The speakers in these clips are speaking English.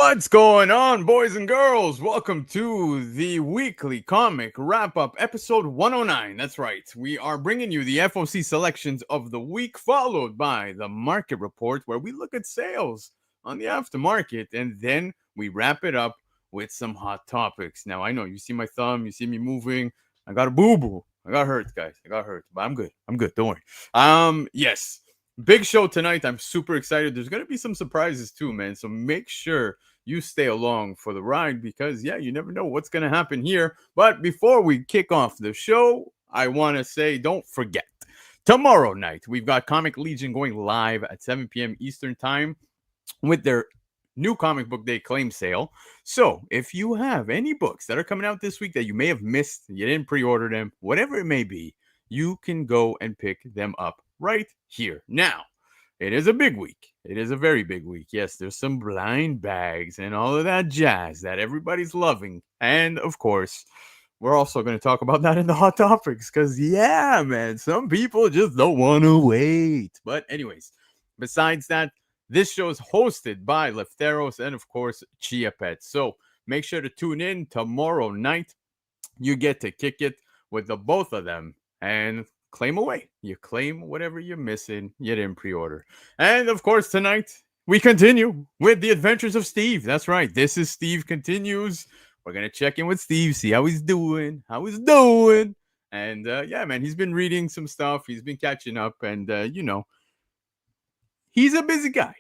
What's going on, boys and girls? Welcome to the weekly comic wrap-up, episode 109. That's right. We are bringing you the FOC selections of the week, followed by the market report, where we look at sales on the aftermarket, and then we wrap it up with some hot topics. Now, I know you see my thumb, you see me moving. I got a boo-boo. I got hurt, guys. I got hurt, but I'm good. I'm good. Don't worry. Yes. Big show tonight. I'm super excited. There's going to be some surprises too, man. So make sure you stay along for the ride because, yeah, you never know what's going to happen here. But before we kick off the show, I want to say don't forget, tomorrow night, we've got Comic Legion going live at 7 p.m. Eastern Time with their new comic book day claim sale. So if you have any books that are coming out this week that you may have missed, you didn't pre-order them, whatever it may be, you can go and pick them up right here. Now, it is a big week. It is a very big week. Yes, there's some blind bags and all of that jazz that everybody's loving. And of course, we're also going to talk about that in the hot topics because, yeah, man, some people just don't want to wait. But anyways, besides that, this show is hosted by Lefteros and, of course, Chia Pet. So make sure to tune in tomorrow night. You get to kick it with the both of them and claim away. You claim whatever you're missing, you didn't pre-order. And of course, tonight we continue with the adventures of Steve. That's right. This is Steve Continues. We're gonna check in with Steve, see how he's doing. And yeah, man, he's been reading some stuff. He's been catching up, and he's a busy guy.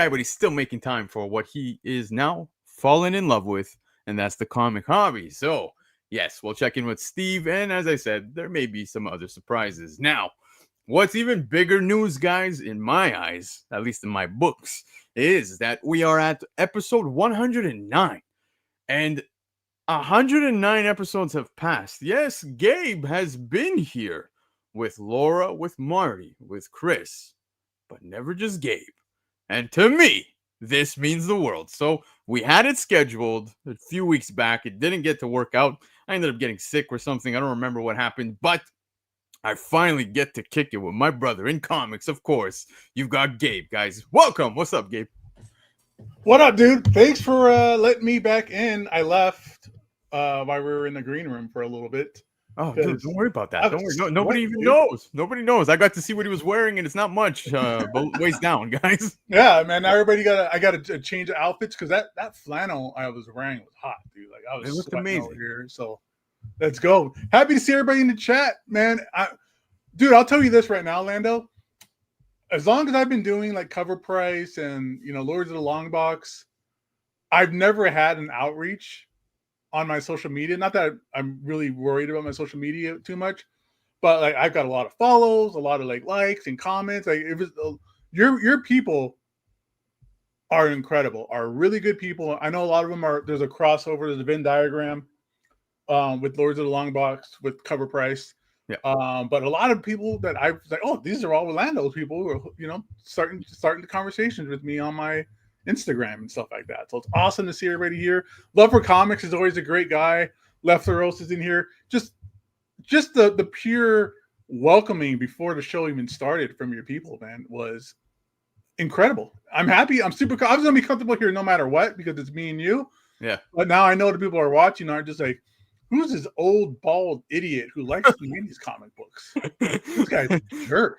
But he's still making time for what he is now falling in love with, and that's the comic hobby. So yes, we'll check in with Steve, and as I said, there may be some other surprises. Now, what's even bigger news, guys, in my eyes, at least in my books, is that we are at episode 109, and 109 episodes have passed. Yes, Gabe has been here with Laura, with Marty, with Chris, but never just Gabe. And to me, this means the world. So we had it scheduled a few weeks back. It didn't get to work out. I ended up getting sick or something. I don't remember what happened, but I finally get to kick it with my brother in comics, of course. You've got Gabe, guys. Welcome. What's up, Gabe? What up, dude? Thanks for letting me back in. I left while we were in the green room for a little bit. Oh, dude, don't worry about that. Don't worry. No, nobody even knows. Nobody knows. I got to see what he was wearing, and it's not much, but waist down, guys. Yeah, man. Everybody I got to change outfits because that flannel I was wearing was hot, dude. Like I was. It looked amazing here. So let's go. Happy to see everybody in the chat, man. Dude, I'll tell you this right now, Lando. As long as I've been doing like Covrprice and Lords of the Long Box, I've never had an outreach on my social media. Not that I'm really worried about my social media too much, but like I've got a lot of follows, a lot of likes and comments. Like it was your people are incredible, are really good people. I know a lot of them are. There's a crossover, there's a Venn diagram with Lords of the Long Box with Covrprice. Yeah. But a lot of people that I was like, oh, these are all Orlando's people who are, starting the conversations with me on my Instagram and stuff like that. So it's awesome to see everybody here. Love for Comics is always a great guy. Lefteros is in here. Just the pure welcoming before the show even started from your people, man, was incredible. I'm happy. I was gonna be comfortable here no matter what because it's me and you. Yeah. But now I know the people who are watching are just like, who's this old bald idiot who likes to read these comic books? This guy's a jerk.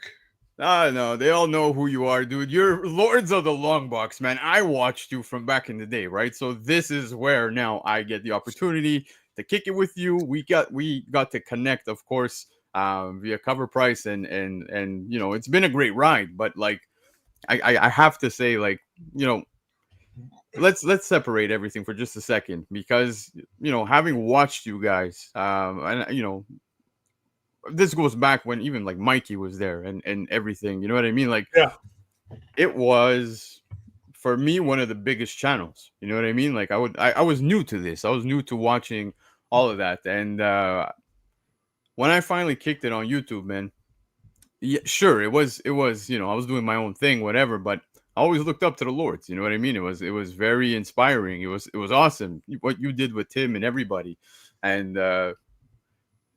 No, they all know who you are, dude. You're Lords of the Long Box, man. I watched you from back in the day, right? So this is where now I get the opportunity to kick it with you. We got to connect, of course, via Covrprice, and it's been a great ride. But like, I have to say, like, let's separate everything for just a second because having watched you guys, and this goes back when even like Mikey was there and everything. You know what I mean? Like, yeah, it was for me one of the biggest channels. You know what I mean? Like I was new to this. I was new to watching all of that, and when I finally kicked it on YouTube, man, yeah, sure, it was I was doing my own thing, whatever, but I always looked up to the Lords. You know what I mean? It was very inspiring. It was awesome what you did with Tim and everybody, and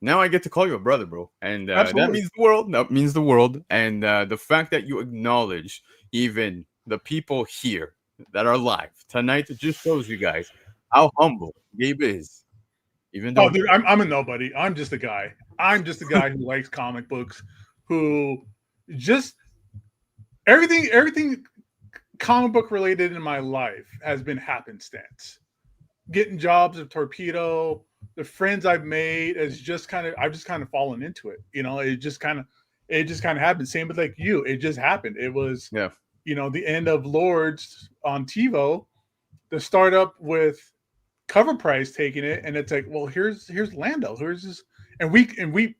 now I get to call you a brother, bro. And that means the world. That means the world. And the fact that you acknowledge even the people here that are live tonight. It just shows you guys how humble Gabe is. Even though Oh, dude, I'm a nobody. I'm just a guy. I'm just a guy who likes comic books, who just everything comic book related in my life has been happenstance. Getting jobs at Torpedo, the friends I've made is just kind of I've just kind of fallen into it. It just kind of happened. Same with like you. It just happened. It was the end of Lords on TiVo, the startup with Covrprice taking it, and it's like, well, here's Lando, here's this, and we've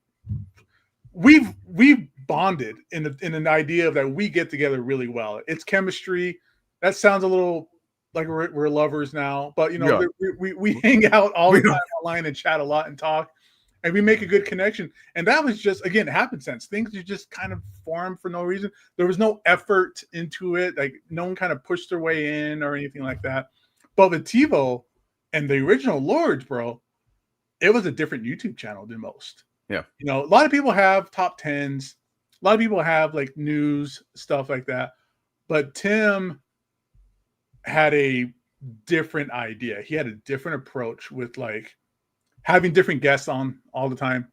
bonded in an idea of that we get together really well. It's chemistry. That sounds a little like we're lovers now, but we hang out all the time online and chat a lot and talk, and we make a good connection. And that was just, again, happenstance. Things just kind of formed for no reason. There was no effort into it. Like, no one kind of pushed their way in or anything like that. But with TiVo and the original Lords, bro, it was a different YouTube channel than most. Yeah. A lot of people have top 10s. A lot of people have like news, stuff like that. But Tim had a different idea. He had a different approach with like having different guests on all the time.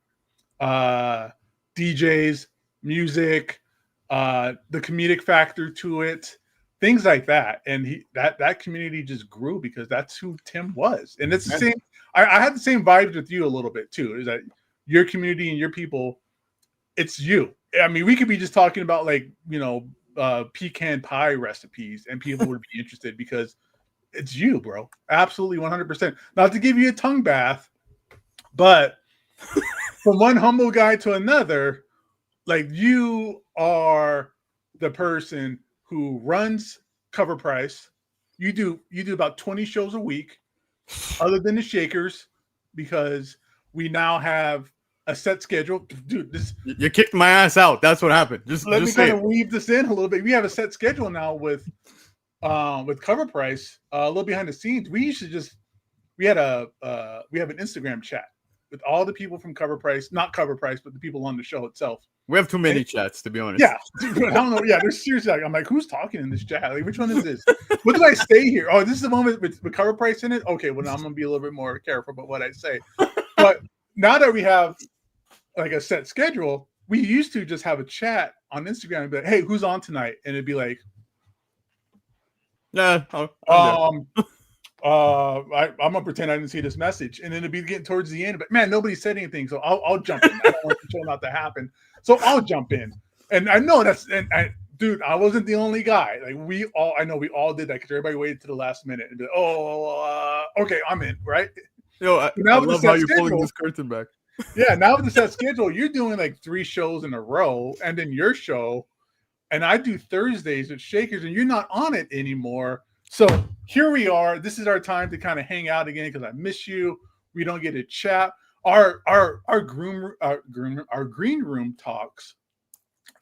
DJs, music, the comedic factor to it, things like that. And that community just grew because that's who Tim was. And it's the same. I had the same vibes with you a little bit too. Is that your community and your people? It's you. I mean, we could be just talking about like, pecan pie recipes and people would be interested because it's you, bro. Absolutely 100%. Not to give you a tongue bath, but from one humble guy to another, like, you are the person who runs Covrprice. You do about 20 shows a week, other than the Shakers, because we now have a set schedule. Dude, you kicked my ass out. That's what happened. Let me kind of weave this in a little bit. We have a set schedule now with Covrprice, a little behind the scenes. We have an Instagram chat with all the people from Covrprice, not Covrprice, but the people on the show itself. We have too many chats, to be honest. Yeah, dude, I don't know. Yeah, there's seriously. I'm like, who's talking in this chat? Like, which one is this? What do I say here? Oh, this is the moment with Covrprice in it. Okay, well, now I'm gonna be a little bit more careful about what I say. But now that we have like a set schedule, we used to just have a chat on Instagram and be like, hey, who's on tonight? And it'd be like, I'm gonna pretend I didn't see this message, and then it'd be getting towards the end. But man, nobody said anything, so I'll jump in. I don't want the show not to happen, so I'll jump in. And I know dude, I wasn't the only guy. Like, we all did that because everybody waited to the last minute and be like, okay, I'm in, right? I love how you're pulling this curtain back. Yeah, now with the set schedule, you're doing like 3 shows in a row, and then your show, and I do Thursdays with Shakers, and you're not on it anymore. So here we are. This is our time to kind of hang out again because I miss you. We don't get to chat. Our green room talks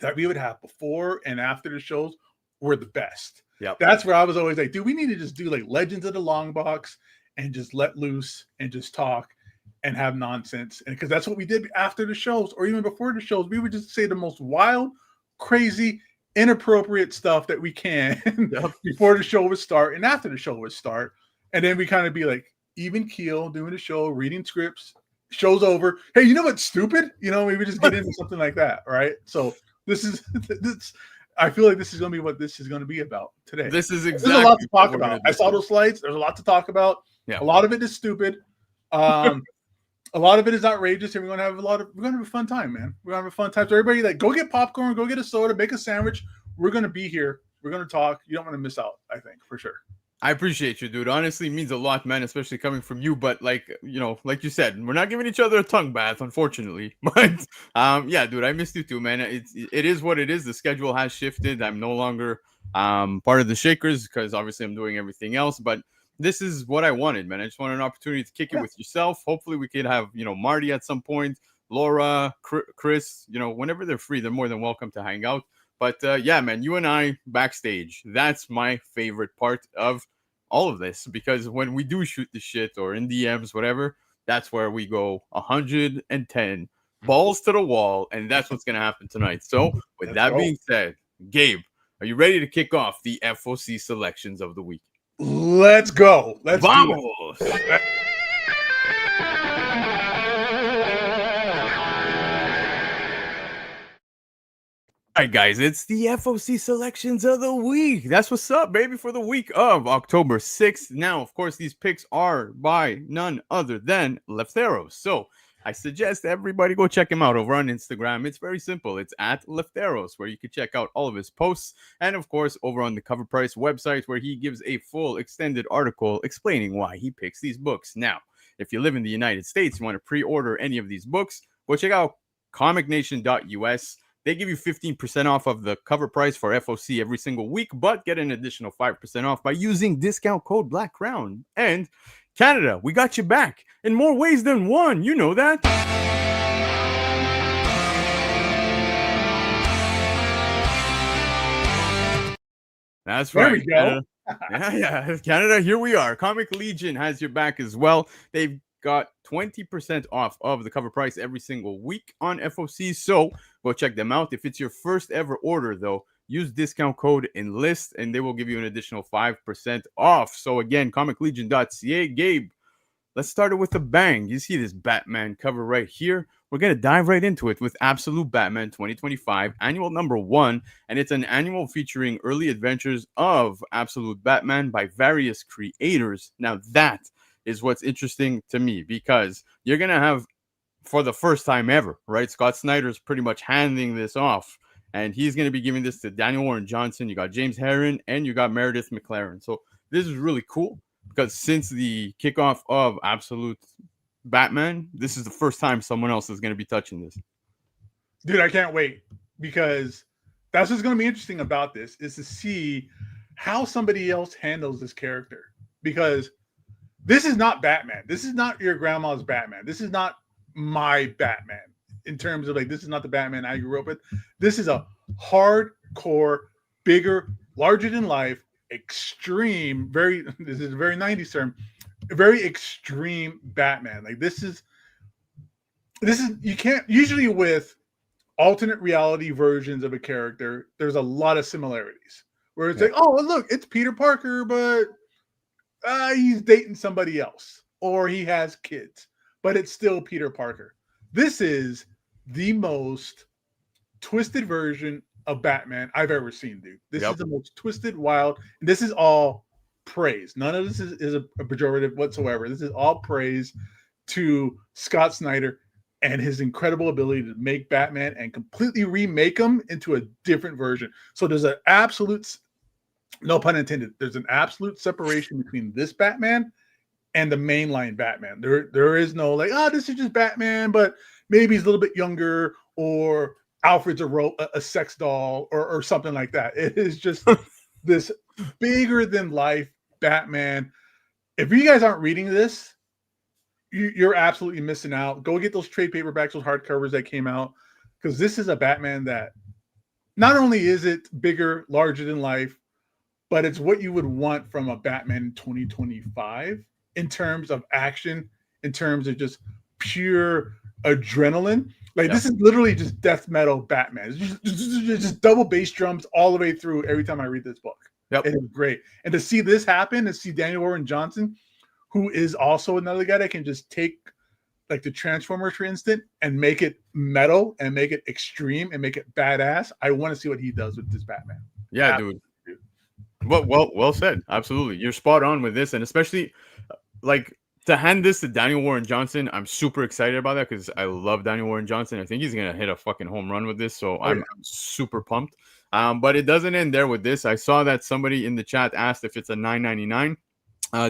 that we would have before and after the shows were the best. Yeah, that's where I was always like, dude, we need to just do like Legends of the Long Box and just let loose and just talk and have nonsense. And because that's what we did after the shows or even before the shows. We would just say the most wild, crazy, inappropriate stuff that we can before the show would start and after the show would start. And then we kind of be like even keel doing the show, reading scripts, show's over. Hey, you know what's stupid? We would just get into something like that. Right. So this I feel like this is going to be what this is going to be about today. There's a lot to talk about. I saw those slides. There's a lot to talk about. Yeah. A lot of it is stupid. A lot of it is outrageous, and we're gonna have a fun time, man. We're gonna have a fun time. So everybody, like, go get popcorn, go get a soda, make a sandwich. We're gonna be here. We're gonna talk. You don't want to miss out, I think, for sure. I appreciate you, dude. Honestly, it means a lot, man, especially coming from you. But like you said, we're not giving each other a tongue bath, unfortunately. But yeah, dude, I missed you too, man. It is what it is. The schedule has shifted. I'm no longer part of the Shakers because obviously I'm doing everything else. But this is what I wanted, man. I just wanted an opportunity to kick it with yourself. Hopefully we could have, Marty at some point, Laura, Chris, whenever they're free, they're more than welcome to hang out. But yeah, man, you and I backstage, that's my favorite part of all of this, because when we do shoot the shit or in DMs, whatever, that's where we go 110 balls to the wall. And that's what's going to happen tonight. So with that being said, Gabe, Are you ready to kick off the FOC selections of the week? Let's go. Let's Vamos! do it. All right, guys, it's the FOC selections of the week. That's what's up, baby, for the week of October 6th. Now, of course, these picks are by none other than Lefteros. So I suggest everybody go check him out over on Instagram. It's very simple. It's at Lefteros, where you can check out all of his posts. And, of course, over on the Covrprice website, where he gives a full extended article explaining why he picks these books. Now, if you live in the United States, you want to pre-order any of these books, go check out comicnation.us. They give you 15% off of the cover price for FOC every single week, but get an additional 5% off by using discount code Black Crown. And Canada, we got you back in more ways than one. You know that. That's right. There we go. Yeah. Canada, here we are. Comic Legion has your back as well. They've got 20% off of the cover price every single week on FOC. So go check them out. If it's your first ever order, though, use discount code ENLIST and they will give you an additional 5% off. So again, comiclegion.ca. Gabe, let's start it with a bang. You see this Batman cover right here. We're going to dive right into it with Absolute Batman 2025, annual number 1. And it's an annual featuring early adventures of Absolute Batman by various creators. Now that is what's interesting to me, because you're going to have, for the first time ever, right, Scott Snyder's pretty much handing this off, and he's going to be giving this to Daniel Warren Johnson. You got James Herron, and you got Meredith McLaren. So this is really cool, because since the kickoff of Absolute Batman, this is the first time someone else is going to be touching this. Dude, I can't wait, because that's what's going to be interesting about this, is to see how somebody else handles this character. Because this is not Batman. This is not your grandma's Batman. This is not my Batman in terms of, like, this is not the Batman I grew up with. This is a hardcore, bigger, larger than life, extreme, this is a very 90s term, very extreme Batman. Like, this is, you can't, usually with alternate reality versions of a character, there's a lot of similarities where it's like, oh, look, it's Peter Parker, but he's dating somebody else, or he has kids, but it's still Peter Parker. This is the most twisted version of Batman I've ever seen, dude. This is the most twisted, wild, and this is all praise. None of this is a pejorative whatsoever. This is all praise to Scott Snyder and his incredible ability to make Batman and completely remake him into a different version. So there's an absolute, no pun intended, there's an absolute separation between this Batman and the mainline Batman. There is no, like, this is just Batman, but maybe he's a little bit younger, or Alfred's a sex doll, or something like that. It is just this bigger than life Batman. If you guys aren't reading this, you're absolutely missing out. Go get those trade paperbacks, those hardcovers that came out, because this is a Batman that not only is it bigger, larger than life, but it's what you would want from a Batman 2025 in terms of action, in terms of just pure adrenaline. Like, this is literally just death metal Batman. It's just double bass drums all the way through every time I read this book. It is great. And to see this happen, to see Daniel Warren Johnson, who is also another guy that can just take, like, the Transformers, for instance, and make it metal and make it extreme and make it badass. I want to see what he does with this Batman. Yeah, dude. Well said. Absolutely. You're spot on with this. And especially, like, to hand this to Daniel Warren Johnson, I'm super excited about that, because I love Daniel Warren Johnson. I think he's going to hit a fucking home run with this. So I'm super pumped. But it doesn't end there with this. I saw that somebody in the chat asked if it's a $9.99.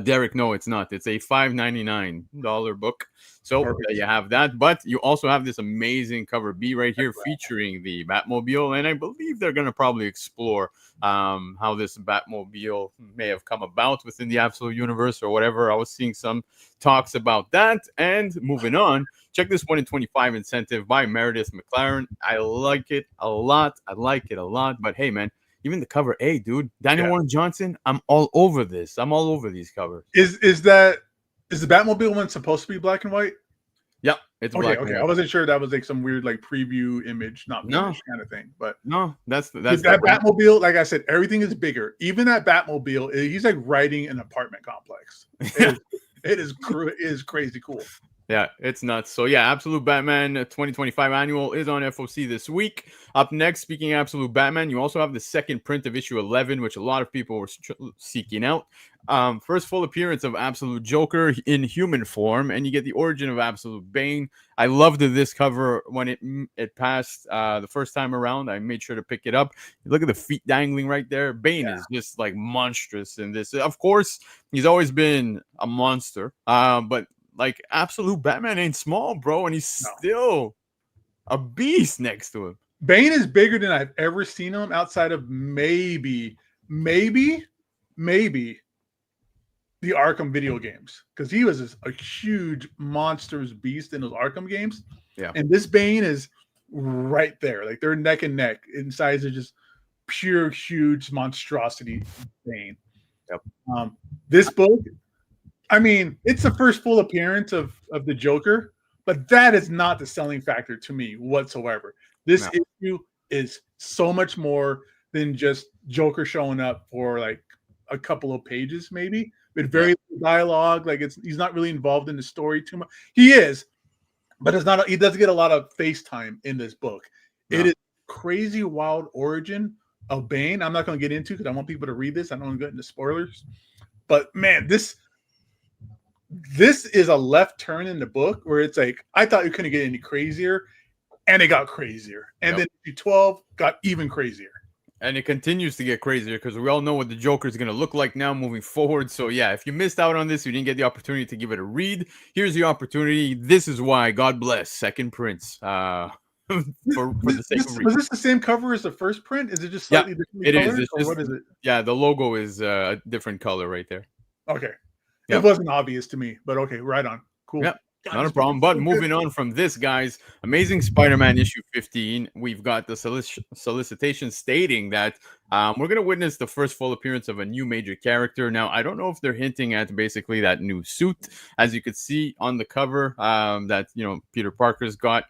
Derek, no, it's not. It's a $5.99 book. So you have that, but you also have this amazing cover B right here featuring the Batmobile, and I believe they're going to probably explore how this Batmobile may have come about within the Absolute Universe or whatever. I was seeing some talks about that. And moving on, check this 1 in 25 incentive by Meredith McLaren. I like it a lot. But hey, man, even the cover A, dude, Daniel Warren Johnson, I'm all over this. I'm all over these covers. Is the Batmobile one supposed to be black and white? Yeah, It's Okay, black and okay. I white. wasn't sure that was like some weird like preview image, not No, finished kind of thing. But no, that's dude, the that Batmobile, like I said, everything is bigger. Even that Batmobile, he's like riding an apartment complex. It is crazy cool. Yeah, it's nuts. So yeah, Absolute Batman 2025 annual is on FOC this week. Up next, speaking of Absolute Batman, you also have the second print of issue 11, which a lot of people were seeking out. First full appearance of Absolute Joker in human form, and you get the origin of Absolute Bane. I loved this cover when it passed the first time around. I made sure to pick it up. Look at the feet dangling right there. Bane is just like monstrous in this. Of course, he's always been a monster, but like Absolute Batman ain't small, bro, and he's still a beast next to him. Bane is bigger than I've ever seen him outside of maybe the Arkham video games, because he was a huge monstrous beast in those Arkham games. Yeah, and this Bane is right there, like they're neck and neck in size of just pure huge monstrosity. Bane. Yep. This book, I mean, it's the first full appearance of the Joker, but that is not the selling factor to me whatsoever. This issue is so much more than just Joker showing up for like a couple of pages, maybe, with very little dialogue. Like he's not really involved in the story too much. He is, but it's not. He doesn't get a lot of face time in this book. No. It is crazy, wild origin of Bane. I'm not going to get into because I want people to read this. I don't want to get into spoilers, but man, this is a left turn in the book where it's like, I thought it couldn't get any crazier, and it got crazier. And then issue 12 got even crazier. And it continues to get crazier because we all know what the Joker is going to look like now moving forward. So yeah, if you missed out on this, you didn't get the opportunity to give it a read, here's the opportunity. This is why, God bless, second prints. For the sake of reading. Was this the same cover as the first print? Is it just slightly differently colored? It's just, what is it? Yeah, the logo is a different color right there. Okay. It wasn't obvious to me, but okay, right on. Cool. Yep. Not a problem. But moving on from this, guys, Amazing Spider-Man issue 15. We've got the solicitation stating that we're going to witness the first full appearance of a new major character. Now, I don't know if they're hinting at basically that new suit, as you could see on the cover that Peter Parker's got.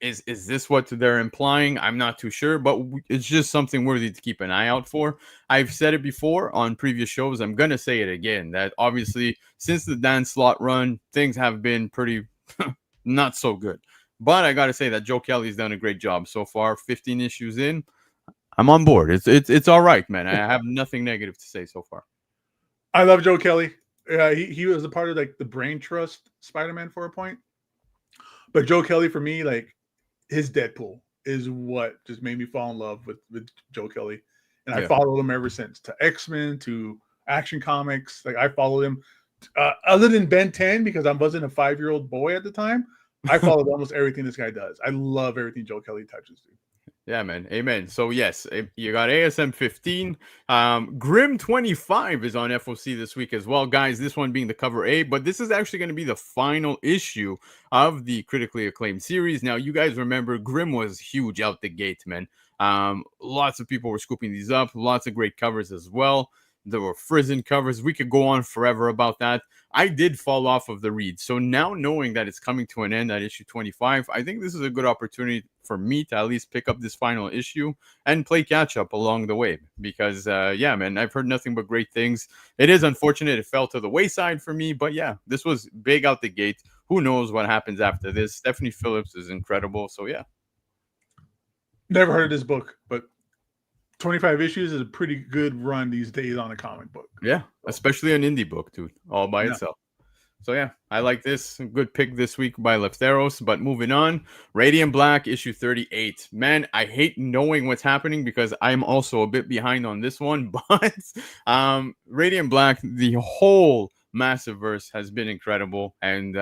Is this what they're implying? I'm not too sure, but it's just something worthy to keep an eye out for. I've said it before on previous shows. I'm going to say it again, that obviously since the Dan Slott run, things have been pretty not so good. But I got to say that Joe Kelly's done a great job so far. 15 issues in, I'm on board. It's all right, man. I have nothing negative to say so far. I love Joe Kelly. He was a part of like the Brain Trust Spider-Man for a point. But Joe Kelly, for me, like, his Deadpool is what just made me fall in love with Joe Kelly. And I followed him ever since, to X-Men, to Action Comics. Like, I followed him other than Ben 10, because I wasn't a 5-year-old boy at the time. I followed almost everything this guy does. I love everything Joe Kelly touches, dude. Yeah, man. Amen. So, yes, you got ASM 15. Grim 25 is on FOC this week as well, guys. This one being the cover A, but this is actually going to be the final issue of the critically acclaimed series. Now, you guys remember Grim was huge out the gate, man. Lots of people were scooping these up. Lots of great covers as well. There were Frizen covers. We could go on forever about that. I did fall off of the read. So now knowing that it's coming to an end at issue 25, I think this is a good opportunity for me to at least pick up this final issue and play catch up along the way. Because, yeah, man, I've heard nothing but great things. It is unfortunate it fell to the wayside for me. But, yeah, this was big out the gate. Who knows what happens after this? Stephanie Phillips is incredible. So, yeah. Never heard of this book, but 25 issues is a pretty good run these days on a comic book. Yeah, especially an indie book, dude, all by itself. So, yeah, I like this. Good pick this week by Lefteros. But moving on, Radiant Black, issue 38. Man, I hate knowing what's happening because I'm also a bit behind on this one. But Radiant Black, the whole Massiverse has been incredible. And,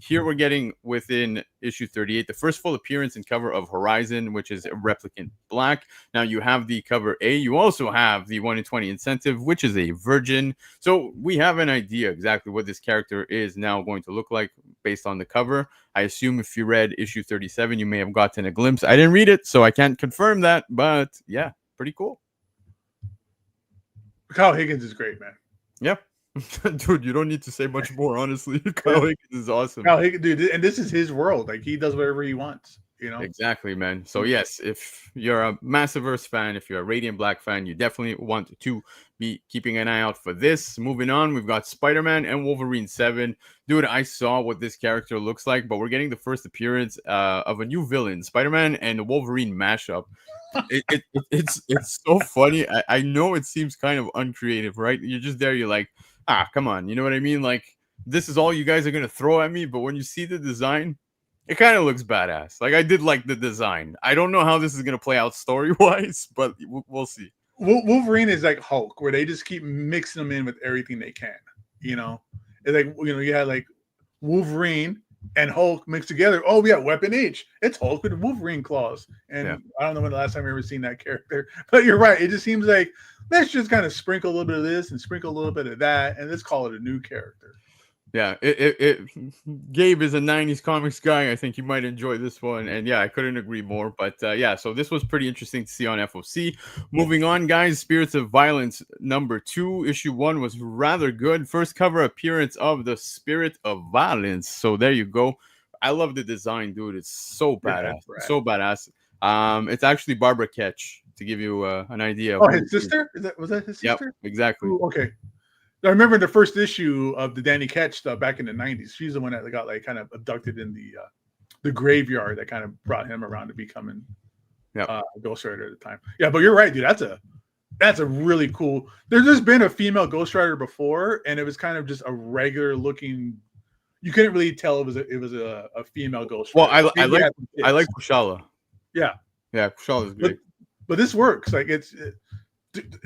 here we're getting within issue 38, the first full appearance and cover of Horizon, which is a Replicant Black. Now you have the cover A. You also have the 1 in 20 incentive, which is a Virgin. So we have an idea exactly what this character is now going to look like based on the cover. I assume if you read issue 37, you may have gotten a glimpse. I didn't read it, so I can't confirm that. But yeah, pretty cool. Kyle Higgins is great, man. Yep. Dude, you don't need to say much more, honestly. Kyle Higgins is awesome. No, dude, and this is his world. Like, he does whatever he wants, you know? Exactly, man. So yes, if you're a Massiverse fan, if you're a Radiant Black fan, you definitely want to be keeping an eye out for this. Moving on, we've got Spider-Man and Wolverine 7. Dude, I saw what this character looks like, but we're getting the first appearance of a new villain, Spider-Man and the Wolverine mashup. It's so funny. I know it seems kind of uncreative, right? You're just there, you're like, come on, you know what I mean? Like, this is all you guys are gonna throw at me, but when you see the design, it kind of looks badass. Like, I did like the design. I don't know how this is gonna play out story-wise, but we'll see. Wolverine is like Hulk, where they just keep mixing them in with everything they can. You know, it's like, you know, you had like Wolverine and Hulk mixed together. Oh, we got Weapon H. It's Hulk with Wolverine claws. And yeah. I don't know when the last time I've ever seen that character, but you're right. It just seems like let's just kind of sprinkle a little bit of this and sprinkle a little bit of that, and let's call it a new character. Yeah, Gabe is a 90s comics guy. I think you might enjoy this one. And yeah, I couldn't agree more. But yeah, so this was pretty interesting to see on FOC. Moving on, guys, Spirits of Violence #2, issue 1 was rather good. First cover appearance of the Spirit of Violence. So there you go. I love the design, dude. It's so badass. Yeah, so badass. It's actually Barbara Ketch, to give you an idea. Oh, his sister? Was that his sister? Yep, exactly. Ooh, okay. I remember the first issue of the Danny Ketch stuff back in the 90s. She's the one that got like kind of abducted in the graveyard that kind of brought him around to becoming Ghost Rider at the time. Yeah, but you're right, dude. That's a really cool. There's just been a female Ghost Rider before, and it was kind of just a regular looking. You couldn't really tell it was a female Ghost Rider. Well, I like Kushala. Yeah, Kushala is great. But this works. Like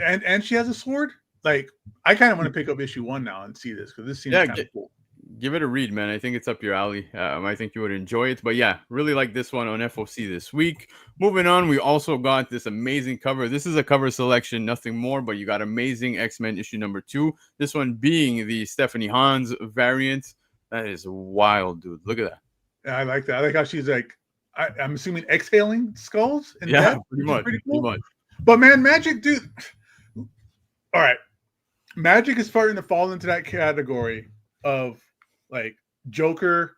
and she has a sword. Like, I kind of want to pick up issue 1 now and see this, because this seems kind of cool. Give it a read, man. I think it's up your alley. I think you would enjoy it. But yeah, really like this one on FOC this week. Moving on, we also got this amazing cover. This is a cover selection, nothing more, but you got Amazing X-Men issue #2. This one being the Stephanie Hans variant. That is wild, dude. Look at that. Yeah, I like that. I like how she's like, I'm assuming exhaling skulls. Yeah, pretty much. Pretty cool. Pretty much. But man, Magic, dude. All right. Magic is starting to fall into that category of like Joker,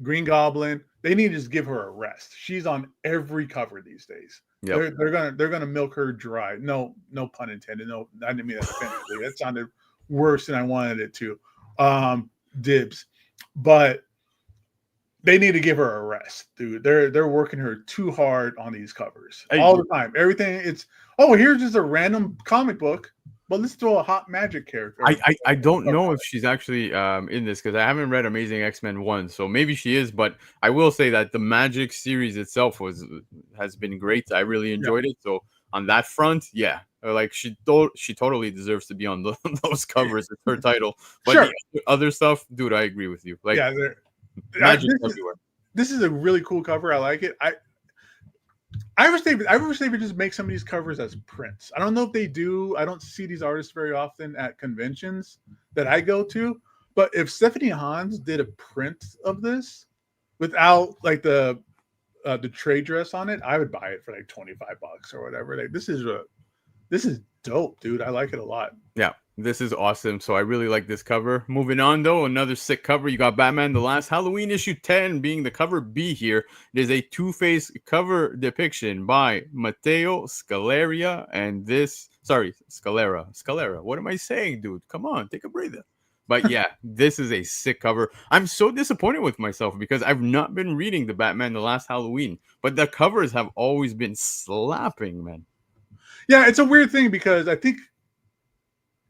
Green Goblin. They need to just give her a rest. She's on every cover these days. Yep. They're gonna milk her dry. No pun intended. No, I didn't mean that offensively. That sounded worse than I wanted it to. Dibs. But they need to give her a rest, dude. They're working her too hard on these covers all the time. Everything here's just a random comic book. But let's throw a hot Magic character. I don't know if she's actually in this, because I haven't read Amazing X-Men 1, so maybe she is. But I will say that the Magic series itself has been great. I really enjoyed it. So on that front, yeah, like she totally deserves to be on those covers. It's her title. But the other stuff, dude, I agree with you. Like, Magic everywhere. This is a really cool cover. I like it. I wish they would just make some of these covers as prints. I don't know if they do. I don't see these artists very often at conventions that I go to. But if Stephanie Hans did a print of this without like the trade dress on it, I would buy it for like $25 or whatever. Like, this is dope, dude. I like it a lot. Yeah, this is awesome. So I really like this cover. Moving on, though, another sick cover. You got Batman The Last Halloween issue 10 being the cover B here. It is a Two-Face cover depiction by Matteo Scalera. And Scalera. What am I saying, dude? Come on, take a breather. But yeah, this is a sick cover. I'm so disappointed with myself because I've not been reading the Batman The Last Halloween, but the covers have always been slapping, man. Yeah, it's a weird thing because I think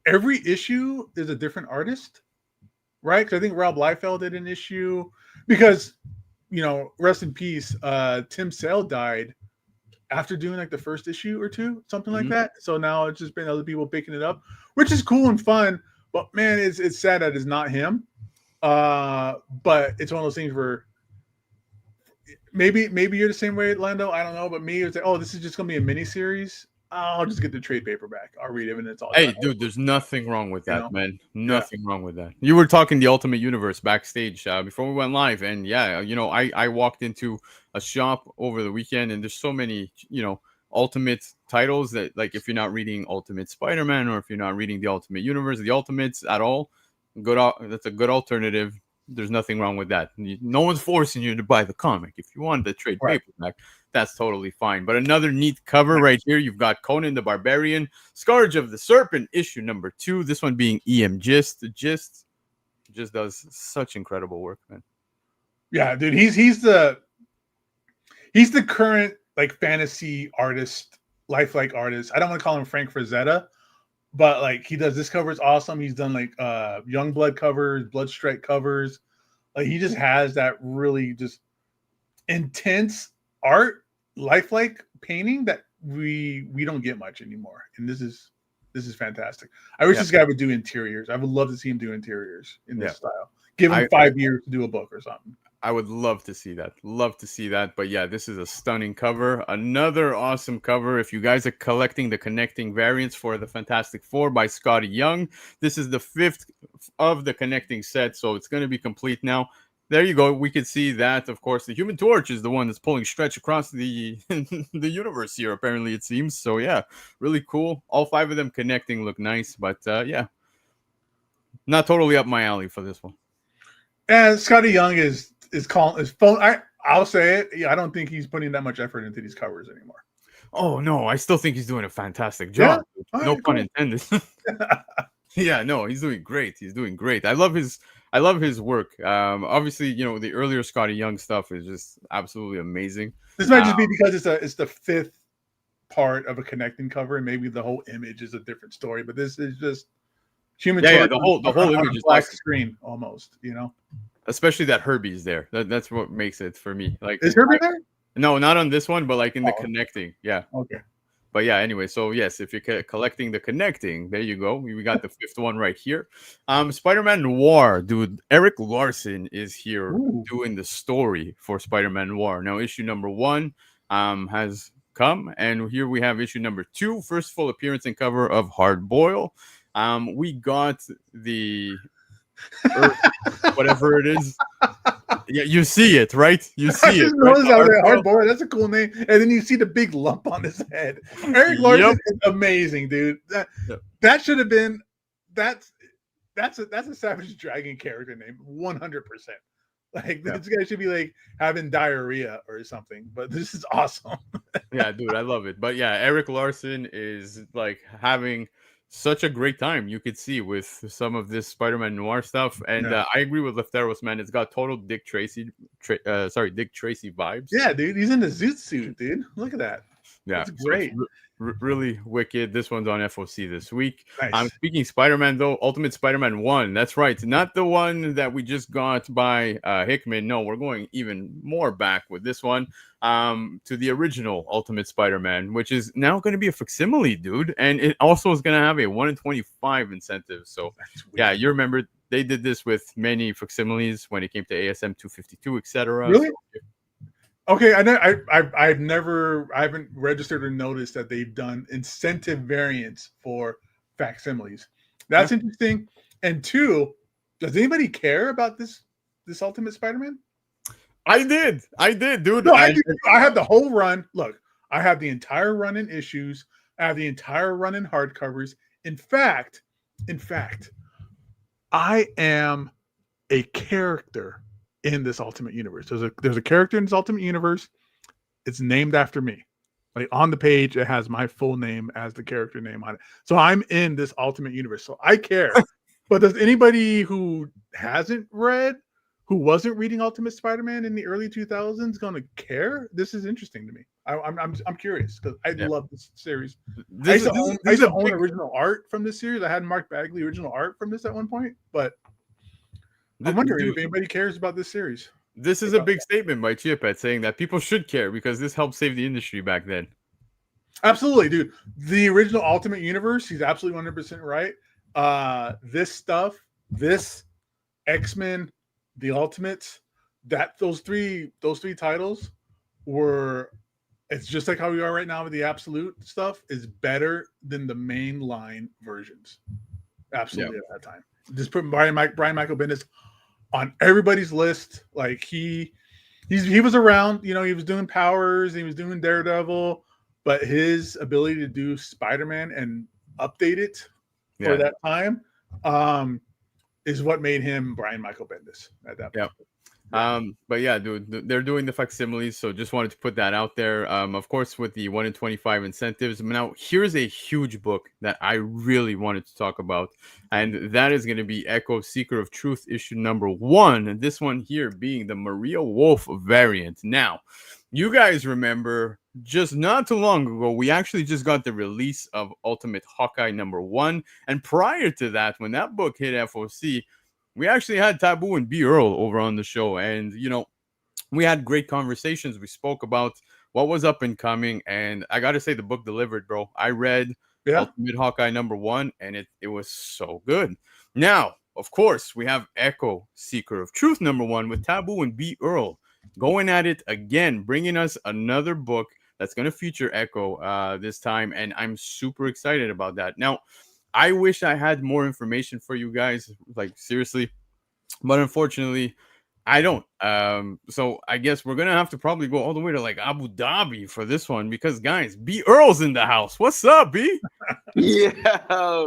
every issue is a different artist, right? Because I think Rob Liefeld did an issue because, rest in peace, Tim Sale died after doing like the first issue or two, something like that. So now it's just been other people picking it up, which is cool and fun. But man, it's sad that it's not him. But it's one of those things where maybe you're the same way, Lando. I don't know, but me, it's like, oh, this is just gonna be a mini series. I'll just get the trade paperback. I'll read it and it's all. Hey, dude, there's nothing wrong with that, man. Nothing wrong with that. You were talking the Ultimate Universe backstage before we went live, and yeah, I walked into a shop over the weekend, and there's so many, Ultimate titles that, like, if you're not reading Ultimate Spider-Man or if you're not reading the Ultimate Universe, the Ultimates at all, that's a good alternative. There's nothing wrong with that. No one's forcing you to buy the comic. If you want the trade paperback, that's totally fine. But another neat cover right here. You've got Conan the Barbarian, Scourge of the Serpent, issue number 2. This one being EM Gist. Gist just does such incredible work, man. Yeah, dude. He's the current like fantasy artist, lifelike artist. I don't want to call him Frank Frazetta, but like he does this cover is awesome. He's done like Youngblood covers, Bloodstrike covers. Like he just has that really just intense art, lifelike painting that we don't get much anymore. And this is fantastic. I wish this guy would do interiors. I would love to see him do interiors in this style. Give him 5 years to do a book or something. I would love to see that. Love to see that. But yeah, this is a stunning cover. Another awesome cover. If you guys are collecting the connecting variants for the Fantastic Four by Scotty Young, this is the 5th of the connecting set. So it's going to be complete now. There you go. We could see that, of course, the Human Torch is the one that's pulling Stretch across the the universe here, apparently, it seems. So yeah, really cool. All 5 of them connecting look nice. But yeah, not totally up my alley for this one. And Scotty Young is calling his phone. I'll say it. Yeah, I don't think he's putting that much effort into these covers anymore. Oh no, I still think he's doing a fantastic job. Yeah? No pun intended. Yeah, no, he's doing great. He's doing great. I love his work. Obviously, you know, the earlier Scotty Young stuff is just absolutely amazing. This might just be because it's the 5th part of a connecting cover, and maybe the whole image is a different story. But this is just Human Torch. Yeah, the whole image is black screen almost. You know. Especially that Herbie's there. That's what makes it for me. Like, is Herbie there? No, not on this one, but like in the connecting. Yeah. Okay. But yeah, anyway, so yes, if you're collecting the connecting, there you go. We got the 5th one right here. Spider-Man Noir, dude. Eric Larson is here doing the story for Spider-Man Noir. Now, issue number 1 has come, and here we have issue number 2, first full appearance and cover of Hard Boil. We got the whatever it is. Yeah, you see it, right? You see it. Right? Hard Boil. That's a cool name. And then you see the big lump on his head. Eric Larson is amazing, dude. That should have been that's a Savage Dragon character name, 100%. Like this guy should be like having diarrhea or something. But this is awesome. Yeah, dude, I love it. But yeah, Eric Larson is like having such a great time, you could see, with some of this Spider-Man Noir stuff. And I agree with Lefteros, man. It's got total Dick Tracy vibes. Yeah, dude. He's in the zoot suit, dude. Look at that. Yeah, it's great. So it's really wicked. This one's on FOC this week. Nice. I'm speaking Spider-Man, though. Ultimate Spider-Man 1. That's right. Not the one that we just got by Hickman. No, we're going even more back with this one. To the original Ultimate Spider-Man, which is now going to be a facsimile, dude. And it also is going to have a 1 in 25 incentive. So, yeah, you remember they did this with many facsimiles when it came to ASM 252, etc. Really? Okay, I haven't registered or noticed that they've done incentive variants for facsimiles. That's interesting. And 2, does anybody care about this Ultimate Spider-Man? I did, dude. No, I have the whole run. Look, I have the entire run in issues. I have the entire run in hardcovers. In fact, I am a character in this Ultimate Universe. There's a character in this Ultimate Universe. It's named after me. Like on the page, it has my full name as the character name on it. So I'm in this Ultimate Universe. So I care. But does anybody who hasn't read, who wasn't reading Ultimate Spider-Man in the early 2000s, going to care? This is interesting to me. I'm curious because I love this series. I used to own original art from this series. I had Mark Bagley original art from this at one point, but I'm wondering if anybody cares about this series. This is a big statement by Chipet saying that people should care because this helped save the industry back then. Absolutely, dude. The original Ultimate Universe, he's absolutely 100% right. This stuff, this X-Men, the Ultimates, those three titles were, it's just like how we are right now with the Absolute stuff, is better than the mainline versions. Absolutely, at that time. Just put Brian Michael Bendis on everybody's list. Like he was around, you know, he was doing Powers, he was doing Daredevil, but his ability to do Spider-Man and update it for that time is what made him Brian Michael Bendis at that point. But yeah, dude, they're doing the facsimiles, so just wanted to put that out there. Of course, with the 1 in 25 incentives. Now, here's a huge book that I really wanted to talk about, and that is going to be Echo Seeker of Truth, issue number 1. And this one here being the Maria Wolf variant. Now, you guys remember just not too long ago, we actually just got the release of Ultimate Hawkeye number 1, and prior to that, when that book hit FOC, we actually had Taboo and B. Earl over on the show. And, you know, we had great conversations. We spoke about what was up and coming. And I got to say, the book delivered, bro. I read Ultimate Hawkeye number 1, and it was so good. Now, of course, we have Echo Seeker of Truth number 1 with Taboo and B. Earl going at it again, bringing us another book that's going to feature Echo this time. And I'm super excited about that. Now, I wish I had more information for you guys, like seriously, but unfortunately, I don't. So I guess we're gonna have to probably go all the way to like Abu Dhabi for this one because, guys, B. Earl's in the house. What's up, B? Yeah,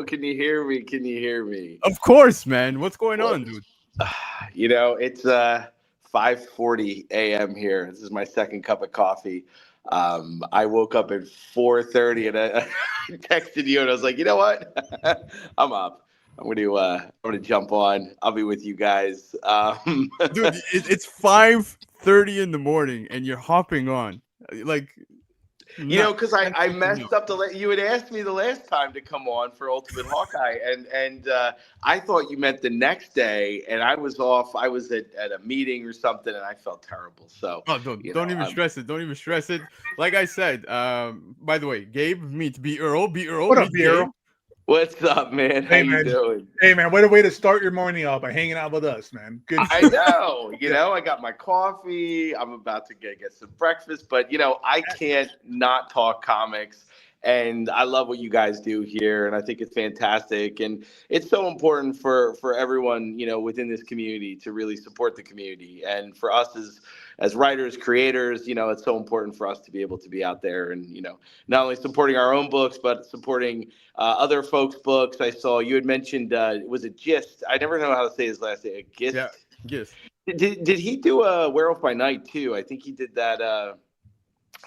can you hear me? Can you hear me? Of course, man. What's going on, dude? You know, it's 5:40 a.m. here. This is my second cup of coffee. I woke up at 4:30 and I texted you and I was like, you know what? I'm up. I'm gonna jump on. I'll be with you guys. Dude, it's 5:30 in the morning and you're hopping on. Like, you know, because I messed up you had asked me the last time to come on for Ultimate Hawkeye, and I thought you meant the next day, and I was off. I was at a meeting or something, and I felt terrible. So don't even stress it. Don't even stress it. Like I said, by the way, Gabe meets B. Earl. B. Earl. What up, B. Earl? What's up, man? How you doing? Hey, man, what a way to start your morning off by hanging out with us, man. Good. I know. You know, I got my coffee. I'm about to get some breakfast, but, you know, I can't not talk comics. And I love what you guys do here, and I think it's fantastic. And it's so important for everyone, you know, within this community to really support the community. And for us as writers, creators, you know, it's so important for us to be able to be out there and, you know, not only supporting our own books, but supporting other folks' books. I saw you had mentioned, was it Gist? I never know how to say his last name. Gist? Yeah, Gist. Did he do a Werewolf by Night too? I think he did that.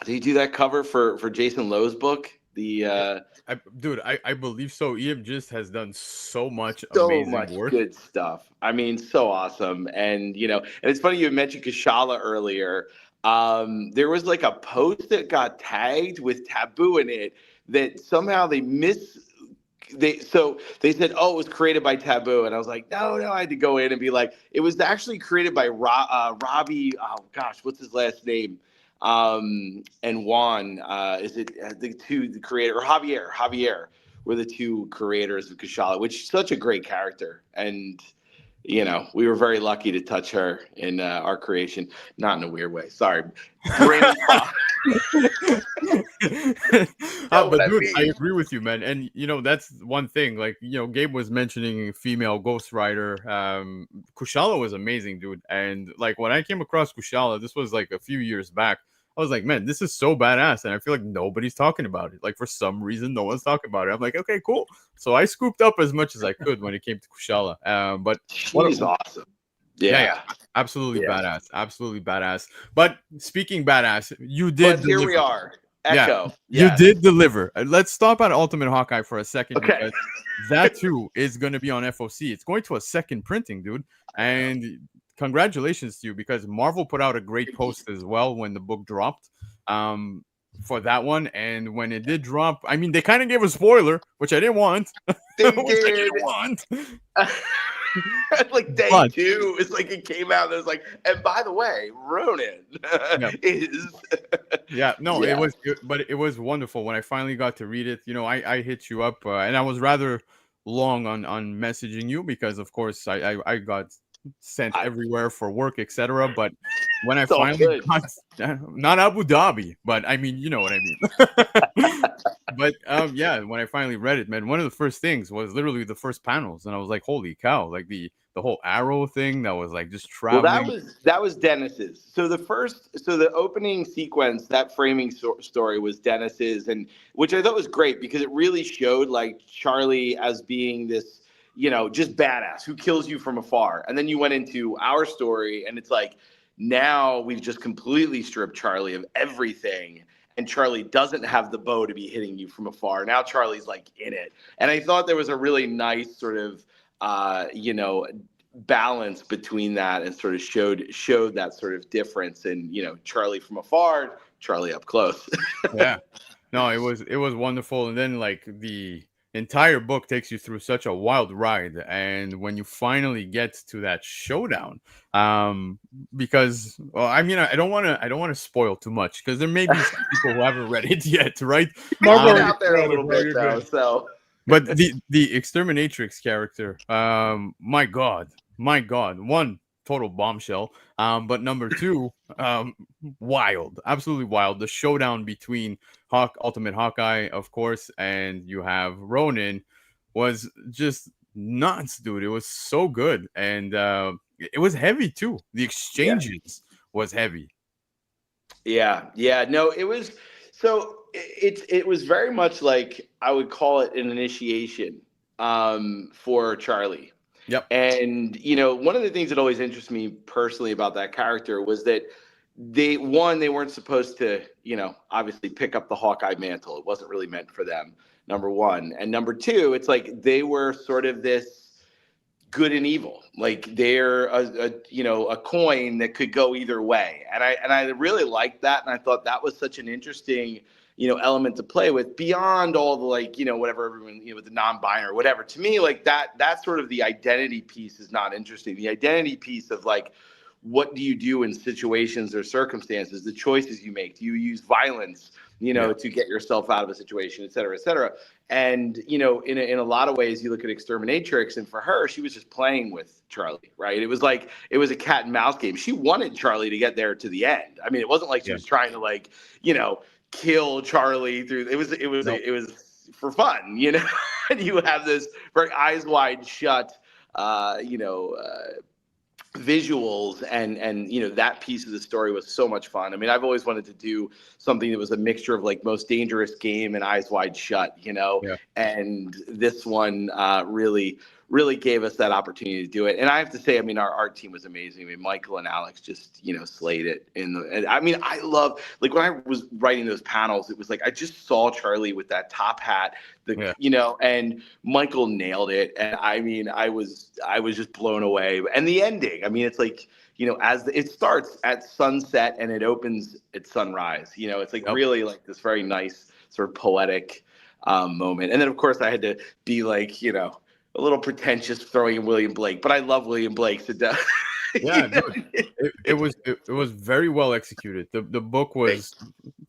Did he do that cover for Jason Lowe's book? I believe so. EM Gist has done so much amazing work. Good stuff. I mean, so awesome. And you know, and it's funny you mentioned Kashala earlier. There was like a post that got tagged with Taboo in it that somehow they said, oh, it was created by Taboo, and I was like, no, I had to go in and be like, it was actually created by Robbie. Oh gosh, what's his last name? And Juan, is it the creator, or Javier were the two creators of Kashala, which is such a great character. And, you know, we were very lucky to touch her in our creation, not in a weird way. Sorry. But dude, I agree with you, man. And, you know, that's one thing, like, you know, Gabe was mentioning female ghostwriter. Kushala was amazing, dude. And like when I came across Kushala, this was like a few years back, I was like, man, this is so badass. And I feel like nobody's talking about it. Like for some reason, no one's talking about it. I'm like, okay, cool. So I scooped up as much as I could when it came to Kushala. But she's awesome. Yeah. Absolutely badass. Absolutely badass. But speaking badass, you did. But here we are. Echo. You did deliver. Let's stop at Ultimate Hawkeye for a second. Okay. Because that too is going to be on FOC. It's going to a second printing, dude. And congratulations to you, because Marvel put out a great post as well when the book dropped for that one. And when it did drop, I mean, they kind of gave a spoiler, which I didn't want. They did. Like day 2, it's like it came out and it was like, and by the way, Ronan is it was wonderful when I finally got to read it. You know, I hit you up and I was rather long on messaging you because of course I got sent everywhere for work, etc. But when I finally got, not Abu Dhabi, but I mean, you know what I mean. But yeah, when I finally read it, man, one of the first things was literally the first panels, and I was like, holy cow! Like the whole arrow thing that was like just Well, traveling. that was Dennis's. So the opening sequence, that framing story was Dennis's, and which I thought was great because it really showed like Charlie as being this, just badass who kills you from afar. And then you went into our story, and it's like now we've just completely stripped Charlie of everything, and Charlie doesn't have the bow to be hitting you from afar. Now Charlie's like in it, and I thought there was a really nice sort of, balance between that, and sort of showed that sort of difference in Charlie from afar, Charlie up close. Yeah, no, it was wonderful, and then like the entire book takes you through such a wild ride, and when you finally get to that showdown, because well, I mean, I don't want to spoil too much because there may be some people who haven't read it yet, right? Marvel Out there a little bit you're though, good. so. But the exterminatrix character, my god, one total bombshell, but number two, wild, absolutely wild. The showdown between Ultimate Hawkeye, of course, and you have Ronin was just nuts, dude. It was so good, and it was heavy too. The exchanges was heavy. Yeah. No, it was so it was very much like I would call it an initiation for Charlie. Yep. And one of the things that always interests me personally about that character was that they weren't supposed to, obviously pick up the Hawkeye mantle. It wasn't really meant for them, number one. And number two, it's like they were sort of this good and evil, like they're a coin that could go either way, and I really liked that, and I thought that was such an interesting element to play with beyond all the whatever everyone with the non-binary or whatever. To me, like that sort of the identity piece is not interesting. The identity piece of like, what do you do in situations or circumstances, the choices you make, do you use violence to get yourself out of a situation, et cetera, et cetera. And, in a lot of ways, you look at Exterminatrix, and for her, she was just playing with Charlie, right? It was like, it was a cat and mouse game. She wanted Charlie to get there to the end. I mean, it wasn't like she was trying to kill Charlie through, it was for fun, and you have this very eyes wide shut, visuals and that piece of the story was so much fun. I mean, I've always wanted to do something that was a mixture of like Most Dangerous Game and Eyes Wide Shut, and this one really gave us that opportunity to do it. And I have to say, I mean, our art team was amazing. I mean, Michael and Alex just slayed it and I mean, I love, like, when I was writing those panels, it was like I just saw Charlie with that top hat, and Michael nailed it. And I mean, I was just blown away. And the ending, I mean, it's like, as it starts at sunset and it opens at sunrise, it's like really like this very nice sort of poetic moment. And then of course I had to be like, a little pretentious throwing in William Blake, but I love William Blake to death. Yeah, dude, it was very well executed. The book was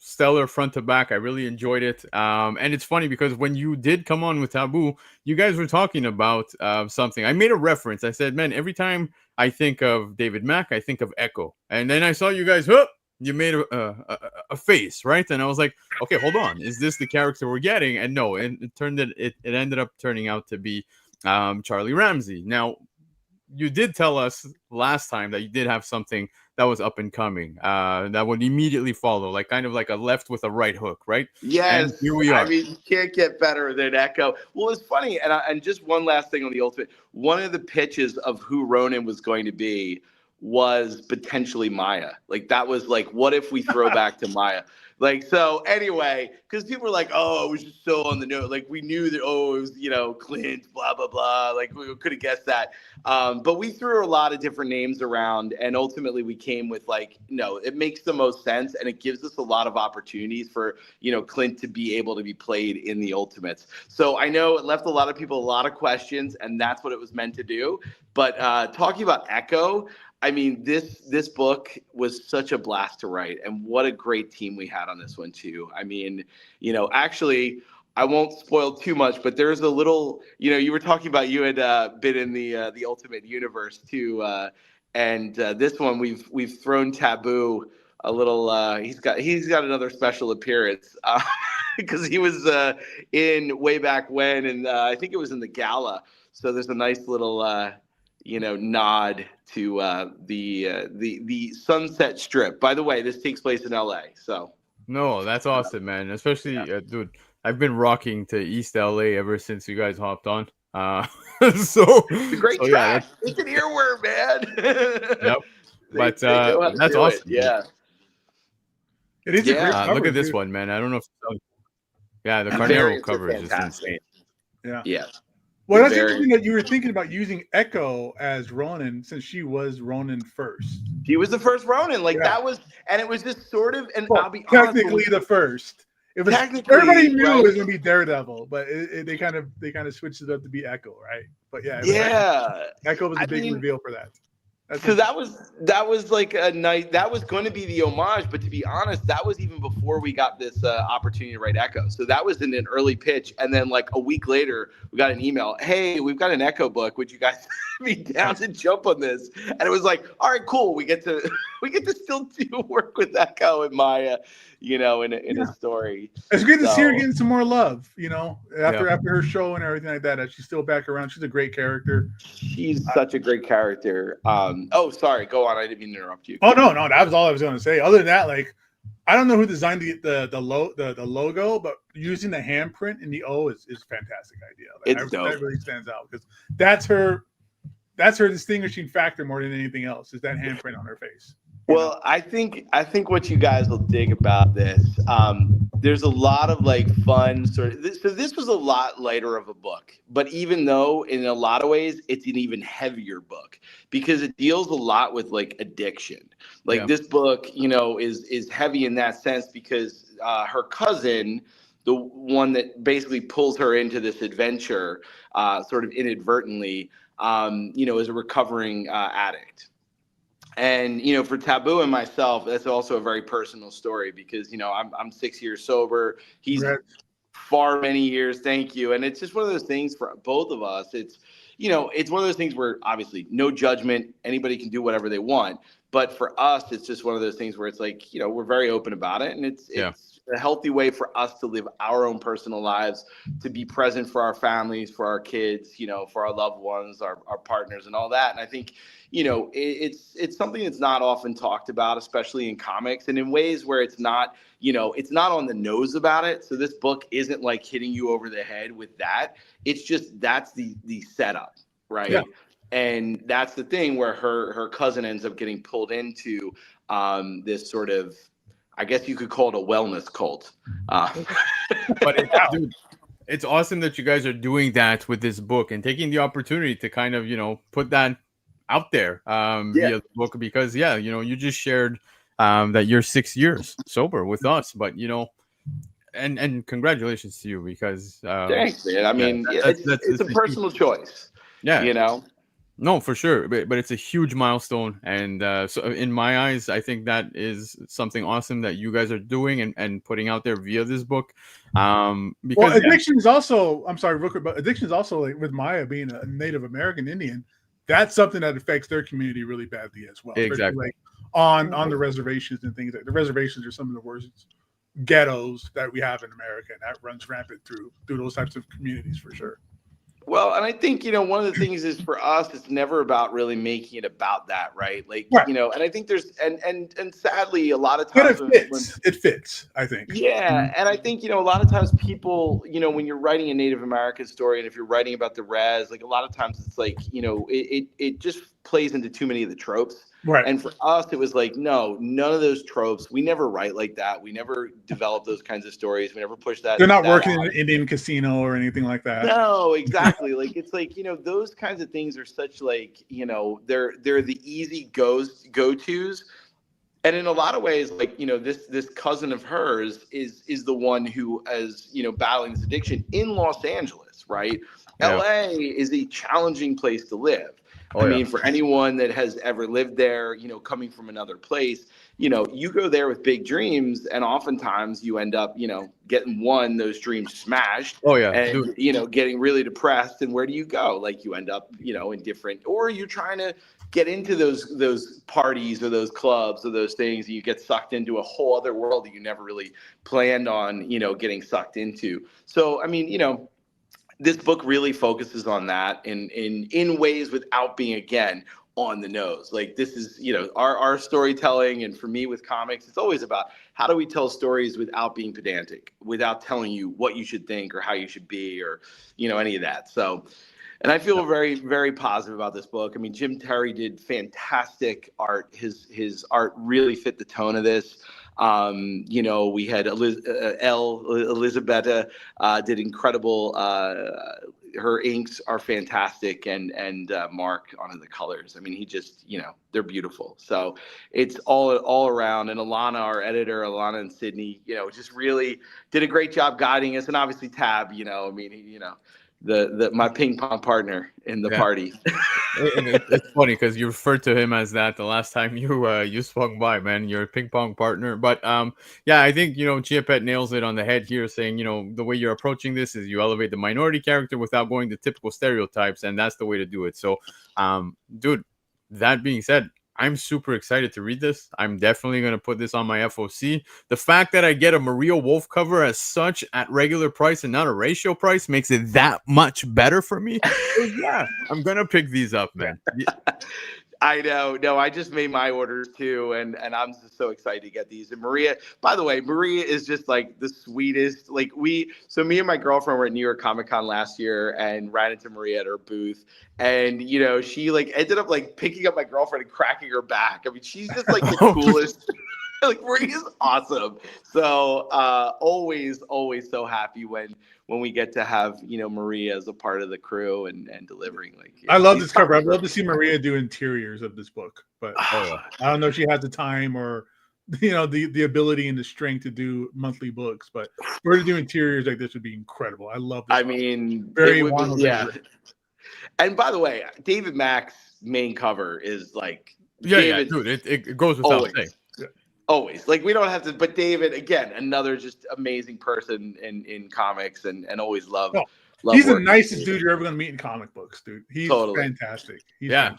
stellar front to back. I really enjoyed it. And it's funny because when you did come on with Taboo, you guys were talking about something. I made a reference. I said, man, every time I think of David Mack, I think of Echo. And then I saw you guys, you made a face, right? And I was like, okay, hold on. Is this the character we're getting? And no, it ended up turning out to be Charlie Ramsey. Now, you did tell us last time that you did have something that was up and coming that would immediately follow, like kind of like a left with a right hook, right? Yes. And here we are. I mean, you can't get better than Echo. Well, it's funny, and just one last thing on the Ultimate. One of the pitches of who Ronin was going to be was potentially Maya. Like, that was like, what if we throw back to Maya? Like, so anyway, because people were like, oh, it was just so on the note. Like, we knew that, oh, it was, Clint, blah, blah, blah. Like, we could have guessed that. But we threw a lot of different names around. And ultimately, we came with, like, no, it makes the most sense. And it gives us a lot of opportunities for, Clint to be able to be played in the Ultimates. So I know it left a lot of people a lot of questions, and that's what it was meant to do. But talking about Echo, I mean, this book was such a blast to write, and what a great team we had on this one too. I mean, actually, I won't spoil too much, but there's a little, you were talking about you had been in the Ultimate Universe too, and this one we've thrown Taboo a little. He's got another special appearance. because he was in way back when, and I think it was in the gala. So there's a nice little nod to the Sunset Strip. By the way, this takes place in LA. So No, that's awesome, man. Especially, dude, I've been rocking to East LA ever since you guys hopped on. So it's a great so, track. It's an earworm, man. Yep. But They know how to that's do awesome. it. Yeah. It is a great cover, look at this dude. one, man. I don't know if the Carnero Variants are cover is just fantastic. insane. Yeah. Well, that's interesting that you were thinking about using Echo as Ronin since she was Ronin first. He was the first Ronin. That was, and it was just sort of, and Well, I'll be technically honest, the first. It was technically, everybody knew right? it was going to be Daredevil, but they kind of switched it up to be Echo, right? But yeah, Echo was the big reveal for that. So that was like a night. That was going to be the homage, but to be honest, that was even before we got this opportunity to write Echo. So that was in an early pitch, and then like a week later, we got an email. Hey, we've got an Echo book. Would you guys be down to jump on this? And it was like, all right, cool. We get to still do work with Echo and Maya, in a story. It's good to see her getting some more love. After her show and everything like that, that she's still back around. She's a great character. She's such a great character. Sorry, go on. I didn't mean to interrupt you. Oh no, that was all I was going to say. Other than that, like, I don't know who designed the logo, but using the handprint in the O is a fantastic idea. It's dope. That really stands out because that's her distinguishing factor more than anything else is that handprint on her face. Well, I think what you guys will dig about this, there's a lot of like fun sort of. So this was a lot lighter of a book, but even though in a lot of ways it's an even heavier book because it deals a lot with like addiction. This book, is heavy in that sense because her cousin, the one that basically pulls her into this adventure, sort of inadvertently, is a recovering addict. And, for Taboo and myself, that's also a very personal story because, I'm 6 years sober. He's far many years. Thank you. And it's just one of those things for both of us. It's, it's one of those things where obviously no judgment. Anybody can do whatever they want. But for us, it's just one of those things where it's like, we're very open about it. And it's a healthy way for us to live our own personal lives, to be present for our families, for our kids, for our loved ones, our partners and all that. And I think, it's something that's not often talked about, especially in comics and in ways where it's not, it's not on the nose about it. So this book isn't like hitting you over the head with that. It's just, that's the setup, right? Yeah. And that's the thing where her cousin ends up getting pulled into this sort of, I guess you could call it a wellness cult. But dude, it's awesome that you guys are doing that with this book and taking the opportunity to kind of, put that out there via the book because, you just shared that you're 6 years sober with us, but, and congratulations to you because. Thanks, man. I mean, it's a personal choice. Yeah. No, for sure. But it's a huge milestone. And so in my eyes, I think that is something awesome that you guys are doing and putting out there via this book. Because addiction is also, I'm sorry, Rooker, but addiction is also like with Maya being a Native American Indian, that's something that affects their community really badly as well. Exactly. Like on the reservations and things like the reservations are some of the worst ghettos that we have in America. And that runs rampant through those types of communities for sure. Well, and I think, one of the things is for us, it's never about really making it about that, right? Like, and I think there's, and sadly, a lot of times. But it fits, I think. Yeah. And I think, a lot of times people, when you're writing a Native American story, and if you're writing about the res, like a lot of times it's like, it just plays into too many of the tropes. Right. And for us, it was like, no, none of those tropes. We never write like that. We never develop those kinds of stories. We never push that. They're not working in an Indian casino or anything like that. No, exactly. Like, it's like, those kinds of things are such like, they're the easy go-tos. And in a lot of ways, like, this cousin of hers is the one who is, battling this addiction in Los Angeles, right? Yeah. LA is a challenging place to live. I mean, for anyone that has ever lived there, you know, coming from another place, you know, you go there with big dreams, and oftentimes you end up, you know, getting those dreams smashed. Oh yeah, and dude. you know, getting really depressed. And where do you go? Like, you end up, you know, in different, or you're trying to get into those parties or those clubs or those things, and you get sucked into a whole other world that you never really planned on, you know, getting sucked into. So, I mean, you know, this book really focuses on that in ways without being, again, on the nose. Like, this is, you know, our storytelling. And for me with comics, it's always about how do we tell stories without being pedantic, without telling you what you should think or how you should be, or, you know, any of that. So, and I feel very, very positive about this book. I mean, Jim Terry did fantastic art. His art really fit the tone of this. You know, we had Elizabetta did incredible. Her inks are fantastic, and Mark on the colors. I mean, he just, you know, they're beautiful. So it's all around. And Alana, our editor, Alana and Sydney, you know, just really did a great job guiding us. And obviously Tab, you know, I mean, you know, my ping pong partner in the party. And it's funny because you referred to him as that the last time you swung by, man, your ping pong partner. But yeah, I think, you know, Chiapette nails it on the head here, saying, you know, the way you're approaching this is you elevate the minority character without going to typical stereotypes, and that's the way to do it. So dude, that being said, I'm super excited to read this. I'm definitely going to put this on my FOC. The fact that I get a Maria Wolf cover as such at regular price and not a ratio price makes it that much better for me. So yeah, I'm going to pick these up, man. I know. No, I just made my orders too, and I'm just so excited to get these. And Maria, by the way, Maria is just like the sweetest. Like, so me and my girlfriend were at New York Comic Con last year and ran into Maria at her booth, and you know, she like ended up like picking up my girlfriend and cracking her back. I mean, she's just like the coolest. Like, Maria's awesome. So always so happy when we get to have, you know, Maria as a part of the crew and delivering. Like, I love this cover. I'd love to see Maria do interiors of this book, but I don't know if she has the time or, you know, the ability and the strength to do monthly books. But for her to do interiors like this would be incredible. I love this. I mean, very yeah. And by the way, David Mack's main cover is like, yeah, dude, it goes without saying. Always. Like, we don't have to, but David, again, another just amazing person in comics, and always love. He's the nicest dude you're ever going to meet in comic books, dude. He's fantastic. Yeah,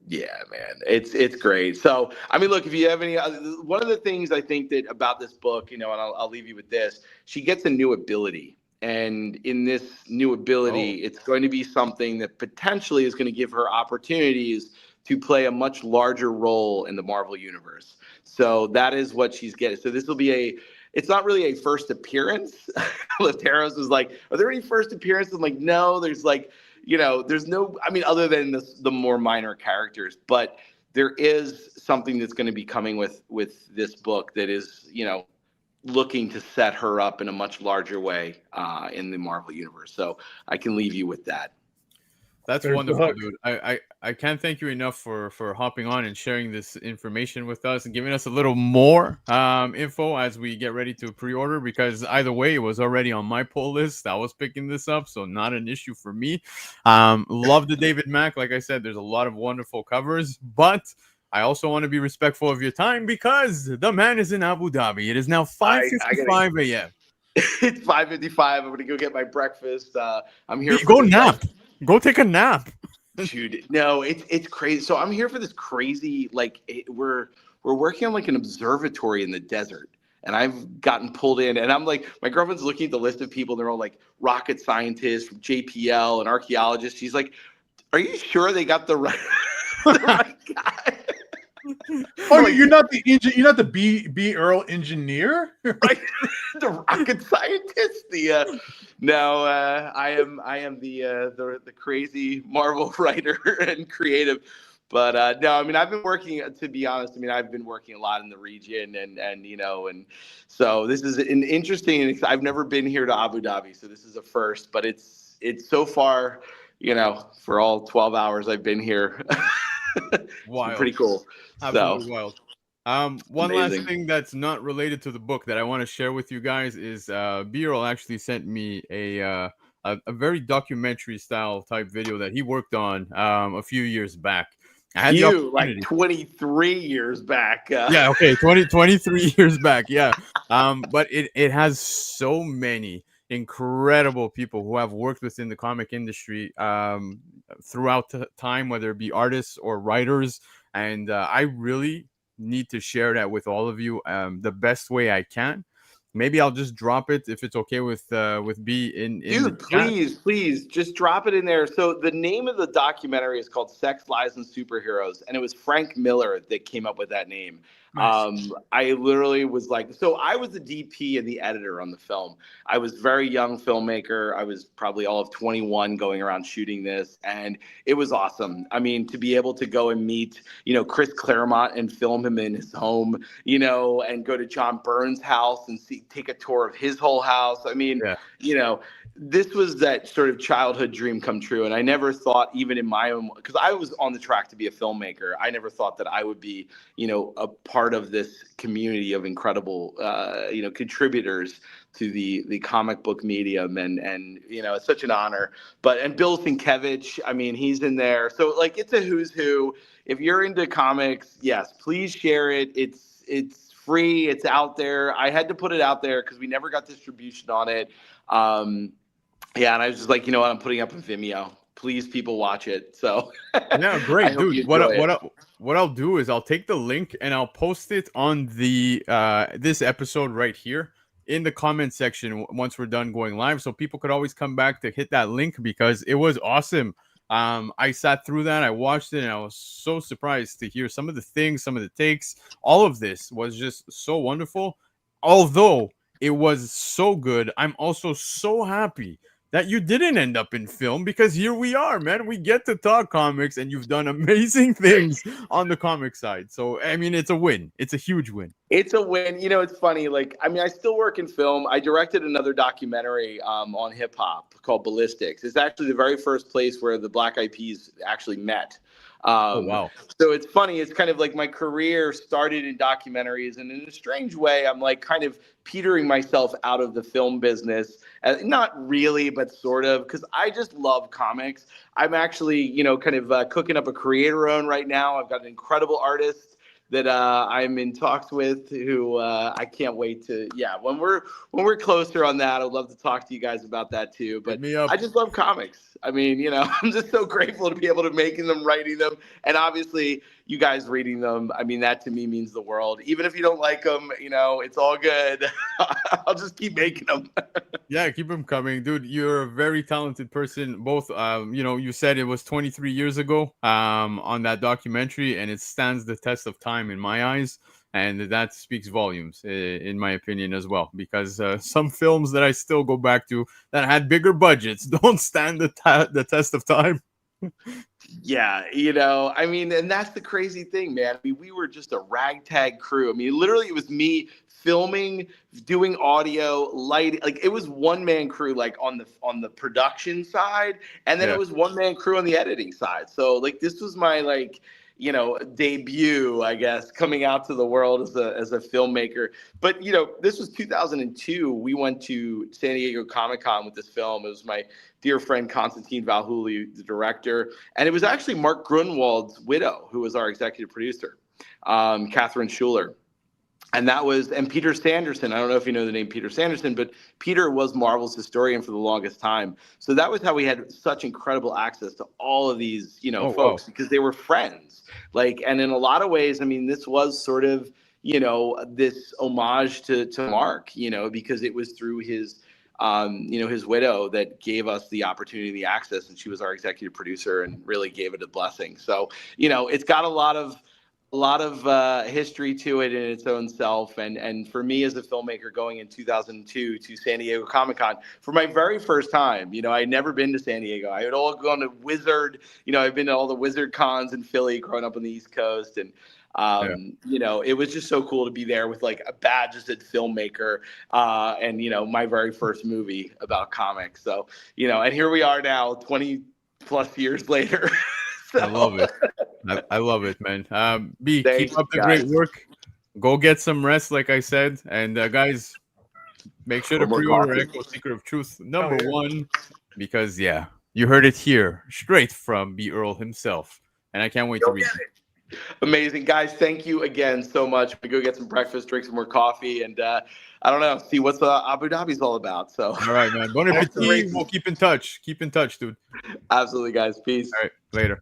man, it's great. So, I mean, look, if you have any, one of the things I think that about this book, you know, and I'll leave you with this, she gets a new ability. And in this new ability, it's going to be something that potentially is going to give her opportunities to play a much larger role in the Marvel universe. So that is what she's getting. So this will be it's not really a first appearance. Lefteros was like, are there any first appearances? I'm like, no, there's like, you know, there's no, I mean, other than the more minor characters, but there is something that's going to be coming with this book that is, you know, looking to set her up in a much larger way in the Marvel universe. So I can leave you with that. That's wonderful, dude. I can't thank you enough for hopping on and sharing this information with us and giving us a little more info as we get ready to pre-order, because either way, it was already on my pull list. I was picking this up, so not an issue for me. Love the David Mack. Like I said, there's a lot of wonderful covers, but I also want to be respectful of your time because the man is in Abu Dhabi. It is now 5:55 a.m. It's 5:55. I'm going to go get my breakfast. I'm here. Go nap. Go take a nap. Dude, no, it's crazy. So I'm here for this crazy, like, we're working on like an observatory in the desert, and I've gotten pulled in, and I'm like, my girlfriend's looking at the list of people. They're all like rocket scientists from JPL and archaeologists. She's like, are you sure they got the right guy? Oh, like, you're not the B. Earl engineer, right? The rocket scientist. No, I am the crazy Marvel writer and creative. But no, I mean, I've been working. To be honest, I mean, I've been working a lot in the region, and you know, and so this is an interesting. I've never been here to Abu Dhabi, so this is a first. But it's so far, you know, for all 12 hours I've been here. Wild. Pretty cool. Absolutely wild. One amazing. last thing that's not related to the book that I want to share with you guys is B-Roll actually sent me a a very documentary style type video that he worked on a few years back. I had the like 23 years back. Yeah, okay, 23 years back. Yeah. But it has so many incredible people who have worked within the comic industry throughout time, whether it be artists or writers. And I really need to share that with all of you the best way I can. Maybe I'll just drop it if it's okay with B in Dude, please just drop it in there. So the name of the documentary is called Sex, Lies, and Superheroes, and it was Frank Miller that came up with that name. Nice. I literally was like, so I was the DP and the editor on the film. I was very young filmmaker. I was probably all of 21 going around shooting this, and it was awesome. I mean, to be able to go and meet, Chris Claremont and film him in his home, and go to John Byrne's house and take a tour of his whole house. I mean, this was that sort of childhood dream come true. And I never thought, even in my own, because I was on the track to be a filmmaker, I never thought that I would be, a part of this community of incredible, contributors to the comic book medium. And it's such an honor. And Bill Sienkiewicz, I mean, he's in there. So like, it's a who's who. If you're into comics, yes, please share it. It's free. It's out there. I had to put it out there because we never got distribution on it. Yeah, and I was just like, you know what? I'm putting up on Vimeo. Please, people, watch it. So yeah, great, dude. What I'll do is I'll take the link and I'll post it on the this episode right here in the comment section once we're done going live, so people could always come back to hit that link because it was awesome. I sat through that, I watched it, and I was so surprised to hear some of the things, some of the takes. All of this was just so wonderful. Although it was so good, I'm also so happy that you didn't end up in film, because here we are, man. We get to talk comics, and you've done amazing things on the comic side. So, I mean, it's a win. It's a huge win. It's a win. It's funny. Like, I mean, I still work in film. I directed another documentary on hip hop called Ballistics. It's actually the very first place where the Black Eyed Peas actually met. Oh, wow. So it's funny. It's kind of like my career started in documentaries, and in a strange way, I'm like kind of petering myself out of the film business. Not really, but sort of, because I just love comics. I'm actually, kind of cooking up a creator own right now. I've got an incredible artist that I'm in talks with, who I can't wait to, when we're closer on that, I'd love to talk to you guys about that too. But I just love comics. I mean, I'm just so grateful to be able to making them, writing them, and obviously you guys reading them. I mean, that to me means the world. Even if you don't like them, it's all good. I'll just keep making them. Yeah, keep them coming, dude. You're a very talented person. Both, you said it was 23 years ago on that documentary, and it stands the test of time in my eyes. And that speaks volumes, in my opinion, as well, because some films that I still go back to that had bigger budgets don't stand the test of time. Yeah, I mean, and that's the crazy thing, man. I mean, we were just a ragtag crew. I mean, literally, it was me filming, doing audio, lighting. Like, it was one-man crew, like on the production side, and then it was one-man crew on the editing side. So, like, this was my debut, I guess, coming out to the world as a filmmaker. But, this was 2002. We went to San Diego Comic-Con with this film. It was my dear friend Constantine Valhouli, the director. And it was actually Mark Grunwald's widow, who was our executive producer, Catherine Schuler. And Peter Sanderson. I don't know if you know the name Peter Sanderson, but Peter was Marvel's historian for the longest time. So that was how we had such incredible access to all of these, folks, because they were friends. And in a lot of ways, I mean, this was sort of, this homage to Mark, because it was through his, his widow that gave us the opportunity, the access, and she was our executive producer and really gave it a blessing. So, it's got a lot of history to it in its own self. And for me as a filmmaker going in 2002 to San Diego Comic-Con for my very first time, I had never been to San Diego. I had all gone to Wizard, I've been to all the Wizard cons in Philly growing up on the East Coast. And, it was just so cool to be there with like a badge as a filmmaker and, my very first movie about comics. So, and here we are now 20 plus years later. So. I love it. I love it, man. B, keep up the great work. Go get some rest, like I said. And guys, make sure to pre-order Echo Secret of Truth #1 because yeah, you heard it here straight from B. Earl himself, and I can't wait to read it. Amazing, guys. Thank you again so much. We go get some breakfast, drink some more coffee, and I don't know, see what's Abu Dhabi's all about. So, All right, man. Bon appetit. We'll keep in touch. Keep in touch, dude. Absolutely, guys. Peace. All right, later.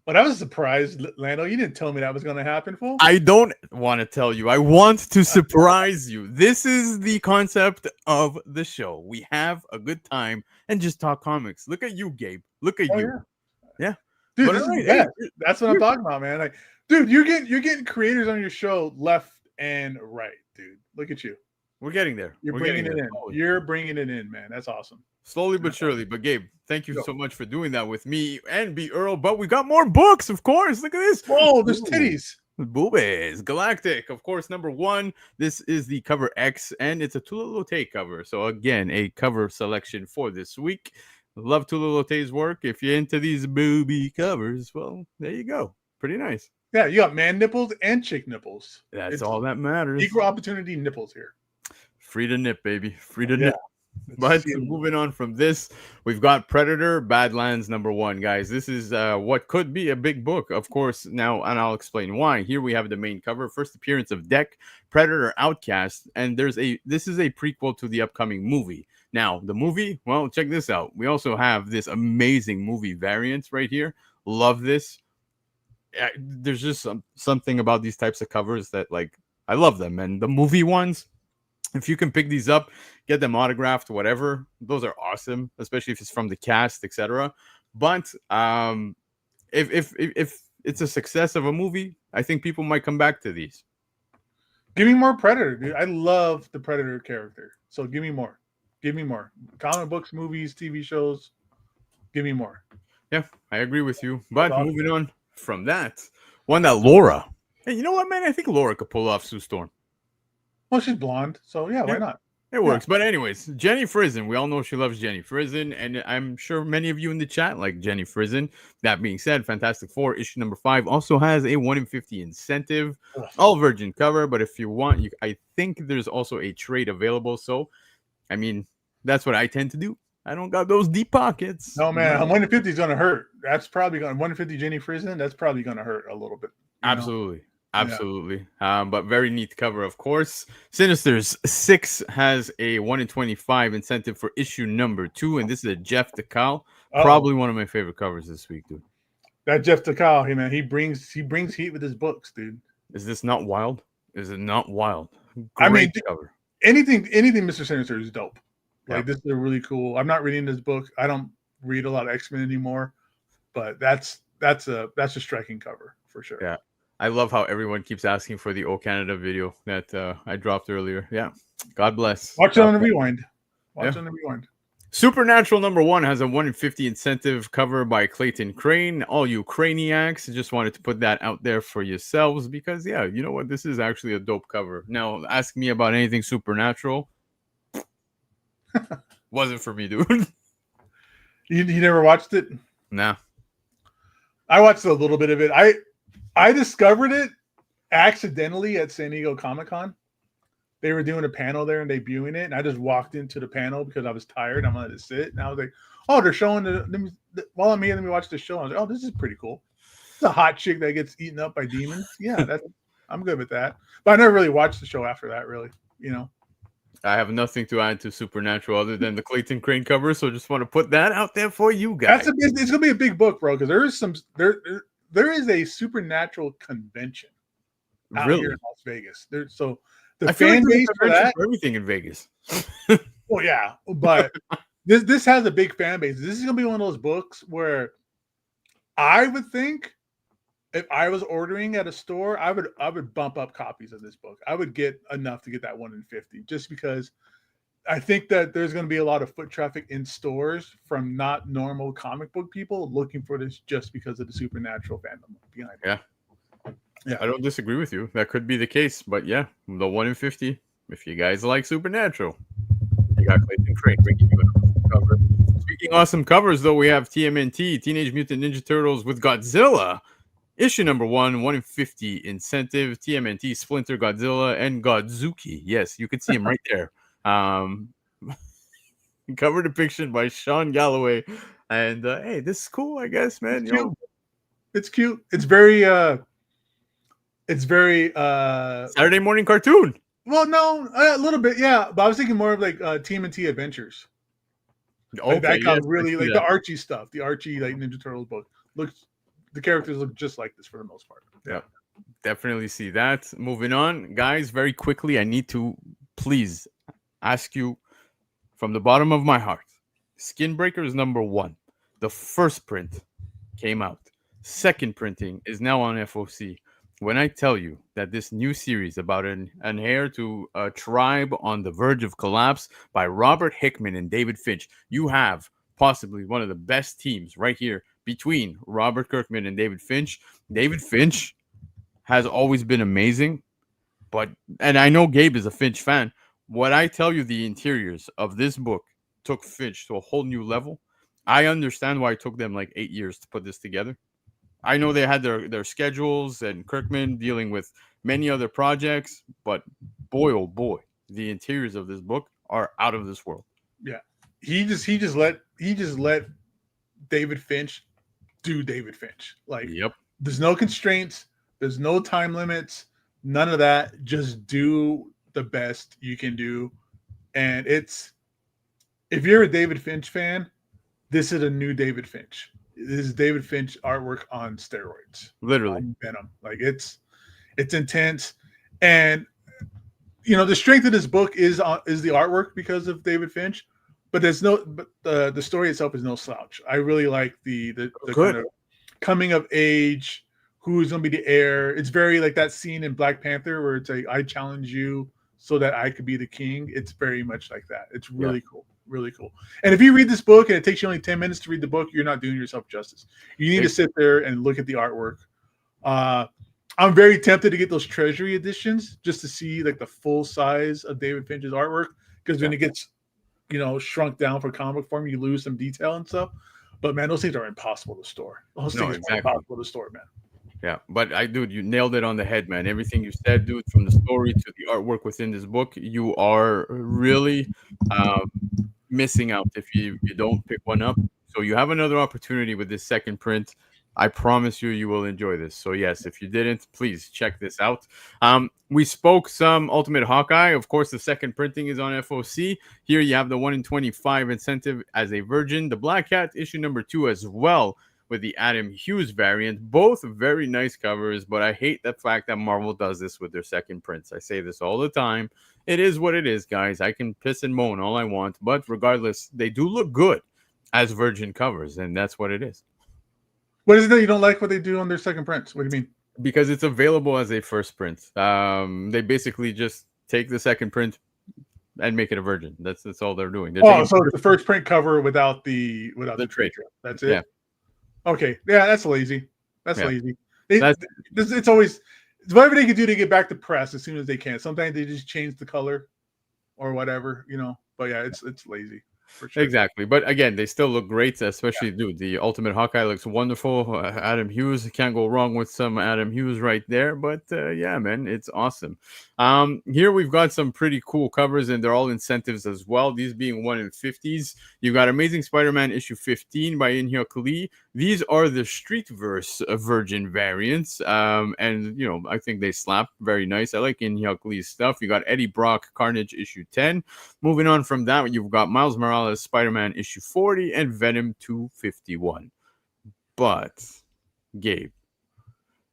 But I was surprised, Lando. You didn't tell me that was going to happen, fool. I don't want to tell you. I want to surprise you. This is the concept of the show. We have a good time and just talk comics. Look at you, Gabe. Look at you. Yeah. Dude, But this all right, is that's what I'm talking about, man. Like, dude, you're getting creators on your show left and right, dude. Look at you. We're getting there. You're bringing it in. You're bringing it in, man. That's awesome. Slowly but surely. But Gabe, thank you so much for doing that with me and B. Earl. But we got more books, of course. Look at this. Whoa, there's titties. Boobies. Galactic, of course, number 1. This is the cover X, and it's a Tula Lote cover. So again, a cover selection for this week. Love Tula Lote's work. If you're into these booby covers, well, there you go. Pretty nice. Yeah, you got man nipples and chick nipples. That's all that matters. Equal opportunity nipples here. Free to nip, baby. Free to nip. But moving on from this, we've got Predator Badlands number 1, guys. This is what could be a big book, of course, now, and I'll explain why. Here we have the main cover, first appearance of Deck, Predator Outcast, and this is a prequel to the upcoming movie. Now, the movie, well, check this out. We also have this amazing movie variant right here. Love this. There's just something about these types of covers that, like, I love them. And the movie ones, if you can pick these up, get them autographed, whatever, those are awesome, especially if it's from the cast, etc. But if it's a success of a movie, I think people might come back to these. Give me more Predator, dude. I love the Predator character. So give me more. Give me more. Comic books, movies, TV shows. Give me more. Yeah, I agree with you. But moving on from that, one that Laura. Hey, you know what, man? I think Laura could pull off Sue Storm. Well, she's blonde, so yeah, why not? It works. But anyways, Jenny Frizen. We all know she loves Jenny Frizen, and I'm sure many of you in the chat like Jenny Frizen. That being said, Fantastic Four issue number 5 also has a 1 in 50 incentive, all virgin cover. But if you want, I think there's also a trade available. So, I mean, that's what I tend to do. I don't got those deep pockets. No, man, 1 in 50 is going to hurt. That's probably going 1 in 50 Jenny Frizen. That's probably going to hurt a little bit. Absolutely. Absolutely. But very neat cover, of course. Sinisters 6 has a 1 in 25 incentive for issue number 2, and this is a Jeff DeCal. Probably one of my favorite covers this week, dude. That Jeff DeCal, hey man, he brings heat with his books, dude. Is this not wild? Is it not wild? Great cover. Anything Mr. Sinister is dope. Like this is a really cool. I'm not reading this book. I don't read a lot of X-Men anymore, but that's a striking cover for sure. Yeah. I love how everyone keeps asking for the O Canada video that I dropped earlier. Yeah. God bless. Watch it on the rewind. Watch it on the rewind. Supernatural number 1 has a 1 in 50 incentive cover by Clayton Crane. All you Craniacs, just wanted to put that out there for yourselves because, yeah, you know what? This is actually a dope cover. Now, ask me about anything Supernatural. Wasn't for me, dude. You never watched it? Nah. I watched a little bit of it. I discovered it accidentally at San Diego Comic-Con. They were doing a panel there and debuting it, and I just walked into the panel because I was tired. I wanted to sit, and I was like, "Oh, they're showing while I'm here, let me watch the show." I was like, "Oh, this is pretty cool. It's a hot chick that gets eaten up by demons." Yeah, I'm good with that. But I never really watched the show after that. Really, I have nothing to add to Supernatural other than the Clayton Crane cover, so just want to put that out there for you guys. It's gonna be a big book, bro, because there is a Supernatural convention out here in Las Vegas. The fan base for that, for everything in Vegas. Well, yeah, but this has a big fan base. This is gonna be one of those books where I would think if I was ordering at a store, I would bump up copies of this book. I would get enough to get that 1 in 50, just because I think that there's going to be a lot of foot traffic in stores from not normal comic book people looking for this just because of the Supernatural fandom behind it. Yeah, I don't disagree with you. That could be the case, but yeah, the 1 in 50. If you guys like Supernatural, you got Clayton Crane bringing you an cover. Speaking awesome covers, though, we have TMNT, Teenage Mutant Ninja Turtles with Godzilla. Issue number 1, 1 in 50 incentive. TMNT, Splinter, Godzilla, and Godzuki. Yes, you can see him right there. Cover depiction by Sean Galloway. And hey, this is cool, I guess, man. It's You cute. know, It's cute. It's very Saturday morning cartoon. well, no, a little bit, yeah. But I was thinking more of like TMNT Adventures. Like Okay, that yes, got I really see like that. the Archie stuff. The Archie like Ninja Turtles book looks. The characters look just like this for the most part. Yeah, definitely see that. Moving on, guys, very quickly, I need to please ask you from the bottom of my heart. Skin Breakers #1. The first print came out. Second printing is now on FOC. When I tell you that this new series about an heir to a tribe on the verge of collapse by Robert Hickman and David Finch, you have possibly one of the best teams right here between Robert Kirkman and David Finch. David Finch has always been amazing, and I know Gabe is a Finch fan. What I tell you, the interiors of this book took Finch to a whole new level. I understand why it took them like 8 years to put this together. I know they had their schedules and Kirkman dealing with many other projects, but boy oh boy, the interiors of this book are out of this world. Yeah, he just let David Finch do David Finch. Like, Yep. there's no constraints, there's no time limits, none of that. Just do the best you can do, and it's if you're a David Finch fan, this is a new David Finch. This is David Finch artwork on steroids. Literally. On Venom. Like it's intense. And you know, the strength of this book is the artwork because of David Finch, but the story itself is no slouch. I really like the kind of coming of age, who's gonna be the heir. It's very like that scene in Black Panther where it's like, I challenge you so that I could be the king. It's very much like that. It's really cool. Really cool. And if you read this book and it takes you only 10 minutes to read the book, you're not doing yourself justice. You need to sit there and look at the artwork. I'm very tempted to get those treasury editions just to see like the full size of David Finch's artwork, because when it gets, you know, shrunk down for comic form, you lose some detail and stuff. But man, those things are impossible to store. Those things are impossible to store, man. Yeah, but dude, you nailed it on the head, man. Everything you said, dude, from the story to the artwork within this book, you are really missing out if you don't pick one up. So you have another opportunity with this second print. I promise you, you will enjoy this. So yes, if you didn't, please check this out. We spoke some Ultimate Hawkeye. Of course, the second printing is on FOC. Here you have the 1 in 25 incentive as a virgin. The Black Cat issue #2 as well, with the Adam Hughes variant. Both very nice covers, but I hate the fact that Marvel does this with their second prints. I say this all the time. It is what it is, guys. I can piss and moan all I want, but regardless, they do look good as virgin covers, and that's what it is. What is it that you don't like what they do on their second prints? What do you mean? Because it's available as a first print. They basically just take the second print and make it a virgin. That's all they're doing. They're so it's the first print cover without the trade. That's it. Yeah. Okay. Yeah, that's lazy. Lazy. It's always whatever they can do to get back to press as soon as they can. Sometimes they just change the color or whatever, you know. But yeah, it's lazy. For sure. Exactly, but again, they still look great. Especially, dude, the Ultimate Hawkeye looks wonderful. Adam Hughes, can't go wrong with some Adam Hughes right there. But yeah, man, it's awesome. Here we've got some pretty cool covers, and they're all incentives as well. These being 1 in 50s. You got Amazing Spider-Man issue 15 by In-Hyuk Lee. These are the Streetverse Virgin variants, and you know, I think they slap very nice. I like In-Hyuk Lee's stuff. You got Eddie Brock Carnage issue 10. Moving on from that, you've got Miles Morales Spider-Man issue 40 and Venom 251. But Gabe,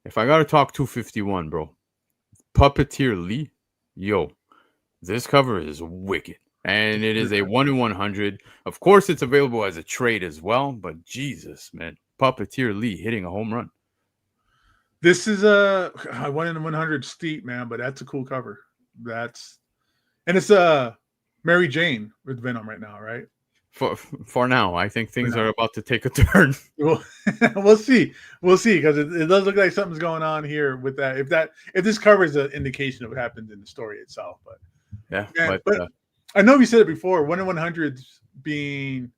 if I gotta talk 251, bro, Puppeteer Lee, yo, this cover is wicked. And it is a 1 in 100. Of course, it's available as a trade as well. But Jesus, man, Puppeteer Lee hitting a home run. This is a 1 in 100 steep, man, but that's a cool cover. And it's Mary Jane with Venom right now, right? For now, I think things are about to take a turn. We'll see. We'll see, because it does look like something's going on here with that. If this cover is an indication of what happened in the story itself, but yeah, but I know we said it before. 1 in 100 being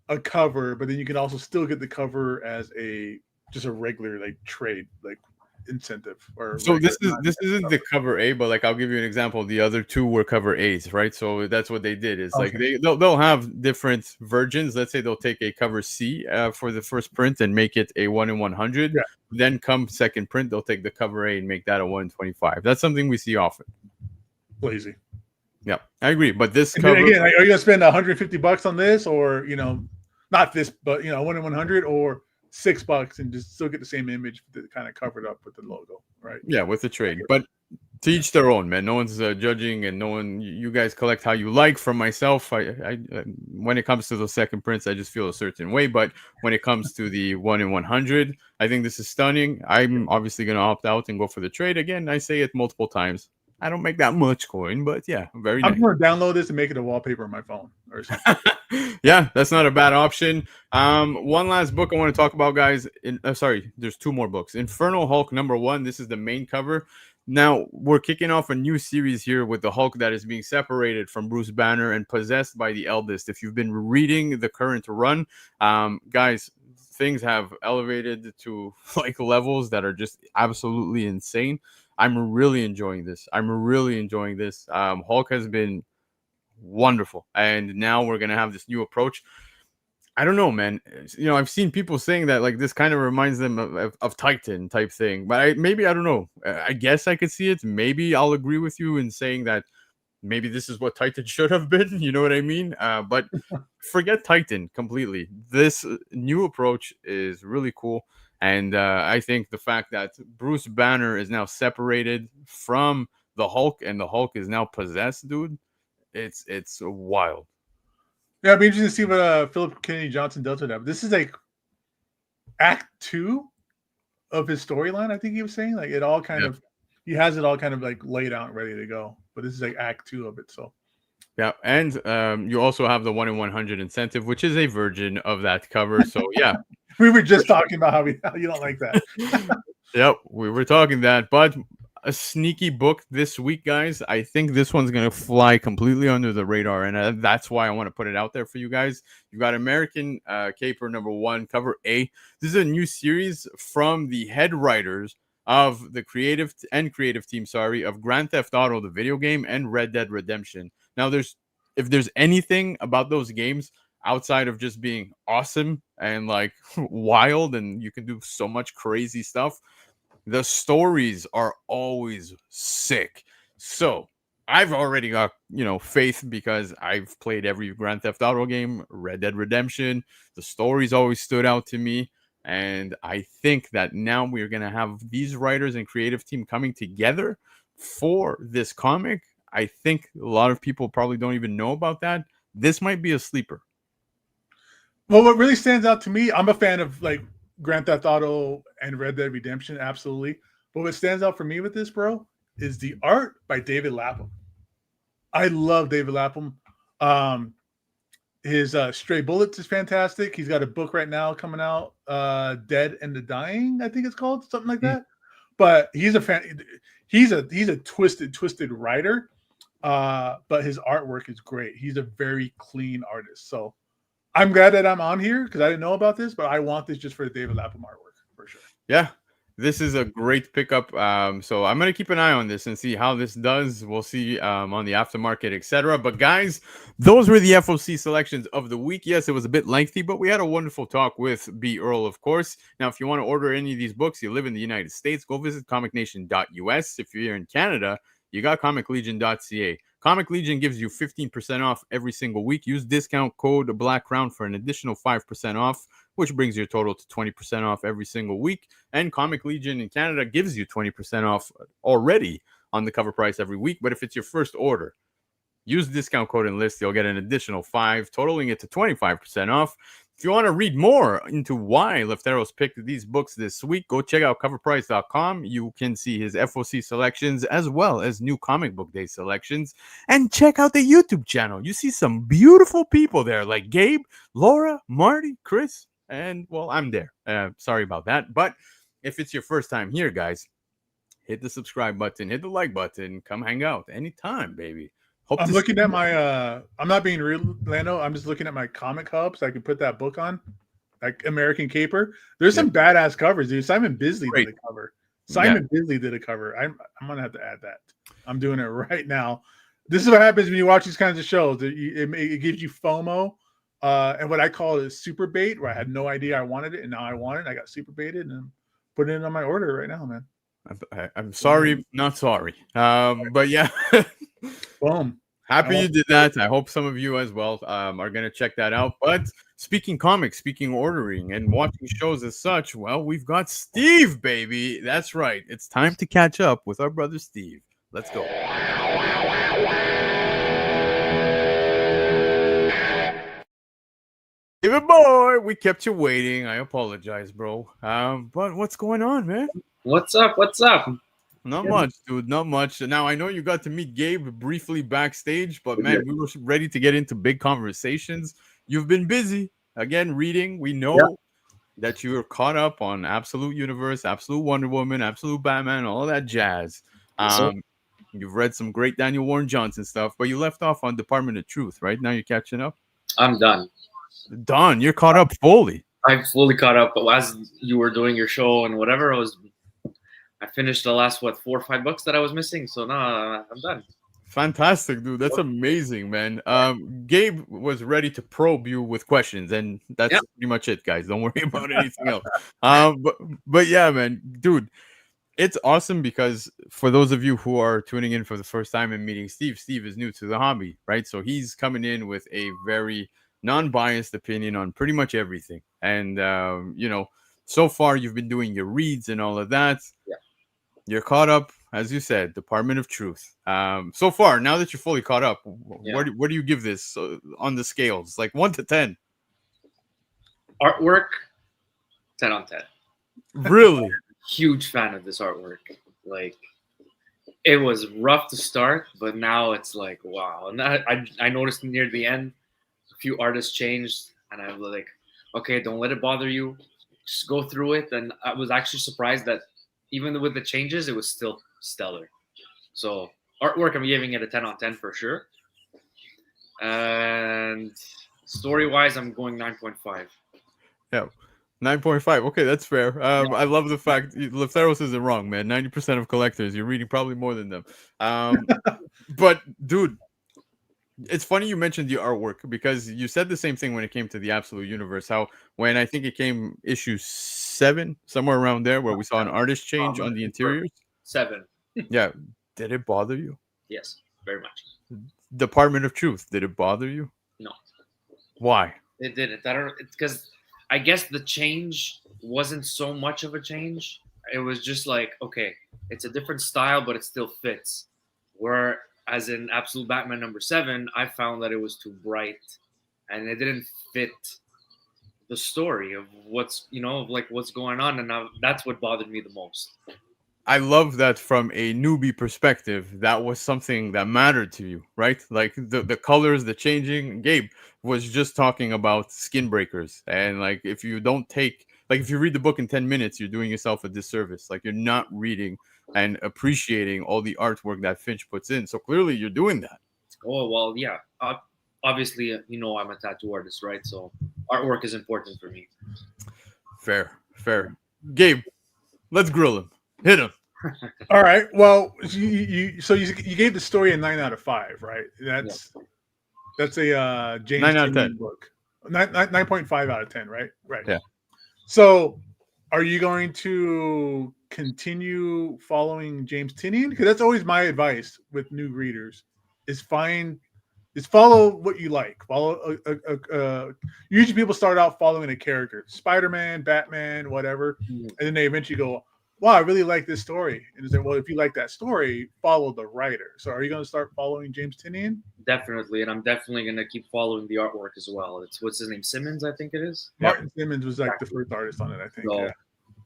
a cover, but then you can also still get the cover as just a regular like trade. Like incentive. Or So regular this isn't cover. the cover A, but like I'll give you an example. The other two were cover A's, right? So that's what they did. Is like they'll have different versions. Let's say they'll take a cover C for the first print and make it a 1 in 100. Yeah. Then come second print, they'll take the cover A and make that a 1 in 25. That's something we see often. Lazy. Yeah, I agree. But this And cover, then again, like, are you gonna spend $150 on this, or not this, but 1 in 100, or $6 and just still get the same image that kind of covered up with the logo, right? yeah, with the trade. But to each their own, man. No one's judging, and no one. You guys collect how you like. For myself, I when it comes to those second prints, I just feel a certain way. But when it comes to the 1 in 100, I think this is stunning. I'm obviously going to opt out and go for the trade again. I say it multiple times. I don't make that much coin, but yeah, very nice. I'm going to download this and make it a wallpaper on my phone or something. Yeah, that's not a bad option. One last book I want to talk about, guys. Sorry, there's two more books. Infernal Hulk #1. This is the main cover. Now we're kicking off a new series here with the Hulk that is being separated from Bruce Banner and possessed by the Eldest. If you've been reading the current run, guys, things have elevated to like levels that are just absolutely insane. I'm really enjoying this. Hulk has been wonderful, and now we're gonna have this new approach. I don't know, man. I've seen people saying that like this kind of reminds them of Titan type thing, but I don't know. I guess I could see it. Maybe I'll agree with you in saying that maybe this is what Titan should have been. You know what I mean? But forget Titan completely. This new approach is really cool. And I think the fact that Bruce Banner is now separated from the Hulk and the Hulk is now possessed, dude, it's wild. Yeah, it'd be interesting to see what Philip Kennedy Johnson does with that. But this is like Act 2 of his storyline. I think he was saying like it all kind of he has it all kind of like laid out and ready to go. But this is like Act 2 of it. So yeah, and you also have the 1 in 100 incentive, which is a version of that cover. So yeah. We were just talking about how you don't like that. Yep, we were talking that, but a sneaky book this week, guys. I think this one's gonna fly completely under the radar, and that's why I want to put it out there for you guys. You got American Caper #1, cover A. This is a new series from the head writers of the creative team, of Grand Theft Auto, the video game, and Red Dead Redemption. Now, if there's anything about those games outside of just being awesome and like wild and you can do so much crazy stuff, the stories are always sick. So I've already got faith because I've played every Grand Theft Auto game, Red Dead Redemption. The stories always stood out to me, and I think that now we're gonna have these writers and creative team coming together for this comic. I think a lot of people probably don't even know about that. This might be a sleeper. Well, what really stands out to me, I'm a fan of like Grand Theft Auto and Red Dead Redemption, absolutely. But what stands out for me with this, bro, is the art by David Lapham. I love David Lapham. His Stray Bullets is fantastic. He's got a book right now coming out, Dead and the Dying, I think it's called, something like that. But he's a fan. He's a twisted writer. But his artwork is great. He's a very clean artist. So I'm glad that I'm on here because I didn't know about this, but I want this just for the David Lapham artwork for sure. Yeah, this is a great pickup. So I'm going to keep an eye on this and see how this does. We'll see on the aftermarket, etc. But guys, those were the FOC selections of the week. Yes, it was a bit lengthy, but we had a wonderful talk with B. Earl, of course. Now, if you want to order any of these books, you live in the United States, go visit comicnation.us. If you're here in Canada, you got comiclegion.ca. Comic Legion gives you 15% off every single week. Use discount code Black Crown for an additional 5% off, which brings your total to 20% off every single week. And Comic Legion in Canada gives you 20% off already on the cover price every week. But if it's your first order, use discount code and list. You'll get an additional 5%, totaling it to 25% off. If you want to read more into why Lefteros picked these books this week, go check out Covrprice.com. You can see his FOC selections as well as new comic book day selections. And check out the YouTube channel. You see some beautiful people there like Gabe, Laura, Marty, Chris, and, well, I'm there. Sorry about that. But if it's your first time here, guys, hit the subscribe button, hit the like button, come hang out anytime, baby. I'm looking at my I'm not being real, Lando. I'm just looking at my comic hub so I can put that book on, like American Caper. There's some badass covers, dude. Simon Bisley did the cover. Simon Bisley did a cover. I'm gonna have to add that. I'm doing it right now. This is what happens when you watch these kinds of shows. It gives you FOMO, and what I call it super bait, where I had no idea I wanted it, and now I want it. I got super baited, and I'm putting it on my order right now, man. I'm sorry, not sorry. But yeah, boom. Happy you did that. I hope some of you as well are gonna check that out. But speaking comics, speaking ordering, and watching shows as such, well, we've got Steve, baby. That's right. It's time to catch up with our brother Steve. Let's go. David boy, we kept you waiting. I apologize, bro. But what's going on, man? What's up? What's up? Not much, dude. Not much. Now I know you got to meet Gabe briefly backstage, but man, we were ready to get into big conversations. You've been busy again reading. We know that you are caught up on Absolute Universe, Absolute Wonder Woman, Absolute Batman, all that jazz. You've read some great Daniel Warren Johnson stuff, but you left off on Department of Truth, right? Now you're catching up. I'm done. Done. You're caught up fully. I'm fully caught up. But as you were doing your show and whatever, I finished the last 4 or 5 books that I was missing. So now I'm done. Fantastic, dude. That's amazing, man. Gabe was ready to probe you with questions, and that's pretty much it, guys. Don't worry about anything else. But yeah, man, dude, it's awesome because for those of you who are tuning in for the first time and meeting Steve, Steve is new to the hobby, right? So he's coming in with a very non-biased opinion on pretty much everything. And you know, so far you've been doing your reads and all of that. Yeah. You're caught up, as you said, Department of Truth. So far, now that you're fully caught up, where do you give this on the scales? Like 1 to 10? Artwork, 10 on 10. Really? Huge fan of this artwork. Like, it was rough to start, but now it's like, wow. And I noticed near the end, a few artists changed, and I was like, okay, don't let it bother you. Just go through it. And I was actually surprised that even with the changes, it was still stellar. So artwork, I'm giving it a 10 on 10 for sure. And story-wise, I'm going 9.5. Yeah, 9.5. Okay, that's fair. I love the fact Lefteros isn't wrong, man. 90% of collectors, you're reading probably more than them. But dude, it's funny you mentioned the artwork because you said the same thing when it came to the Absolute Universe. How when I think it came issue 7, somewhere around there, where we saw an artist change on the interiors. 7. Yeah. Did it bother you? Yes, very much. Department of Truth, did it bother you? No. Why? It didn't. It's because I guess the change wasn't so much of a change. It was just like, okay, it's a different style, but it still fits. Whereas in Absolute Batman #7, I found that it was too bright and it didn't fit the story of what's going on. And that's what bothered me the most. I love that from a newbie perspective, that was something that mattered to you, right? Like the colors, the changing. Gabe was just talking about skin breakers. And like, if you read the book in 10 minutes, you're doing yourself a disservice. Like, you're not reading and appreciating all the artwork that Finch puts in. So clearly you're doing that. Oh, well, yeah. Obviously, I'm a tattoo artist, right? So artwork is important for me. Fair. Gabe, let's grill him. Hit him. All right. Well, you gave the story a 9 out of 5, right? That's a James 9 out of 10 book. 9.5 out of 10, right? Right. Yeah. So, are you going to continue following James Tynion? Because that's always my advice with new readers: is follow what you like. Follow usually people start out following a character, Spider-Man, Batman, whatever, and then they eventually go, wow, I really like this story. And they say, well, if you like that story, follow the writer. So are you going to start following James Tynion? Definitely. And I'm definitely going to keep following the artwork as well. It's, what's his name? Simmons, I think it is. Martin Simmons was like the first artist on it, I think. So yeah.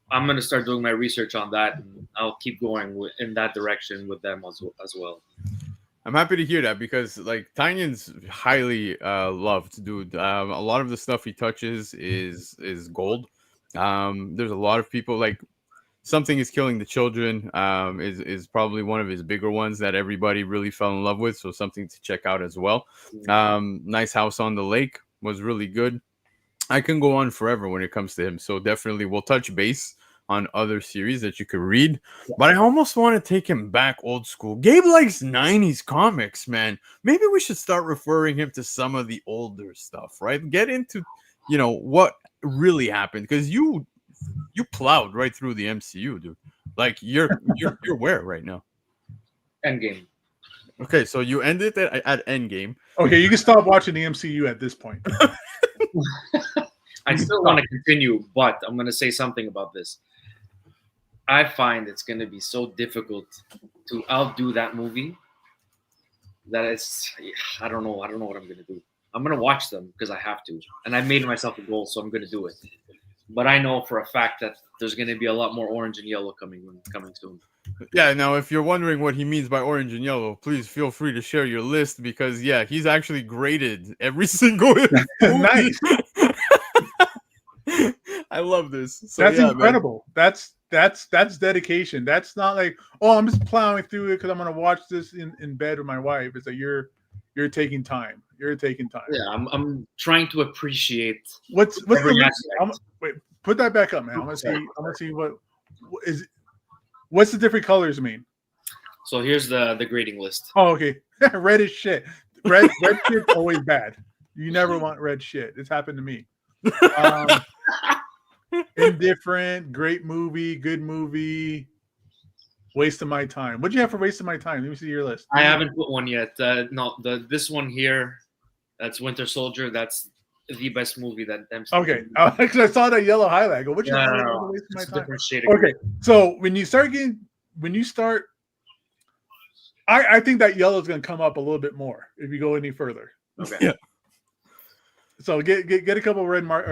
I'm going to start doing my research on that, and I'll keep going in that direction with them as well. I'm happy to hear that because like Tynion's highly loved, dude. A lot of the stuff he touches is gold. There's a lot of people like Something is Killing the Children is probably one of his bigger ones that everybody really fell in love with. So something to check out as well. Nice House on the Lake was really good. I can go on forever when it comes to him. So definitely we'll touch base on other series that you could read. But I almost want to take him back old school. Gabe likes 90s comics, man. Maybe we should start referring him to some of the older stuff, right? Get into, what really happened, because you plowed right through the MCU, dude. Like you're where right now? Endgame. Okay, so you ended at Endgame. Okay, you can stop watching the MCU at this point. I still want to continue, but I'm going to say something about this. I find it's going to be so difficult to outdo that movie that I don't know what I'm going to do. I'm going to watch them because I have to. And I made myself a goal, so I'm going to do it. But I know for a fact that there's going to be a lot more orange and yellow coming soon. Yeah, now if you're wondering what he means by orange and yellow, please feel free to share your list, because he's actually graded every single Nice. I love this. So, that's incredible. Man. That's dedication. That's not like, oh, I'm just plowing through it because I'm gonna watch this in bed with my wife. It's like you're taking time. You're taking time. Yeah, I'm trying to appreciate what's the wait, put that back up, man. I'm gonna see what is. What's the different colors mean? So here's the grading list. Oh, okay. Red is shit. Red shit's always bad. You never want red shit. It's happened to me. Indifferent, great movie, good movie, waste of my time. What'd you have for waste of my time? Let me see your list. I haven't put one yet. No, this one here, that's Winter Soldier. That's the best movie that MCU. Okay, because I saw that yellow highlight. I go, what you waste of my time? Okay, so when you start, I think that yellow is going to come up a little bit more if you go any further. Okay. Yeah. So get a couple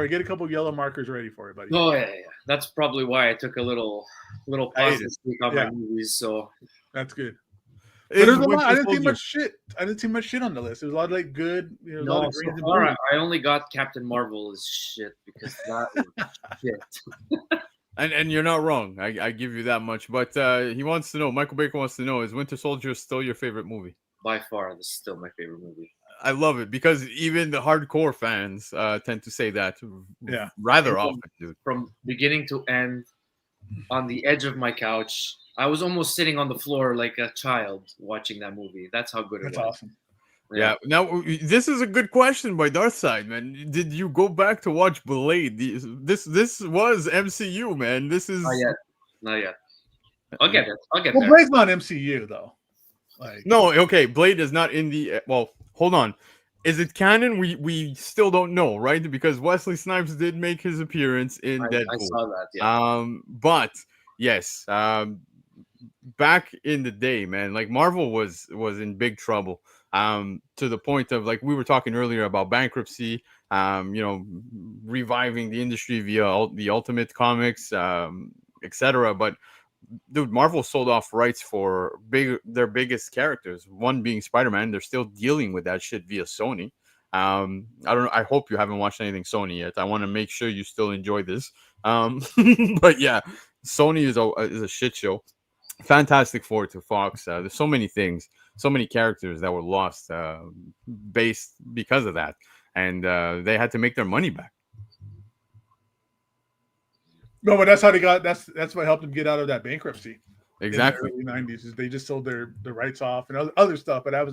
get a couple yellow markers ready for it, buddy. Oh yeah. That's probably why I took a little pause this week on my movies. So that's good. But there's a lot. I didn't see much shit. I didn't see much shit on the list. There's a lot of good. A lot of greens and blues. I only got Captain Marvel as shit because that was shit. And you're not wrong. I give you that much. But he wants to know. Michael Baker wants to know: is Winter Soldier still your favorite movie? By far, this is still my favorite movie. I love it because even the hardcore fans tend to say that. Yeah, rather often, dude. From beginning to end, on the edge of my couch. I was almost sitting on the floor like a child watching that movie. That's how good it was. That's awesome. Yeah. Now, this is a good question by Darthside, man. Did you go back to watch Blade? This was MCU, man. This is not yet. I'll get it. Well, there. Blade's not MCU though. No, okay. Blade is not in the. Well, hold on. Is it canon? We still don't know, right? Because Wesley Snipes did make his appearance in Deadpool. I saw that. Yeah. But yes. Back in the day, man, like Marvel was in big trouble, to the point of, like we were talking earlier about bankruptcy, reviving the industry via the Ultimate Comics, etc. But dude, Marvel sold off rights for their biggest characters, one being Spider-Man. They're still dealing with that shit via Sony. I don't know. I hope you haven't watched anything Sony yet. I want to make sure you still enjoy this. But yeah, Sony is a shit show. Fantastic Four to Fox. There's so many things, so many characters that were lost because of that, and they had to make their money back. No, but that's how they got. That's what helped them get out of that bankruptcy. Exactly. In the early 90s, is they just sold their rights off and other stuff. But that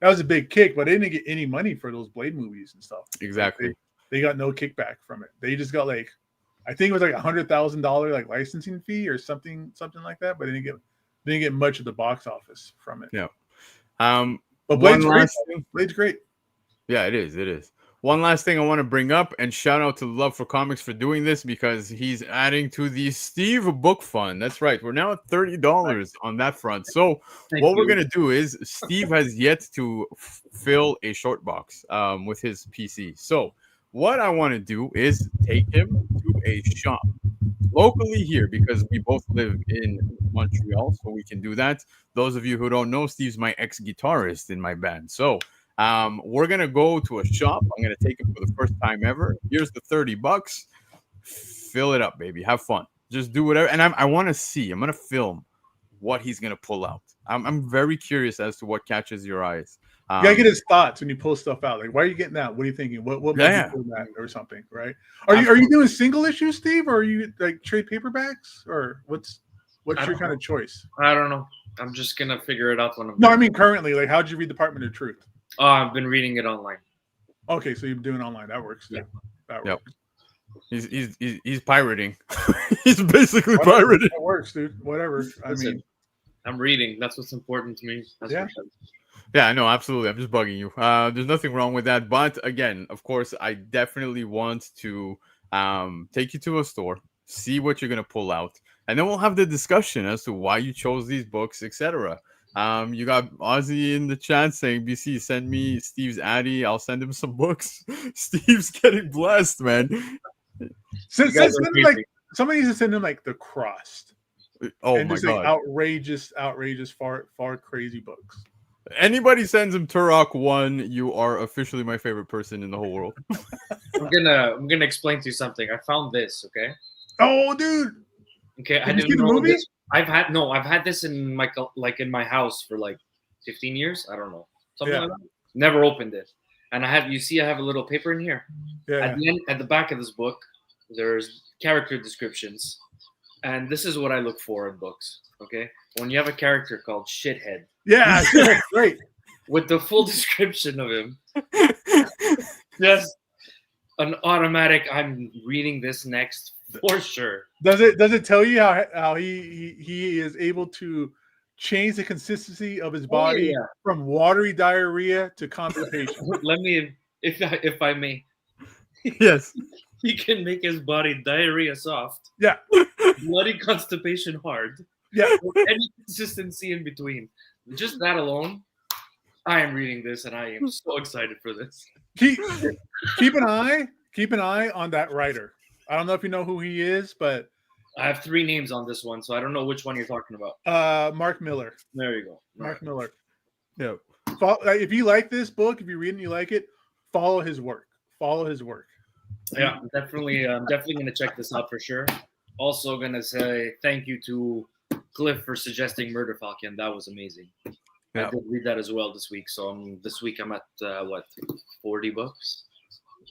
was a big kick. But they didn't get any money for those Blade movies and stuff. Exactly. They got no kickback from it. They just got I think it was $100,000 licensing fee or something like that, but they didn't get much of the box office from it. Yeah. But Blade's great. Blade's great. Yeah, it is. One last thing I want to bring up, and shout out to Love for Comics for doing this, because he's adding to the Steve Book Fund. That's right. We're now at $30 on that front. So we're going to do is Steve has yet to fill a short box with his PC. So what I want to do is take him to a shop locally here, because we both live in Montreal, so we can do that. Those of you who don't know, Steve's my ex-guitarist in my band. So we're going to go to a shop. I'm going to take him for the first time ever. Here's the $30. Fill it up, baby. Have fun. Just do whatever. And I want to see. I'm going to film what he's going to pull out. I'm very curious as to what catches your eyes. You gotta get his thoughts when you pull stuff out. Like, why are you getting that? What are you thinking? What Yeah, you pull that or something, right? Are you doing single issues, Steve, or are you like trade paperbacks, or what's your kind of choice? I don't know. I'm just gonna figure it out when I'm. No, I mean currently. Like, how'd you read Department of Truth? Oh, I've been reading it online. Okay, so you're doing online. That works. Yeah. That Yep. works. He's pirating. He's basically pirating. That works, dude. Whatever. Listen, I mean, I'm reading. That's what's important to me. That's Yeah. what I'm- Yeah, no, absolutely. I'm just bugging you. There's nothing wrong with that. But again, of course, I definitely want to take you to a store, see what you're going to pull out, and then we'll have the discussion as to why you chose these books, etc. You got Ozzy in the chat saying, BC, send me Steve's Addy. I'll send him some books. Steve's getting blessed, man. send him, like, somebody needs to send him like The Crossed. Oh and my just God. like outrageous, far crazy books. Anybody sends him Turok 1, you are officially my favorite person in the whole world. I'm gonna explain to you something. I found this. Okay. Oh, dude. Okay. I Did you didn't see the know movie? this. I've had this in my house for like 15 years. I don't know, something Yeah. like that. Never opened it, and I have a little paper in here. Yeah. At the back of this book, there's character descriptions, and this is what I look for in books. Okay, when you have a character called Shithead, Yeah. Great. with the full description of him, just an automatic. I'm reading this next for sure. Does it tell you how he is able to change the consistency of his body yeah. from watery diarrhea to constipation? Let me, if I may, Yes. he can make his body diarrhea soft, Yeah. bloody constipation hard, Yeah. with any consistency in between. Just that alone, I am reading this and I am so excited for this. Keep an eye on that writer. I don't know if you know who he is, but I have 3 names on this one, so I don't know which one you're talking about. Mark Miller. There you go. Mark Miller. Yeah. If you like this book, if you read and you like it, follow his work. Yeah, I'm definitely gonna check this out for sure. Also gonna say thank you to Cliff for suggesting Murder Falcon. That was amazing. Yeah. I did read that as well this week. So this week I'm at 40 books.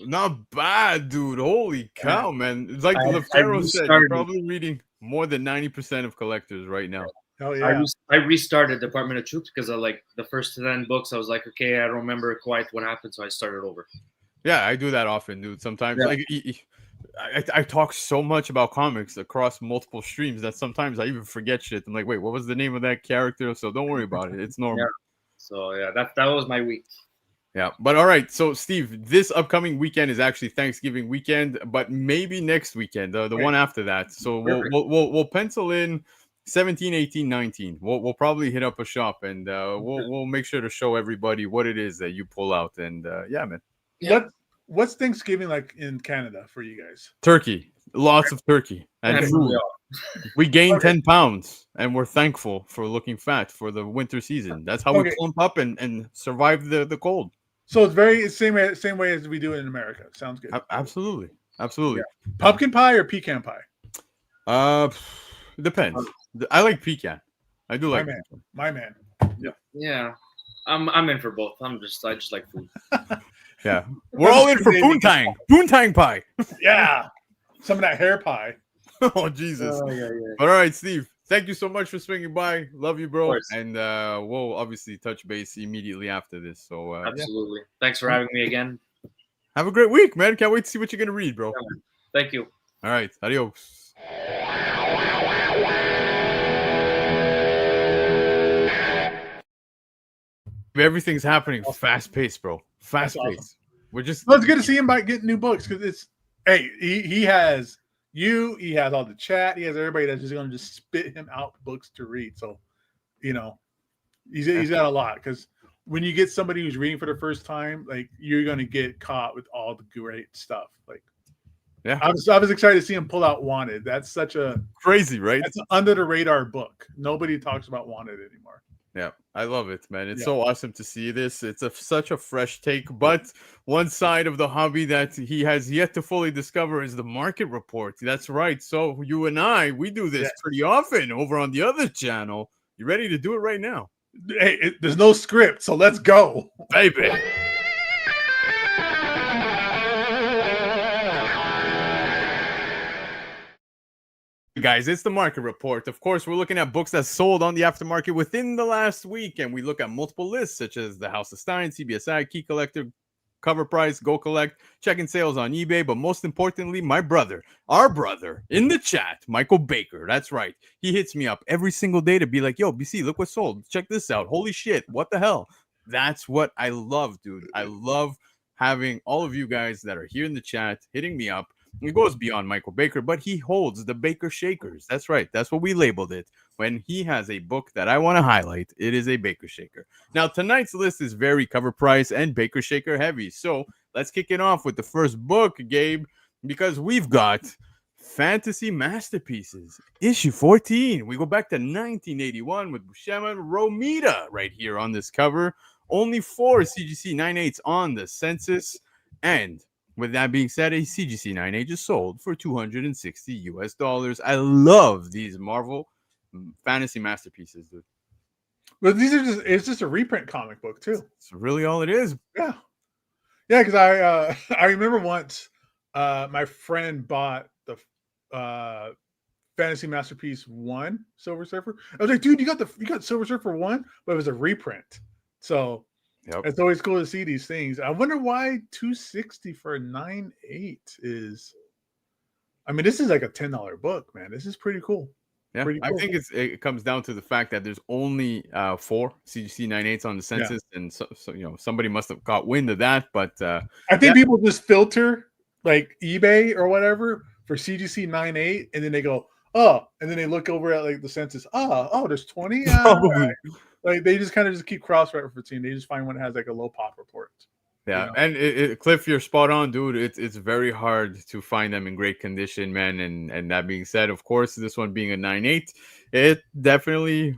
Not bad, dude. Holy cow, man. It's like I LeFaro said, you're restarted. probably reading more than 90% of collectors right now. Hell yeah. I restarted Department of Truth because I like the first 10 books. I was like, okay, I don't remember quite what happened, so I started over. Yeah, I do that often, dude. Sometimes Yeah. like I talk so much about comics across multiple streams that sometimes I even forget shit. I'm like, wait, what was the name of that character? So don't worry about it. It's normal. Yeah. So yeah, that was my week. Yeah, but all right. So, Steve, this upcoming weekend is actually Thanksgiving weekend, but maybe next weekend, the one after that. So we'll pencil in 17, 18, 19. We'll probably hit up a shop and we'll make sure to show everybody what it is that you pull out. And yeah, man. Yeah. What's Thanksgiving like in Canada for you guys? Turkey, lots of turkey and And food. We gained Okay. 10 pounds and we're thankful for looking fat for the winter season. That's how we Okay. plump up and survive the cold. So it's same way as we do it in America. Sounds good. Absolutely. Absolutely. Pumpkin pie or pecan pie? Depends. I like pecan. I do like man. pecan. My man. Yeah. I'm in for both. I just like food. Yeah. We're all in for poontang. Poontang pie. Yeah. Some of that hair pie. Oh, Jesus. yeah. All right, Steve. Thank you so much for swinging by. Love you, bro. course. And we'll obviously touch base immediately after this. So yeah. Absolutely. Thanks for having me again. Have a great week, man. Can't wait to see what you're going to read, bro. Thank you. All right. Adios. Everything's happening fast paced, bro. Fast paced. awesome. We're just Well, it's good to see him by getting new books because it's he has you, he has all the chat, he has everybody that's just going to just spit him out books to read. So, he's got a lot because when you get somebody who's reading for the first time, like you're going to get caught with all the great stuff. Like, yeah, I was excited to see him pull out Wanted. That's such a crazy, right? that's an under the radar book. Nobody talks about Wanted anymore. Yeah, I love it, man. It's Yeah. so awesome to see this. It's such a fresh take, but one side of the hobby that he has yet to fully discover is the market report. That's right. So you and we do this Yes. pretty often over on the other channel. You ready to do it right now? Hey, there's no script, so let's go, baby. Guys, it's the market report. Of course, we're looking at books that sold on the aftermarket within the last week, and we look at multiple lists such as the House of Stein, CBSI, Key Collector, Covrprice, Go Collect, checking sales on eBay, but most importantly, my brother, our brother in the chat, Michael Baker. That's right. He hits me up every single day to be like, yo, BC, look what sold. Check this out. Holy shit. What the hell? That's what I love, dude. I love having all of you guys that are here in the chat hitting me up. It goes beyond Michael Baker, but he holds the Baker Shakers. That's right. That's what we labeled it. When he has a book that I want to highlight, it is a Baker Shaker. Now, tonight's list is very Covrprice and Baker Shaker heavy. So let's kick it off with the first book, Gabe, because we've got Fantasy Masterpieces, issue 14. We go back to 1981 with Buscema and Romita right here on this cover. Only 4 CGC 9.8s on the census. And with that being said, a CGC 9.8 just sold for $260. I love these Marvel Fantasy Masterpieces, dude. But these are it's just a reprint comic book too. It's really all it is. Yeah, because I remember once my friend bought the Fantasy Masterpiece 1 Silver Surfer. I was like, dude, you got Silver Surfer 1, but it was a reprint. So it's always cool to see these things. I wonder why $260 for a 9.8 is. I mean, this is like a $10 book, man. This is pretty cool. Yeah, pretty cool. I think it comes down to the fact that there's only 4 CGC 9.8s on the census, and so somebody must have got wind of that. But I think people just filter like eBay or whatever for CGC 9.8, and then they go, oh, and then they look over at like the census. Oh, there's 20. Right. Like they just kind of just keep cross-referencing. They just find one that has like a low pop report. Yeah, and Cliff, you're spot on, dude. It's very hard to find them in great condition, man. And that being said, of course, this one being a 9.8, it definitely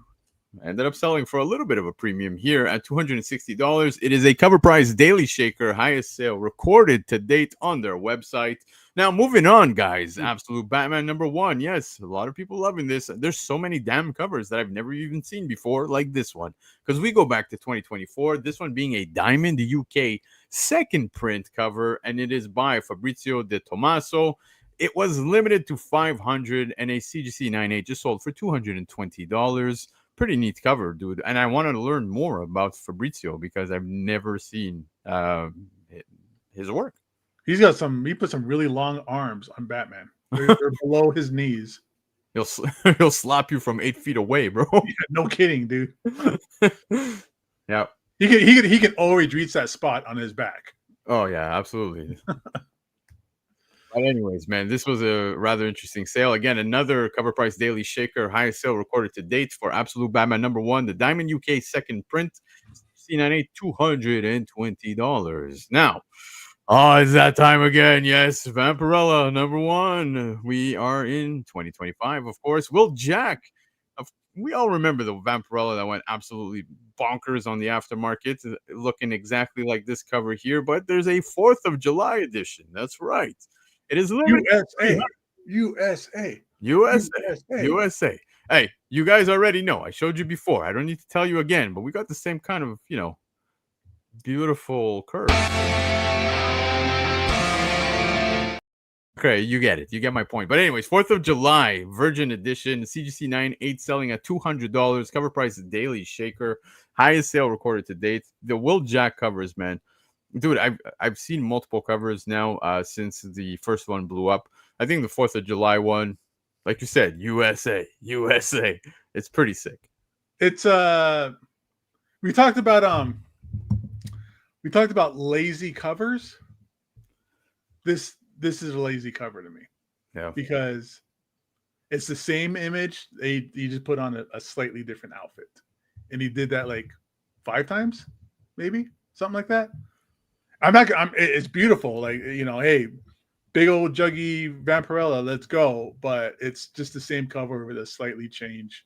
ended up selling for a little bit of a premium here at $260. It is a Covrprice Daily Shaker, highest sale recorded to date on their website. Now, moving on, guys. Absolute Batman #1. Yes, a lot of people loving this. There's so many damn covers that I've never even seen before, like this one. Because we go back to 2024. This one being a Diamond UK second print cover, and it is by Fabrizio De Tomaso. It was limited to 500, and a CGC 9.8 just sold for $220. Pretty neat cover, dude. And I wanted to learn more about Fabrizio because I've never seen his work. He put some really long arms on Batman. They're below his knees. He'll slap you from 8 feet away, bro. Yeah, no kidding, dude. Yeah. He can always reach that spot on his back. Oh yeah, absolutely. But anyways, man, this was a rather interesting sale. Again, another Covrprice Daily Shaker, highest sale recorded to date for Absolute Batman #1, the Diamond UK second print, C98, $220. Now, it's that time again. Yes, Vampirella #1. We are in 2025, of course. Will Jack. We all remember the Vampirella that went absolutely bonkers on the aftermarket, looking exactly like this cover here. But there's a 4th of July edition. That's right. It is limited. USA. Hey, you guys already know. I showed you before. I don't need to tell you again, but we got the same kind of, beautiful curve. Okay, you get it. You get my point. But anyways, 4th of July, Virgin Edition, CGC 9.8 selling at $200. Covrprice Daily Shaker, highest sale recorded to date. The Will Jack covers, man. Dude, I've seen multiple covers now since the first one blew up. I think the 4th of July one, like you said, USA. It's pretty sick. It's we talked about lazy covers. This is a lazy cover to me. Yeah. Because it's the same image. He just put on a slightly different outfit. And he did that like 5 times, maybe, something like that. It's beautiful. Like, hey, big old juggy Vampirella, let's go. But it's just the same cover with a slightly change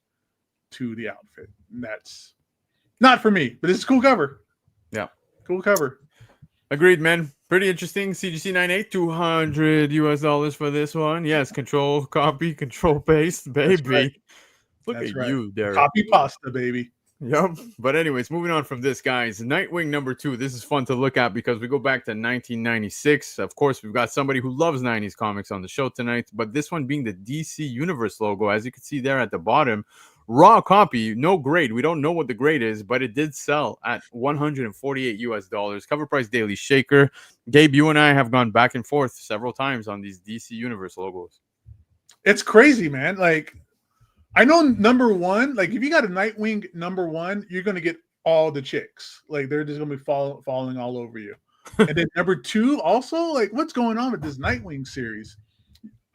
to the outfit. And that's not for me, but it's a cool cover. Yeah. Cool cover. Agreed, man. Pretty interesting. CGC 9.8, $200 for this one. Yes, control, copy, control, paste, baby. Right. Look That's at right. you, Derek. Copy pasta, baby. Yep. But anyways, moving on from this, guys. Nightwing number 2. This is fun to look at because we go back to 1996. Of course, we've got somebody who loves 90s comics on the show tonight. But this one being the DC Universe logo, as you can see there at the bottom. Raw copy, no grade. We don't know what the grade is, but it did sell at $148. Cover price daily shaker. Gabe, you and I have gone back and forth several times on these DC Universe logos. It's crazy, man. Like, I know number 1, like if you got a Nightwing number 1, you're gonna get all the chicks. Like they're just gonna be falling all over you. And then number 2, also, like what's going on with this Nightwing series?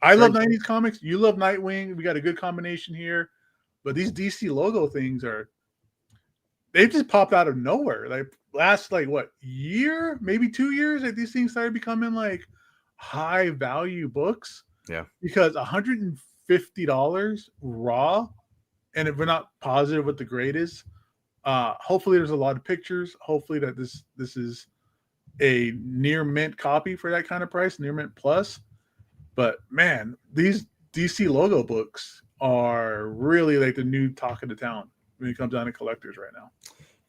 I love 90s comics. You love Nightwing. We got a good combination here. But these DC logo things they just popped out of nowhere. Like last year, maybe 2 years, like these things started becoming like high value books. Yeah. Because $150 raw, and if we're not positive what the grade is, hopefully there's a lot of pictures. Hopefully that this is a near mint copy for that kind of price, near mint plus. But man, these DC logo books are really like the new talk of the town when it comes down to collectors right now.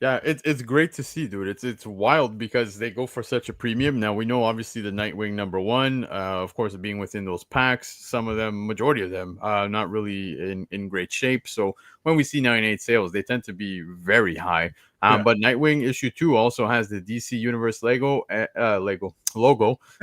Yeah, it's great to see, dude. It's wild because they go for such a premium. Now we know obviously the Nightwing number 1, of course, being within those packs. Some of them, majority of them, not really in great shape. So when we see 98 sales, they tend to be very high. But Nightwing issue 2 also has the DC Universe logo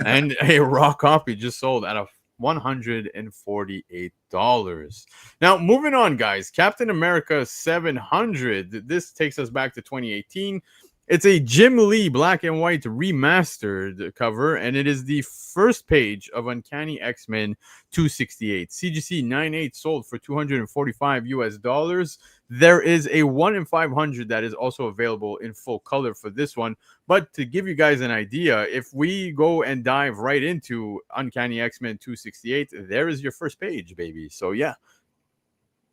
and a raw copy just sold at a $148. Now, moving on, guys. Captain America 700. This takes us back to 2018. It's a Jim Lee black and white remastered cover, and it is the first page of Uncanny X-Men 268. CGC 98 sold for $245. There is a 1 in 500 that is also available in full color for this one. But to give you guys an idea, if we go and dive right into Uncanny X-Men 268, there is your first page, baby. So yeah,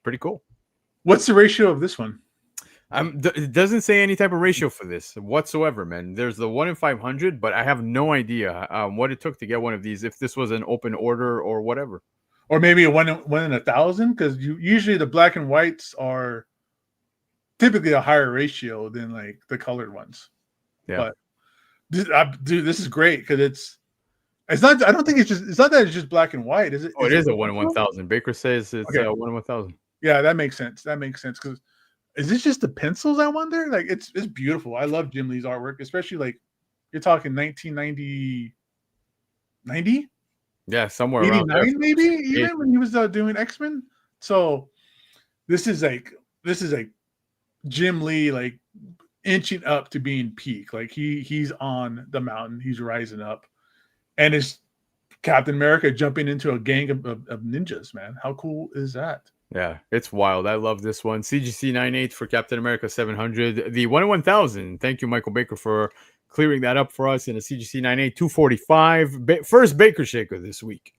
pretty cool. What's the ratio of this one? It doesn't say any type of ratio for this whatsoever, man. There's the 1 in 500, but I have no idea what it took to get one of these, if this was an open order or whatever. Or maybe a 1 in 1,000, because usually the black and whites are typically a higher ratio than like the colored ones. Yeah. But this is great because it's not. I don't think it's not that it's just black and white, is it? Oh, it is a 1 in 1,000. Baker says it's okay. 1 in 1,000. Yeah, that makes sense. Because is this just the pencils? I wonder. Like it's beautiful. I love Jim Lee's artwork, especially like you're talking 1990. 90? Yeah, somewhere 89 around there. Maybe even when he was doing X-Men. So this is like Jim Lee like inching up to being peak. Like he's on the mountain, he's rising up, and it's Captain America jumping into a gang of ninjas. Man, how cool is that? Yeah, it's wild. I love this one. CGC 98 for Captain America 700. The 1 in 1,000. Thank you, Michael Baker, for clearing that up for us in a CGC 98 245. First Baker Shaker this week.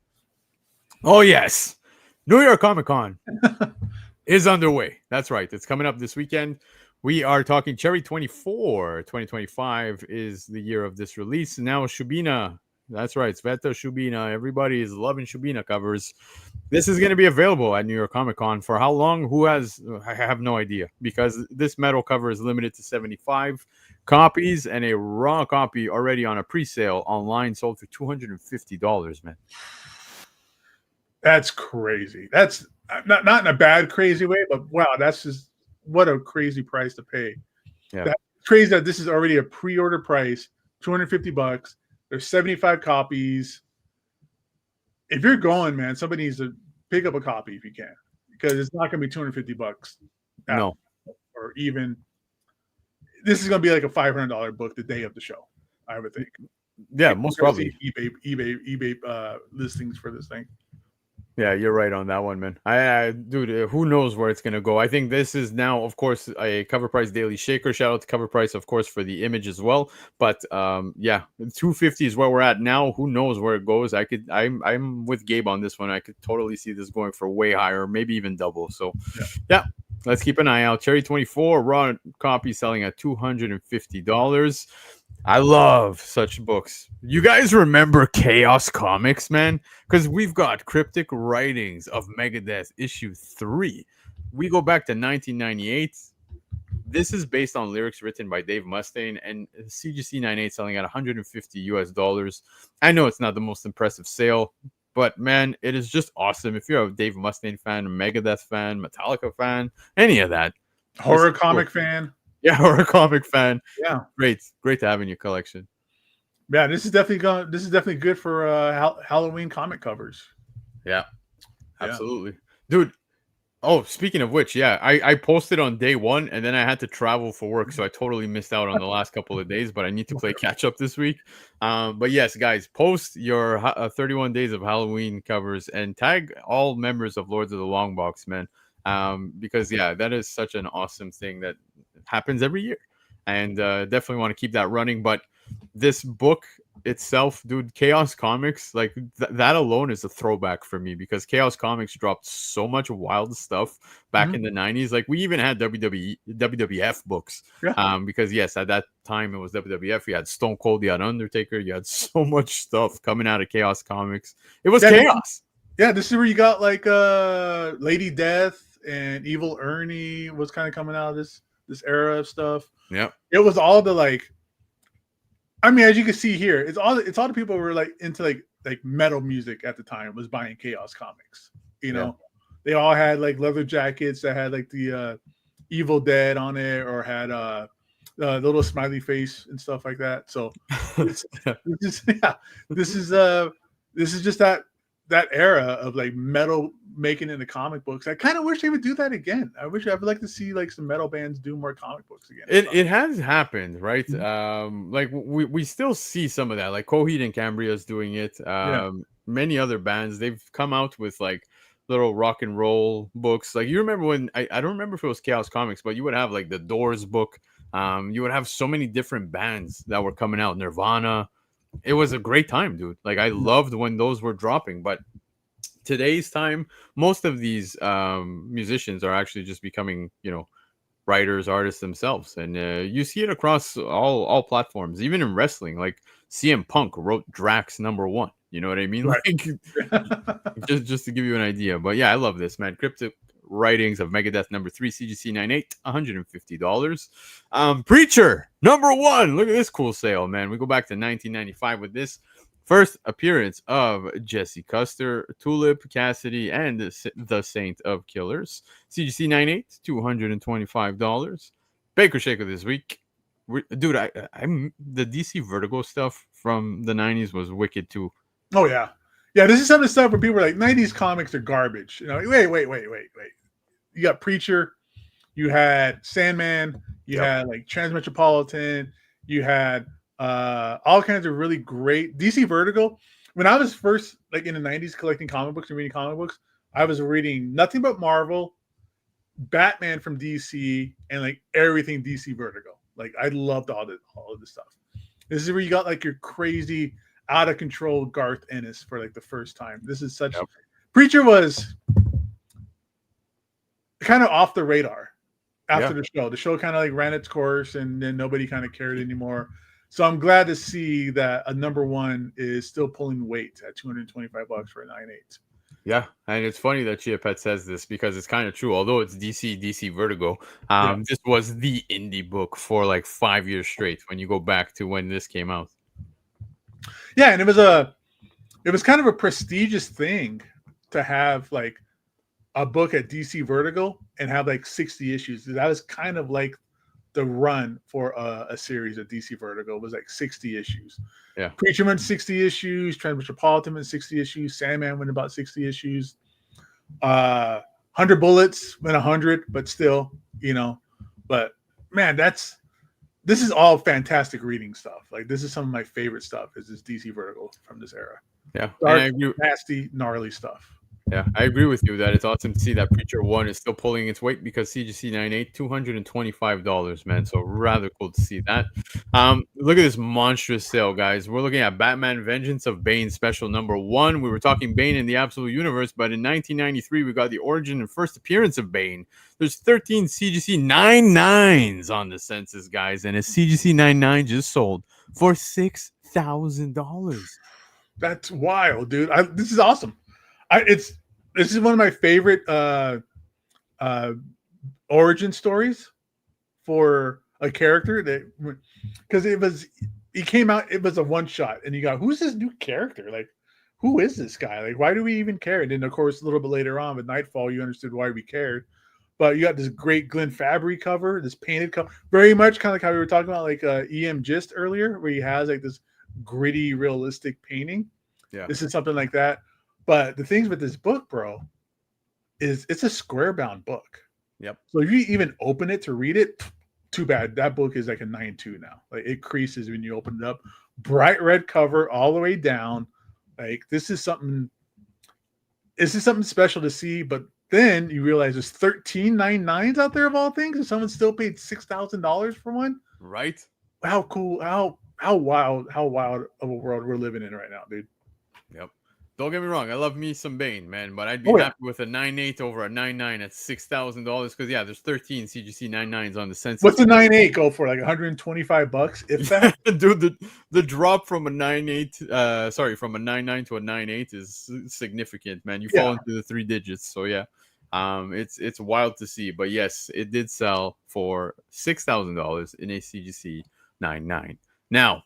Oh, yes. New York Comic Con is underway. That's right. It's coming up this weekend. We are talking Cherry 24. 2025 is the year of this release. Now, Shubina. That's right. Sveta Shubina. Everybody is loving Shubina covers. This is going to be available at New York Comic Con for how long? I have no idea, because this metal cover is limited to 75 copies, and a raw copy already on a pre-sale online sold for $250, man. That's crazy. That's not in a bad, crazy way, but wow, that's just what a crazy price to pay. Yeah. That's crazy that this is already a pre-order price, $250. There's 75 copies. If you're going, man, somebody needs to pick up a copy if you can, because it's not going to be $250. No. Or even, this is going to be like a $500 book the day of the show, I would think. Yeah, most probably. eBay listings for this thing. Yeah, you're right on that one, man. Dude, who knows where it's going to go? I think this is now, of course, a Covrprice Daily Shaker. Shout out to Covrprice, of course, for the image as well. But yeah, 250 is where we're at now. Who knows where it goes? I'm with Gabe on this one. I could totally see this going for way higher, maybe even double. So yeah, let's keep an eye out. Cherry 24 raw copy selling at $250. I love such books. You guys remember Chaos Comics, man? Because we've got Cryptic Writings of Megadeth issue 3. We go back to 1998. This is based on lyrics written by Dave Mustaine, and CGC 98 selling at $150. I know it's not the most impressive sale, but man, it is just awesome. If you're a Dave Mustaine fan, a Megadeth fan, Metallica fan, any of that, Horror comic fan. Yeah, horror comic fan. Yeah, great to have in your collection. Yeah, this is definitely good for Halloween comic covers. Yeah, absolutely, dude. Oh, speaking of which, yeah, I posted on day one, and then I had to travel for work, so I totally missed out on the last couple of days. But I need to play catch up this week. But yes, guys, post your 31 days of Halloween covers and tag all members of Lords of the Long Box, man. Because yeah, that is such an awesome thing that happens every year, and definitely want to keep that running. But this book itself, dude, Chaos Comics, like that alone is a throwback for me, because Chaos Comics dropped so much wild stuff back in the 90s. Like we even had WWF books. Because yes, at that time it was WWF. You had Stone Cold, you had Undertaker, you had so much stuff coming out of Chaos Comics. It was chaos. Yeah, this is where you got like Lady Death and Evil Ernie was kind of coming out of this era of stuff. Yeah, it was all the like, I mean, as you can see here, it's all the people who were like into like metal music at the time was buying Chaos Comics. You know, they all had like leather jackets that had like the Evil Dead on it, or had the little smiley face and stuff like that. So this is just that era of like metal making into comic books. I kind of wish they would do that again. I would like to see like some metal bands do more comic books again. It has happened, right? Like we still see some of that, like Coheed and Cambria's doing it. Many other bands, they've come out with like little rock and roll books. Like you remember when I don't remember if it was Chaos Comics, but you would have like the Doors book. You would have so many different bands that were coming out. Nirvana. It was a great time, dude. Like I loved when those were dropping. But today's time, most of these musicians are actually just becoming, writers, artists themselves, and you see it across all platforms, even in wrestling. Like CM Punk wrote Drax #1. You know what I mean? Right. Like just to give you an idea. But yeah, I love this, man. Cryptic Writings of Megadeth #3, CGC 98, $150. Preacher #1. Look at this cool sale, man. We go back to 1995 with this. First appearance of Jesse Custer, Tulip, Cassidy, and the Saint of Killers. CGC 98, $225. Baker Shaker this week. Dude, I'm the DC Vertigo stuff from the 90s was wicked too. Oh yeah. Yeah, this is some of the stuff where people are like, 90s comics are garbage. Wait. You got Preacher, you had Sandman, you had like Transmetropolitan, you had all kinds of really great DC Vertigo. When I was first like in the 90s collecting comic books and reading comic books, I was reading nothing but Marvel, Batman from DC, and like everything DC Vertigo. Like I loved all of this stuff. This is where you got like your crazy, out of control Garth Ennis for like the first time. This is such Preacher was kind of off the radar after the show. The show kind of like ran its course, and then nobody kind of cared anymore. So I'm glad to see that a #1 is still pulling weight at $225 for a 9.8. Yeah, and it's funny that Chia Pet says this because it's kind of true. Although it's DC Vertigo, this was the indie book for like 5 years straight. When you go back to when this came out, yeah, and it was kind of a prestigious thing to have like a book at DC Vertigo and have like 60 issues. That was kind of like the run for a series at DC Vertigo. Was like 60 issues. Yeah, Preacher went 60 issues, Transmetropolitan went 60 issues, Sandman went about 60 issues, 100 Bullets went 100, but still, But man, this is all fantastic reading stuff. Like this is some of my favorite stuff. Is this DC Vertigo from this era? Yeah, dark, nasty, gnarly stuff. Yeah, I agree with you that it's awesome to see that Preacher 1 is still pulling its weight, because CGC 98, $225, man. So rather cool to see that. Look at this monstrous sale, guys. We're looking at Batman Vengeance of Bane special #1. We were talking Bane in the Absolute Universe, but in 1993, we got the origin and first appearance of Bane. There's 13 CGC 99s on the census, guys, and a CGC 99 just sold for $6,000. That's wild, dude. This is awesome. This is one of my favorite origin stories for a character that, because he came out, it was a one shot, and you got, who's this new character? Like, who is this guy? Like, why do we even care? And then, of course, a little bit later on with Nightfall, you understood why we cared. But you got this great Glenn Fabry cover, this painted cover, very much kind of like how we were talking about, like EM Gist earlier, where he has like this gritty, realistic painting. Yeah, this is something like that. But the things with this book, bro, is it's a square bound book. Yep. So if you even open it to read it, too bad. That book is like a 9.2 now. Like, it creases when you open it up. Bright red cover all the way down. Like, this is something special to see. But then you realize there's 13.99s out there of all things, and someone still paid $6,000 for one. right. How cool! How wild of a world we're living in right now, dude. Yep. Don't get me wrong, I love me some Bane, man, but I'd be happy with a 9.8 over a 9.9 at $6,000 because yeah, there's 13 CGC 9.9s on the census. What's a 9.8 go for? Like $125, if that. Dude, the drop from a 9.8, from a 9.9 to a 9.8 is significant, man. You fall into the 3 digits, so yeah, it's wild to see. But yes, it did sell for $6,000 in a CGC 9.9. Now,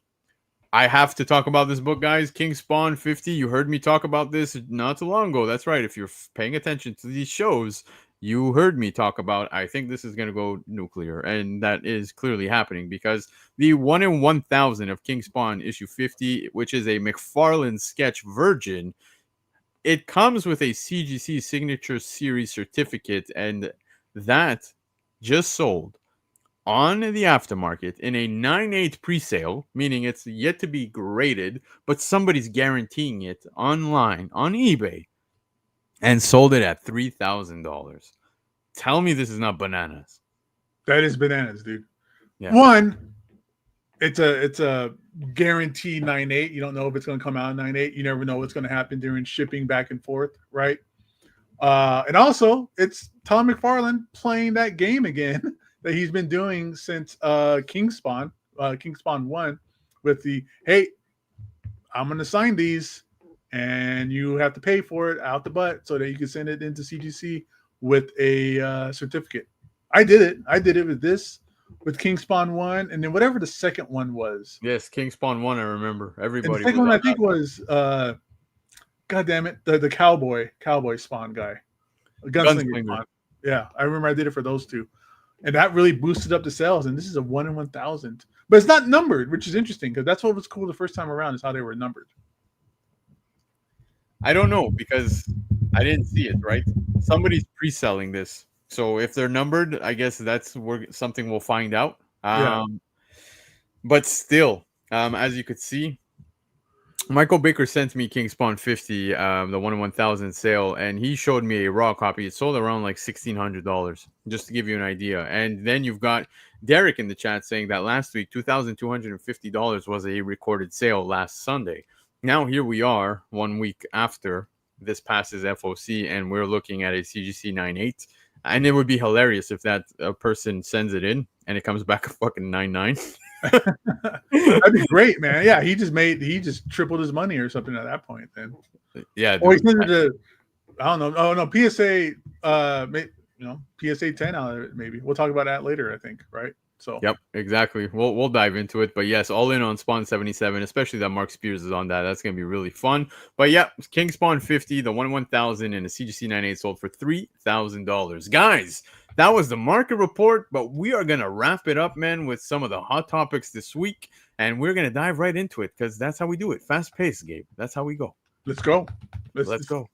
I have to talk about this book, guys. King Spawn 50. You heard me talk about this not too long ago. That's right. If you're paying attention to these shows, you heard me talk about, I think this is going to go nuclear. And that is clearly happening because the 1 in 1,000 of King Spawn issue 50, which is a McFarlane sketch virgin, it comes with a CGC signature series certificate. And that just sold on the aftermarket in a 9.8 pre-sale, meaning it's yet to be graded, but somebody's guaranteeing it online on eBay and sold it at $3,000. Tell me this is not bananas. That is bananas, dude. Yeah. One, it's a guaranteed 9.8. You don't know if it's going to come out in 9.8. You never know what's going to happen during shipping back and forth, right? And also, it's Tom McFarlane playing that game again that he's been doing since King Spawn 1 with the, hey, I'm going to sign these and you have to pay for it out the butt so that you can send it into CGC with a certificate. I did it with this, with King Spawn 1, and then whatever the second one was. Yes, King Spawn 1, I remember. Everybody. And the second one, I think, was, God damn it, the cowboy Spawn guy. Gunslinger Spawn. Yeah, I remember I did it for those two. And that really boosted up the sales. And this is a 1 in 1,000. But it's not numbered, which is interesting because that's what was cool the first time around is how they were numbered. I don't know because I didn't see it, right? Somebody's pre-selling this. So if they're numbered, I guess that's where something we'll find out. But still, as you could see, Michael Baker sent me King Spawn 50, the 1 in 1,000 sale, and he showed me a raw copy. It sold around like $1,600, just to give you an idea. And then you've got Derek in the chat saying that last week, $2,250 was a recorded sale last Sunday. Now here we are, 1 week after this passes FOC, and we're looking at a CGC 9.8. And it would be hilarious if that person sends it in and it comes back a fucking 9.9. That'd be great, man. Yeah, he just tripled his money or something at that point. Then, yeah. Or he sent it to, I don't know. Oh no, PSA, PSA 10 out of it. Maybe we'll talk about that later. I think, right? So. Yep, exactly. We'll dive into it, but yes, all in on Spawn 77, especially that Mark Spears is on that. That's gonna be really fun. But yeah, King Spawn 50, the 1 in 1,000, and a CGC 9.8 sold for $3,000. Guys, that was the market report, but we are gonna wrap it up, man, with some of the hot topics this week, and we're gonna dive right into it because that's how we do it. Fast paced, Gabe. That's how we go. Let's go. Let's go.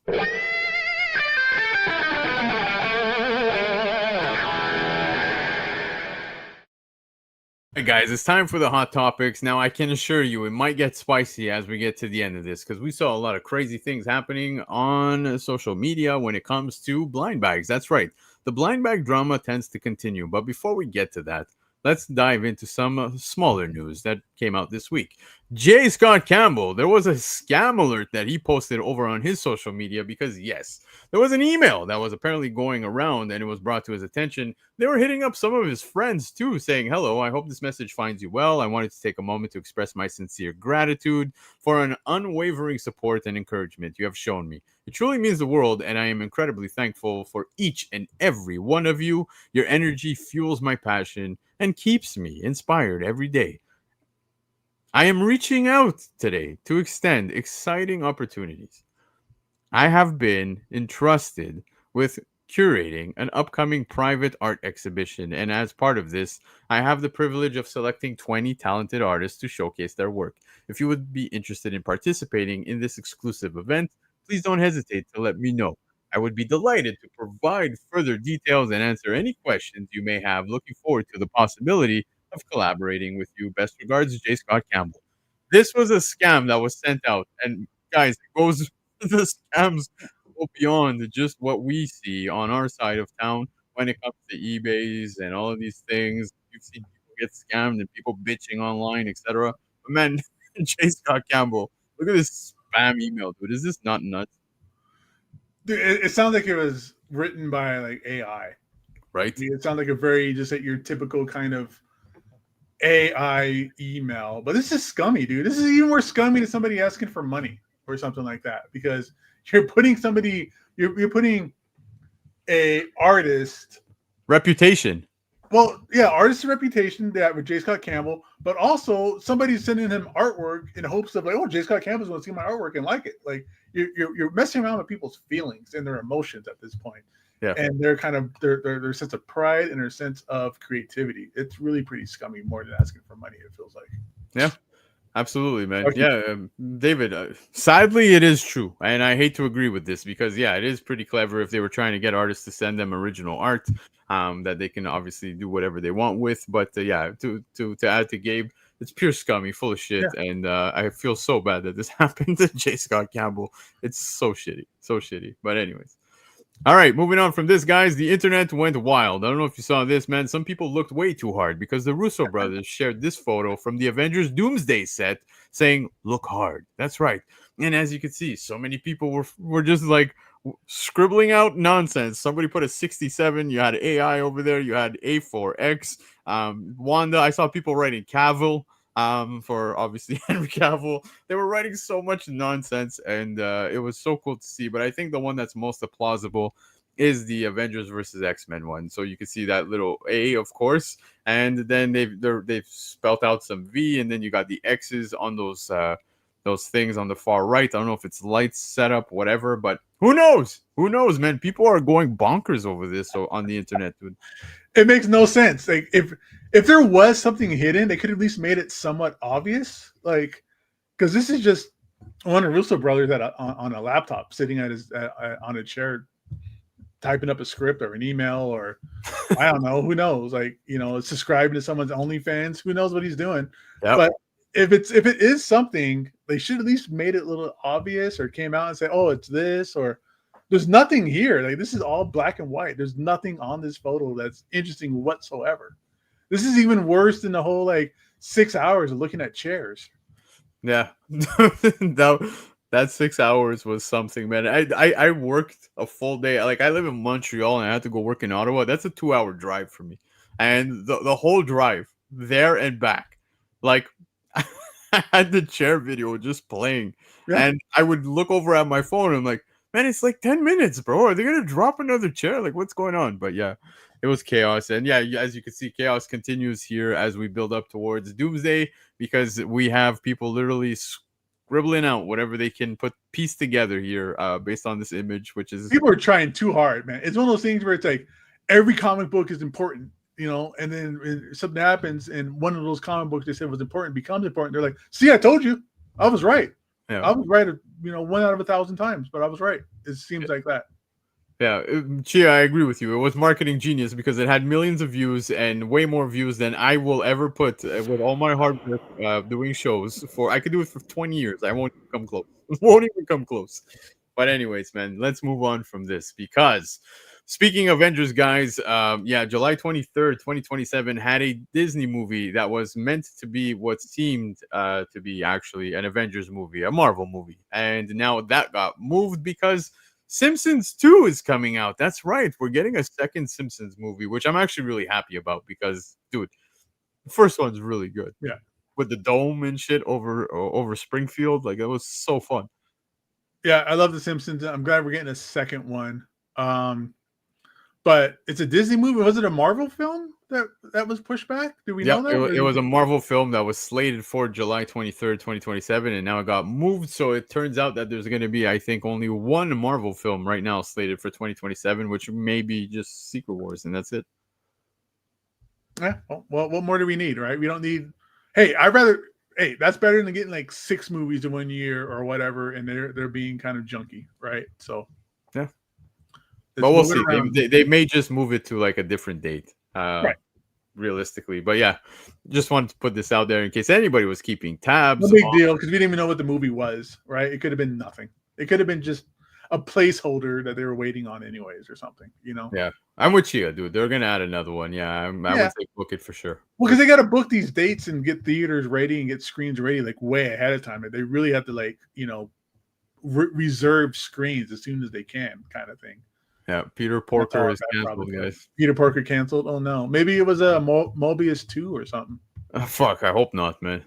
Hey guys, it's time for the hot topics. Now, I can assure you it might get spicy as we get to the end of this because we saw a lot of crazy things happening on social media when it comes to blind bags. That's right. The blind bag drama tends to continue. But before we get to that, let's dive into some smaller news that came out this week. J. Scott Campbell, there was a scam alert that he posted over on his social media because, yes, there was an email that was apparently going around and it was brought to his attention. They were hitting up some of his friends too, saying, hello, I hope this message finds you well. I wanted to take a moment to express my sincere gratitude for an unwavering support and encouragement you have shown me. It truly means the world, and I am incredibly thankful for each and every one of you. Your energy fuels my passion and keeps me inspired every day. I am reaching out today to extend exciting opportunities. I have been entrusted with curating an upcoming private art exhibition, and as part of this, I have the privilege of selecting 20 talented artists to showcase their work. If you would be interested in participating in this exclusive event, please don't hesitate to let me know. I would be delighted to provide further details and answer any questions you may have. Looking forward to the possibility of collaborating with you. Best regards, J. Scott Campbell. This was a scam that was sent out, and guys, it goes the scams go beyond just what we see on our side of town when it comes to eBays and all of these things. You've seen people get scammed and people bitching online, etc. But man, J. Scott Campbell, look at this spam email, dude. Is this not nuts? Dude, it sounds like it was written by like AI. Right? I mean, it sounds like a very just like your typical kind of AI email. But this is scummy, dude. This is even more scummy than somebody asking for money or something like that, because you're putting somebody, you're putting a artist Reputation. Well, yeah, artist reputation that with J. Scott Campbell, but also somebody's sending him artwork in hopes of like, oh, J. Scott Campbell's going to see my artwork and like it. Like you're messing around with people's feelings and their emotions at this point. Yeah. And their kind of their sense of pride and their sense of creativity. It's really pretty scummy, more than asking for money, it feels like. Yeah. Absolutely, man. Okay. Yeah, David, sadly, it is true. And I hate to agree with this because, yeah, it is pretty clever if they were trying to get artists to send them original art that they can obviously do whatever they want with. But, yeah, to add to Gabe, it's pure scummy, full of shit. Yeah. And I feel so bad that this happened to J. Scott Campbell. It's so shitty. So shitty. But anyways. All right, moving on from this, guys. The internet went wild. I don't know if you saw this, man. Some people looked way too hard because the Russo brothers shared this photo from the Avengers Doomsday set saying, look hard. That's right. And as you can see, so many people were just like scribbling out nonsense. Somebody put a 67. You had AI over there. You had A4X. Wanda, I saw people writing Cavill. For obviously Henry Cavill. They were writing so much nonsense, and it was so cool to see. But I think the one that's most plausible is the Avengers versus X-Men one. So you can see that little A, of course, and then they've spelt out some V, and then you got the X's on those things on the far right. I don't know if it's lights setup, whatever, but who knows? Who knows, man? People are going bonkers over this on the internet, dude. It makes no sense. Like if there was something hidden, they could have at least made it somewhat obvious. Like, because this is just one of Russo brothers on a laptop sitting at his on a chair, typing up a script or an email, or I don't know. Who knows? Like, you know, subscribing to someone's OnlyFans. Who knows what he's doing? Yep. But if it is something, they should at least made it a little obvious, or came out and say, oh, it's this, or there's nothing here. Like, this is all black and white. There's nothing on this photo that's interesting whatsoever. This is even worse than the whole like 6 hours of looking at chairs. Yeah, that 6 hours was something, man. I worked a full day. Like, I live in Montreal and I had to go work in Ottawa. That's a 2-hour drive for me, and the whole drive there and back, like I had the chair video just playing, and I would look over at my phone and I'm like, man, it's like 10 minutes, bro. Are they going to drop another chair? Like, what's going on? But yeah, it was chaos. And yeah, as you can see, chaos continues here as we build up towards Doomsday, because we have people literally scribbling out whatever they can piece together here based on this image, which is... People are trying too hard, man. It's one of those things where it's like every comic book is important, you know, and then something happens and one of those comic books they said was important becomes important. They're like, see, I told you. I was right. Yeah. I was right, 1 out of 1,000 times, but I was right. It seems like that. Yeah, Chia, I agree with you. It was marketing genius because it had millions of views and way more views than I will ever put with all my hard work doing shows. I could do it for 20 years. I won't even come close. Won't even come close. But anyways, man, let's move on from this, because speaking of Avengers, guys, yeah, July 23rd, 2027 had a Disney movie that was meant to be what seemed to be actually an Avengers movie, a Marvel movie. And now that got moved because Simpsons 2 is coming out. That's right. We're getting a second Simpsons movie, which I'm actually really happy about because, dude, the first one's really good. Yeah. With the dome and shit over Springfield. Like, it was so fun. Yeah, I love The Simpsons. I'm glad we're getting a second one. But it's a Disney movie. Was it a Marvel film that was pushed back? Do we know that? It was a Marvel film that was slated for July 23rd, 2027, and now it got moved. So it turns out that there's going to be, I think, only one Marvel film right now slated for 2027, which may be just Secret Wars, and that's it. Yeah. Well, what more do we need, right? We don't need. Hey, that's better than getting like 6 movies in 1 year or whatever, and they're being kind of junky, right? So yeah. But we'll see. They may just move it to like a different date, right? Realistically. But yeah, just wanted to put this out there in case anybody was keeping tabs. No big deal, because we didn't even know what the movie was, right? It could have been nothing. It could have been just a placeholder that they were waiting on anyways or something, you know? Yeah. I'm with you, dude. They're going to add another one. Yeah. I would say book it for sure. Well, because they got to book these dates and get theaters ready and get screens ready like way ahead of time. They really have to like, you know, reserve screens as soon as they can kind of thing. Yeah, Peter Porker is canceled, guys. Peter Porker canceled? Oh, no. Maybe it was a Mobius 2 or something. Fuck, I hope not, man.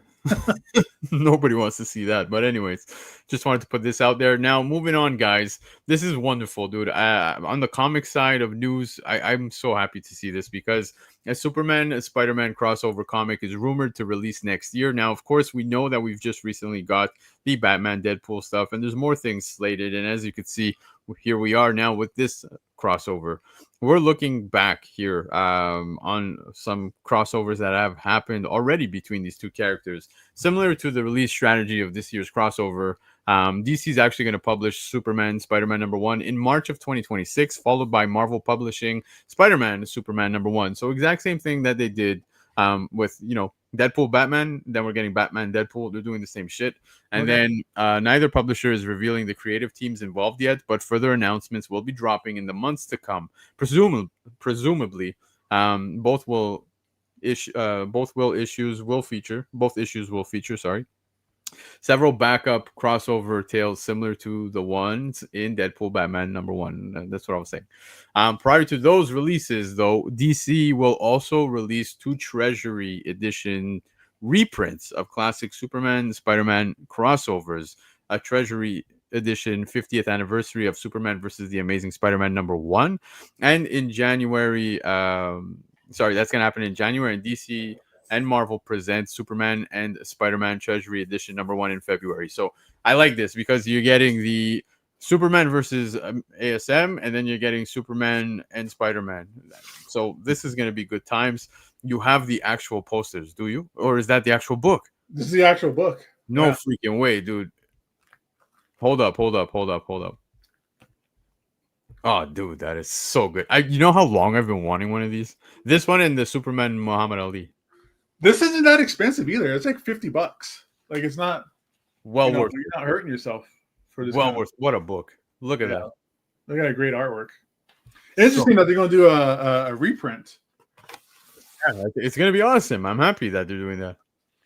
Nobody wants to see that. But anyways, just wanted to put this out there. Now, moving on, guys. This is wonderful, dude. On the comic side of news, I'm so happy to see this because a Spider-Man crossover comic is rumored to release next year. Now, of course, we know that we've just recently got the Batman Deadpool stuff, and there's more things slated. And as you can see, here we are now with this crossover. We're looking back here on some crossovers that have happened already between these two characters. Similar to the release strategy of this year's crossover, DC is actually going to publish Superman Spider-Man #1 in March of 2026, followed by Marvel publishing Spider-Man Superman #1. So exact same thing that they did with, you know, Deadpool Batman. Then we're getting Batman Deadpool. They're doing the same shit. And then neither publisher is revealing the creative teams involved yet, but further announcements will be dropping in the months to come. Presumably, both issues will feature several backup crossover tales similar to the ones in Deadpool Batman #1. That's what I was saying. Prior to those releases, though, DC will also release 2 Treasury Edition reprints of classic Superman, Spider-Man crossovers. A Treasury Edition 50th anniversary of Superman versus the Amazing Spider-Man #1. And in January, that's going to happen in January, and DC and Marvel presents Superman and Spider-Man Treasury Edition #1 in February. So I like this because you're getting the Superman versus ASM, and then you're getting Superman and Spider-Man. So this is going to be good times. You have the actual posters, do you? Or is that the actual book? This is the actual book. No freaking way, dude. Hold up. Oh, dude, that is so good. You know how long I've been wanting one of these? This one and the Superman Muhammad Ali. This isn't that expensive either. It's like $50. Like, it's not worth. You're not hurting yourself for this. Worth. What a book! Look at that. Look at that great artwork. Interesting that they're going to do a reprint. Yeah, it's going to be awesome. I'm happy that they're doing that.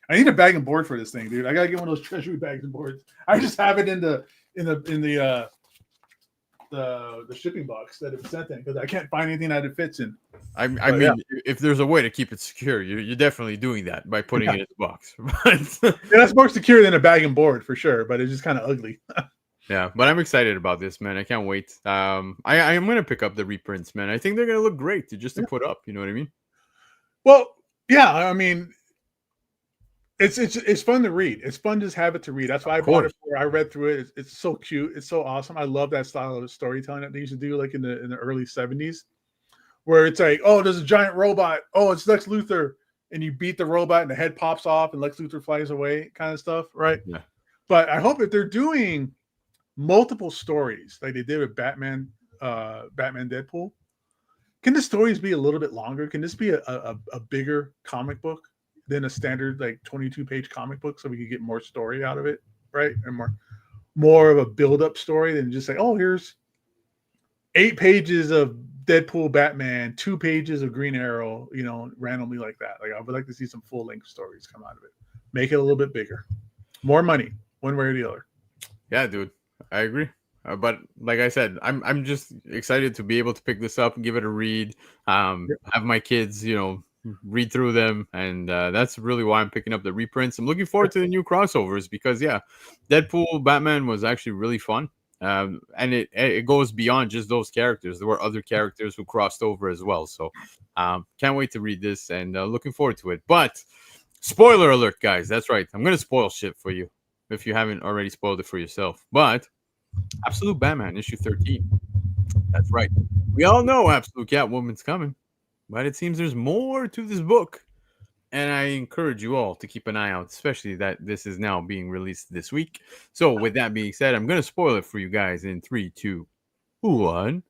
I need a bag and board for this thing, dude. I got to get one of those Treasury bags and boards. I just have it in the shipping box that it was sent in because I can't find anything that it fits in. I mean, if there's a way to keep it secure, you're definitely doing that by putting it in the box. That's more secure than a bag and board for sure, but it's just kind of ugly. Yeah, but I'm excited about this, man. I can't wait. I am going to pick up the reprints, man. I think they're going to look great to put up. You know what I mean? Well, yeah. I mean, it's fun to read. It's fun to just have it to read. That's why I bought it for. I read through it. It's so cute. It's so awesome. I love that style of storytelling that they used to do, like in the early 70s, where it's like, oh, there's a giant robot. Oh, it's Lex Luthor, and you beat the robot, and the head pops off, and Lex Luthor flies away, kind of stuff, right? Yeah. But I hope if they're doing multiple stories like they did with Batman Deadpool, can the stories be a little bit longer? Can this be a bigger comic book than a standard like 22-page comic book, so we could get more story out of it, right? And more of a build-up story than just say, oh, here's 8 pages of Deadpool, Batman, 2 pages of Green Arrow, you know, randomly like that. Like I would like to see some full length stories come out of it. Make it a little bit bigger, more money, one way or the other. Yeah, dude, I agree. But like I said, I'm just excited to be able to pick this up and give it a read. Have my kids, you know, read through them, and that's really why I'm picking up the reprints. I'm looking forward to the new crossovers because yeah, Deadpool Batman was actually really fun. And it goes beyond just those characters. There were other characters who crossed over as well. So can't wait to read this and looking forward to it. But spoiler alert, guys. That's right. I'm going to spoil shit for you if you haven't already spoiled it for yourself. But Absolute Batman issue 13. That's right. We all know Absolute Catwoman's coming, but it seems there's more to this book. And I encourage you all to keep an eye out, especially that this is now being released this week. So with that being said, I'm going to spoil it for you guys in 3, 2, 1.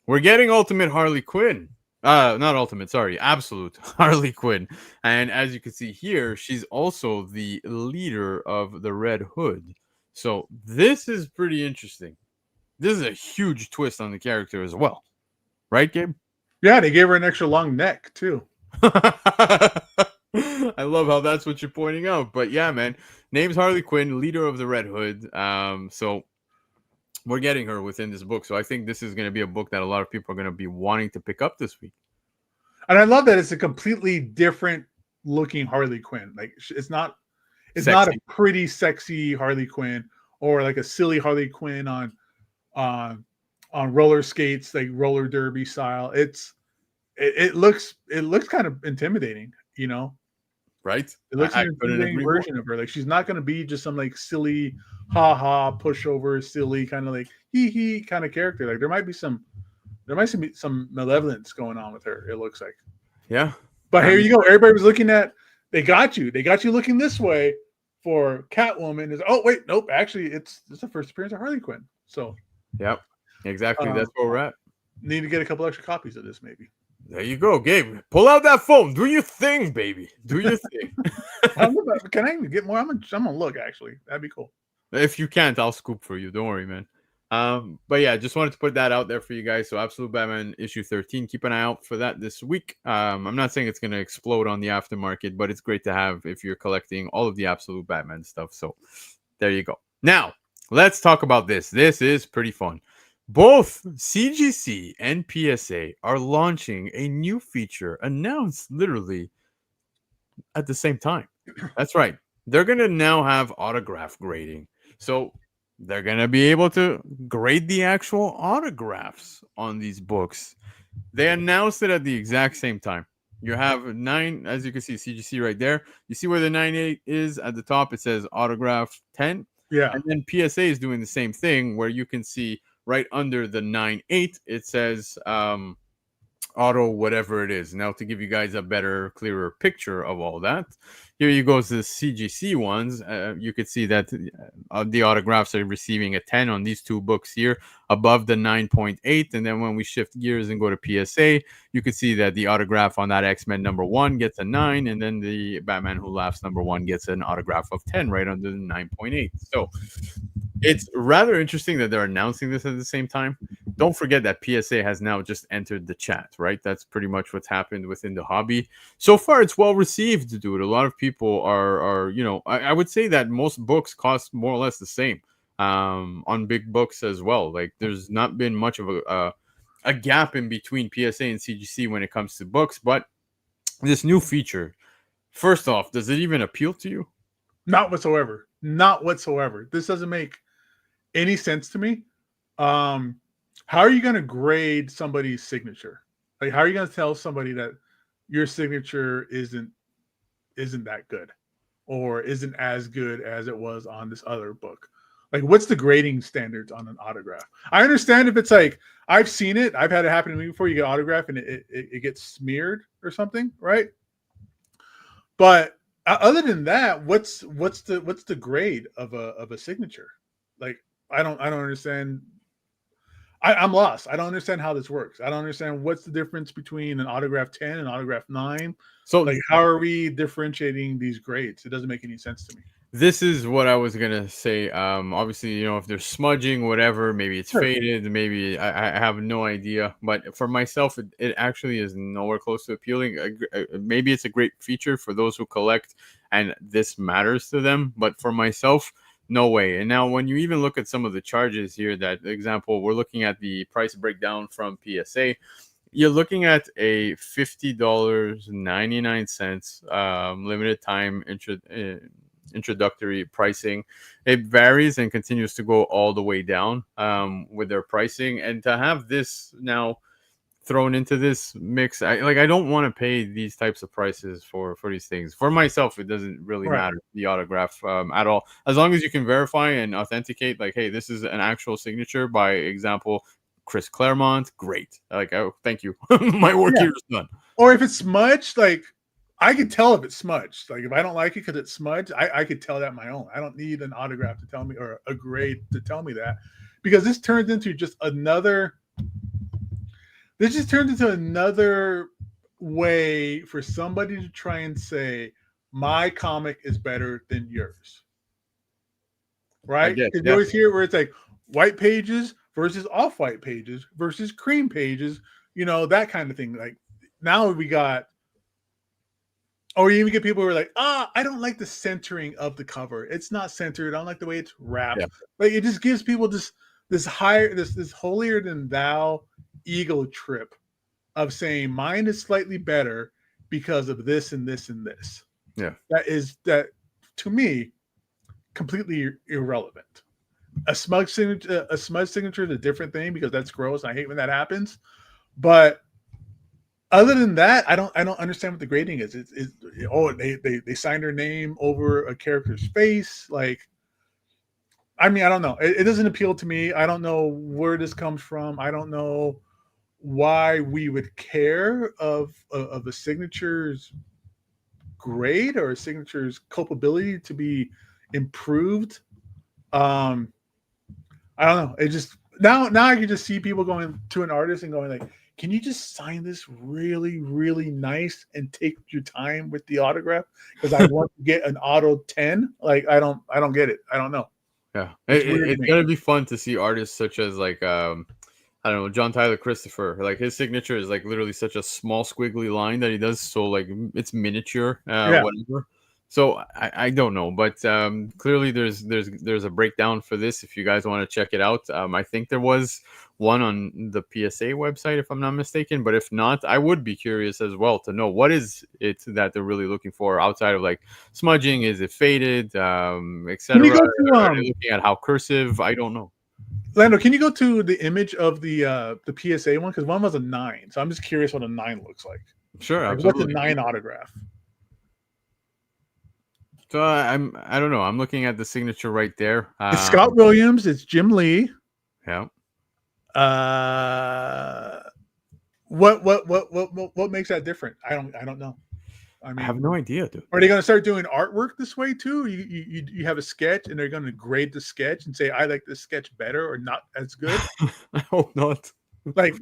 We're getting Ultimate Harley Quinn. Not Ultimate, sorry, Absolute Harley Quinn. And as you can see here, she's also the leader of the Red Hood. So this is pretty interesting. This is a huge twist on the character as well. Right, Gabe? Yeah, they gave her an extra long neck too. I love how that's what you're pointing out. But yeah, man, name's Harley Quinn, leader of the Red Hood. So we're getting her within this book. So I think this is going to be a book that a lot of people are going to be wanting to pick up this week. And I love that it's a completely different looking Harley Quinn. Like it's not a pretty sexy Harley Quinn or like a silly Harley Quinn on roller skates, like roller derby style. It looks kind of intimidating, you know. Right? It looks like an intimidating version of her. Like she's not going to be just some like silly, ha ha, pushover, silly kind of like hee hee kind of character. Like there might be some malevolence going on with her. It looks like. Yeah. But here you go. Everybody was looking at. They got you looking this way for Catwoman. Is oh wait, nope. Actually, it's the first appearance of Harley Quinn. So. Yep. Exactly. That's where we're at. Need to get a couple extra copies of this, maybe. There you go, Gabe. Pull out that phone. Do your thing, baby. Do your thing. Can I even get more? I'm gonna look. Actually, that'd be cool. If you can't, I'll scoop for you. Don't worry, man. But yeah, just wanted to put that out there for you guys. So Absolute Batman issue 13. Keep an eye out for that this week. I'm not saying it's gonna explode on the aftermarket, but it's great to have if you're collecting all of the Absolute Batman stuff. So there you go. Now let's talk about this. This is pretty fun. Both CGC and PSA are launching a new feature announced literally at the same time. That's right. They're going to now have autograph grading. So they're going to be able to grade the actual autographs on these books. They announced it at the exact same time. You have 9, as you can see, CGC right there. You see where the 9.8 is at the top? It says autograph 10. Yeah. And then PSA is doing the same thing where you can see right under the 9.8, it says auto whatever it is. Now, to give you guys a better, clearer picture of all that, here you go to the CGC ones. You could see that the autographs are receiving a 10 on these 2 books here above the 9.8. And then when we shift gears and go to PSA, you can see that the autograph on that X-Men #1 gets a 9. And then the Batman Who Laughs #1 gets an autograph of 10 right under the 9.8. So it's rather interesting that they're announcing this at the same time. Don't forget that PSA has now just entered the chat, right? That's pretty much what's happened within the hobby. So far, it's well received, dude. A lot of people are you know, I would say that most books cost more or less the same on big books as well. Like there's not been much of a gap in between PSA and CGC when it comes to books. But this new feature, first off, does it even appeal to you? Not whatsoever. Not whatsoever. This doesn't make any sense to me. How are you going to grade somebody's signature? Like, how are you going to tell somebody that your signature isn't that good or isn't as good as it was on this other book? Like, what's the grading standards on an autograph? I understand if it's like, I've seen it. I've had it happen to me before. You get autograph and it gets smeared or something, right? But other than that, what's the grade of a signature? Like, I don't understand. I'm lost. I don't understand how this works. I don't understand what's the difference between an autograph 10 and autograph 9. So, like, how are we differentiating these grades? It doesn't make any sense to me. This is what I was gonna say. Obviously, if there's smudging, whatever, maybe it's Sure. faded, maybe I have no idea. But for myself, it actually is nowhere close to appealing. Maybe it's a great feature for those who collect, and this matters to them. But for myself, no way. And now, when you even look at some of the charges here, that example, we're looking at the price breakdown from PSA. You're looking at a $50.99 limited time introductory pricing. It varies and continues to go all the way down with their pricing. And to have this now thrown into this mix, I don't want to pay these types of prices for these things. For myself, it doesn't really Right. matter the autograph at all, as long as you can verify and authenticate, like, hey, this is an actual signature by example Chris Claremont. Great. Like, oh, thank you. My work Yeah. here is done. Or if it's smudged, like I could tell if it's smudged. Like if I don't like it because it's smudged, I could tell that my own. I don't need an autograph to tell me or a grade to tell me that, because this turns into just another. This just turns into another way for somebody to try and say my comic is better than yours, right? get it, Because yeah. you always hear where it's like white pages versus off-white pages versus cream pages, that kind of thing. Like now we got. Or you even get people who are like, I don't like the centering of the cover. It's not centered. I don't like the way it's wrapped. Yeah. Like it just gives people this higher, this holier than thou ego trip of saying mine is slightly better because of this and this and this. Yeah. That to me completely irrelevant. A smudge signature is a different thing because that's gross. I hate when that happens. But other than that, I don't understand what the grading is. They signed their name over a character's face. Like, I mean, I don't know. It doesn't appeal to me. I don't know where this comes from. I don't know why we would care of a signature's grade or a signature's culpability to be improved. I don't know. It just now I can just see people going to an artist and going like, can you just sign this really, really nice and take your time with the autograph? Because I want to get an auto 10. Like I don't get it. I don't know. Yeah, It's it's gonna be fun to see artists such as like I don't know, John Tyler Christopher. Like his signature is like literally such a small squiggly line that he does, so like it's miniature, whatever. So I don't know, but clearly there's a breakdown for this if you guys want to check it out. I think there was one on the PSA website if I'm not mistaken, but if not, I would be curious as well to know what is it that they're really looking for outside of like smudging. Is it faded, etc.? Are they looking at how cursive? I don't know. Lando, can you go to the image of the PSA one, because one was a 9, so I'm just curious what a 9 looks like. Sure, like, absolutely. what's a 9 autograph? So I don't know. I'm looking at the signature right there. It's Scott Williams. It's Jim Lee. Yeah. What makes that different? I don't know. I mean, I have no idea, dude. Are they going to start doing artwork this way too? You have a sketch and they're going to grade the sketch and say I like this sketch better or not as good. I hope not. Like,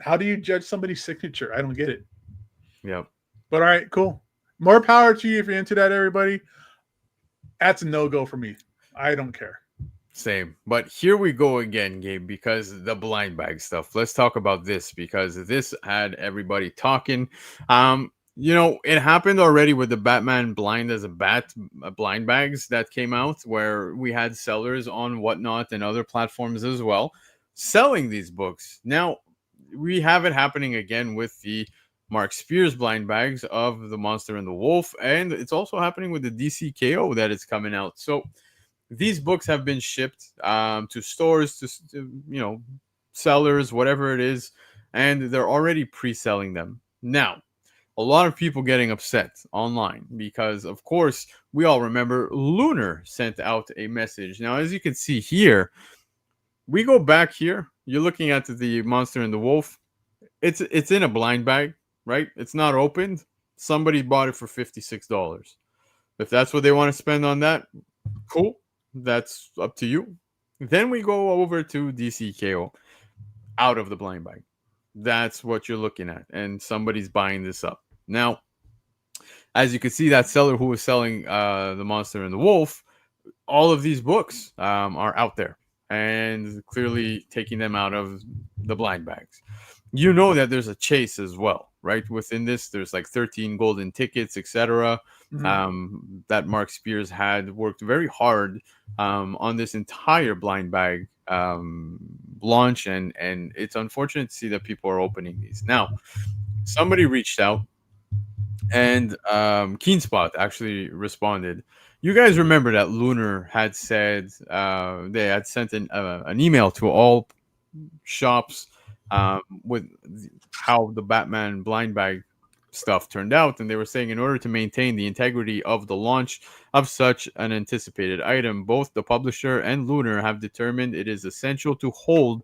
how do you judge somebody's signature? I don't get it. Yep. But all right, cool. More power to you if you're into that, everybody. That's a no-go for me. I don't care. Same. But here we go again, Gabe, because the blind bag stuff. Let's talk about this because this had everybody talking. It happened already with the Batman Blind as a Bat blind bags that came out, where we had sellers on Whatnot and other platforms as well selling these books. Now we have it happening again with the Mark Spears blind bags of The Monster and the Wolf, and it's also happening with the DCKO that is coming out. So these books have been shipped to stores, to sellers, whatever it is, and they're already pre-selling them. Now, a lot of people getting upset online because, of course, we all remember Lunar sent out a message. Now, as you can see here, we go back here. You're looking at the Monster and the Wolf. It's in a blind bag, right? It's not opened. Somebody bought it for $56. If that's what they want to spend on that, cool. That's up to you. Then we go over to DCKO out of the blind bag. That's what you're looking at. And somebody's buying this up. Now, As you can see, that seller who was selling the Monster and the Wolf, all of these books are out there and clearly taking them out of the blind bags. You know that there's a chase as well, right? Within this, there's like 13 golden tickets, etc. That Mark Spears had worked very hard on this entire blind bag launch, and it's unfortunate to see that people are opening these. Now, somebody reached out, and Keenspot actually responded. You guys remember that Lunar had said they had sent an email to all shops with how the Batman blind bag stuff turned out, and they were saying in order to maintain the integrity of the launch of such an anticipated item, both the publisher and Lunar have determined it is essential to hold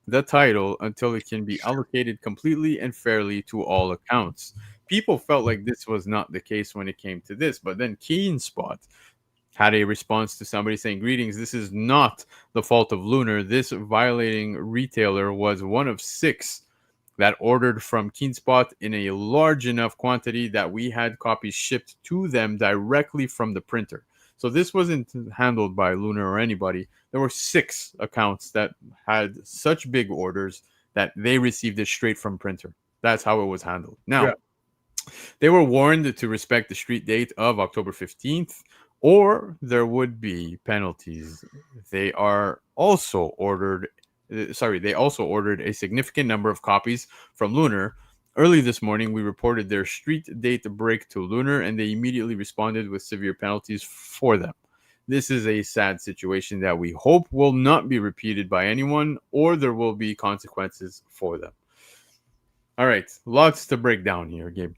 the title until it can be allocated completely and fairly to all accounts. People felt like this was not the case when it came to this, but then Keenspot had a response to somebody saying, "Greetings, this is not the fault of Lunar. This violating retailer was one of 6 that ordered from Keenspot in a large enough quantity that we had copies shipped to them directly from the printer." So this wasn't handled by Lunar or anybody. There were 6 accounts that had such big orders that they received it straight from printer. That's how it was handled. Now, they were warned to respect the street date of October 15th, or there would be penalties. They also ordered a significant number of copies from Lunar. Early this morning, we reported their street date break to Lunar, and they immediately responded with severe penalties for them. This is a sad situation that we hope will not be repeated by anyone, or there will be consequences for them. All right, lots to break down here, Gabe.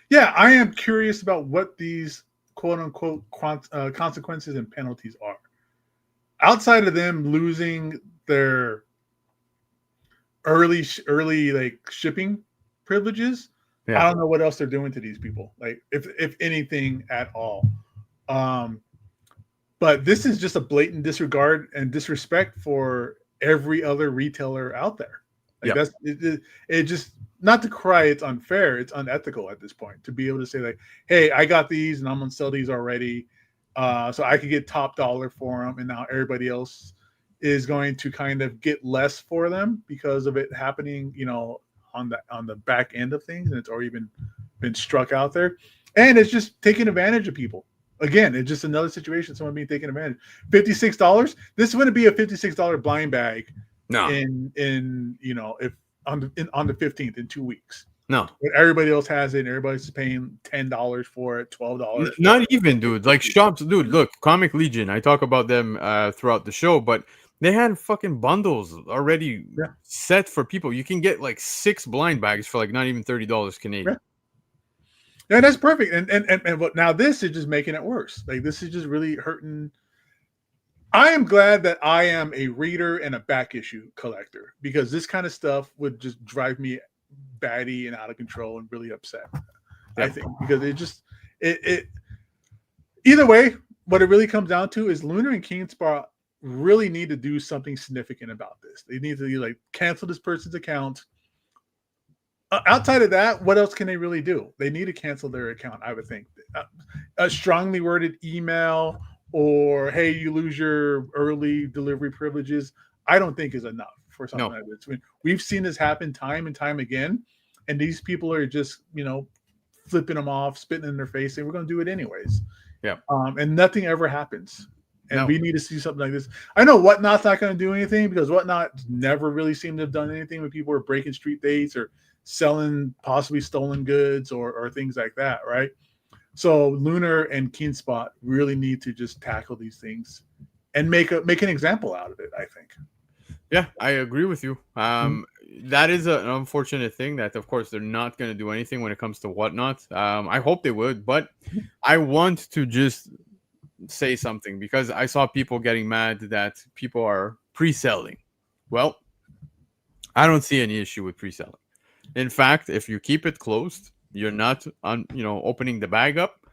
Yeah, I am curious about what these quote-unquote consequences and penalties are. Outside of them losing their early like shipping privileges, I don't know what else they're doing to these people. Like if anything at all. But this is just a blatant disregard and disrespect for every other retailer out there. Like that's it just, not to cry, it's unfair, it's unethical at this point to be able to say like, hey, I got these and I'm gonna sell these already, so I could get top dollar for them, and now everybody else is going to kind of get less for them because of it happening, on the back end of things, and it's already been struck out there, and it's just taking advantage of people. Again, it's just another situation, someone being taken advantage. $56. This wouldn't be a $56 blind bag. No. In if on the 15th in 2 weeks. No. But everybody else has it, and everybody's paying $10 for it, $12. Not even, dude. Like shops, dude. Look, Comic Legion. I talk about them throughout the show, but they had fucking bundles already set for people. You can get like 6 blind bags for like not even $30 Canadian. Yeah, that's perfect. And but now this is just making it worse. Like this is just really hurting. I am glad that I am a reader and a back issue collector, because this kind of stuff would just drive me batty and out of control and really upset. I think because it either way, what it really comes down to is Lunar and Keenspot really need to do something significant about this. They need to like cancel this person's account. Outside of that, what else can they really do? They need to cancel their account, I would think. A strongly worded email, or hey, you lose your early delivery privileges, I don't think is enough for something like this. I mean, we've seen this happen time and time again, and these people are just flipping them off, spitting in their face, and we're going to do it anyways. Yeah. And nothing ever happens. And we need to see something like this. I know Whatnot's not going to do anything, because Whatnot never really seemed to have done anything when people were breaking street dates or selling possibly stolen goods or things like that, right? So Lunar and Keenspot really need to just tackle these things and make an example out of it, I think. Yeah, I agree with you. That is an unfortunate thing that, of course, they're not going to do anything when it comes to Whatnot. I hope they would, but I want to just say something, because I saw people getting mad that people are pre-selling. Well, I don't see any issue with pre-selling. In fact, if you keep it closed, you're not opening the bag up,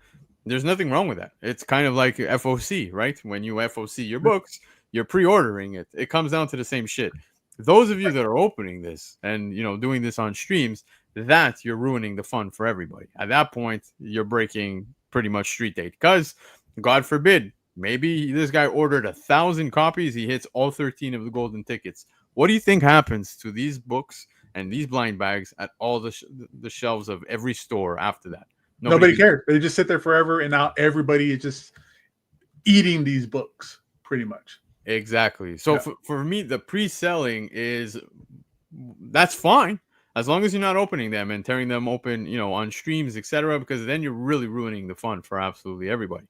there's nothing wrong with that. It's kind of like FOC, right? When you FOC your books, you're pre-ordering it. It comes down to the same shit. Those of you that are opening this and doing this on streams, that you're ruining the fun for everybody. At that point, you're breaking pretty much street date. Because, God forbid, maybe this guy ordered 1,000 copies. He hits all 13 of the golden tickets. What do you think happens to these books and these blind bags at all the shelves of every store after that? Nobody cares. They just sit there forever, and now everybody is just eating these books, pretty much. Exactly. So for me, the pre-selling that's fine, as long as you're not opening them and tearing them open, on streams, etc. Because then you're really ruining the fun for absolutely everybody.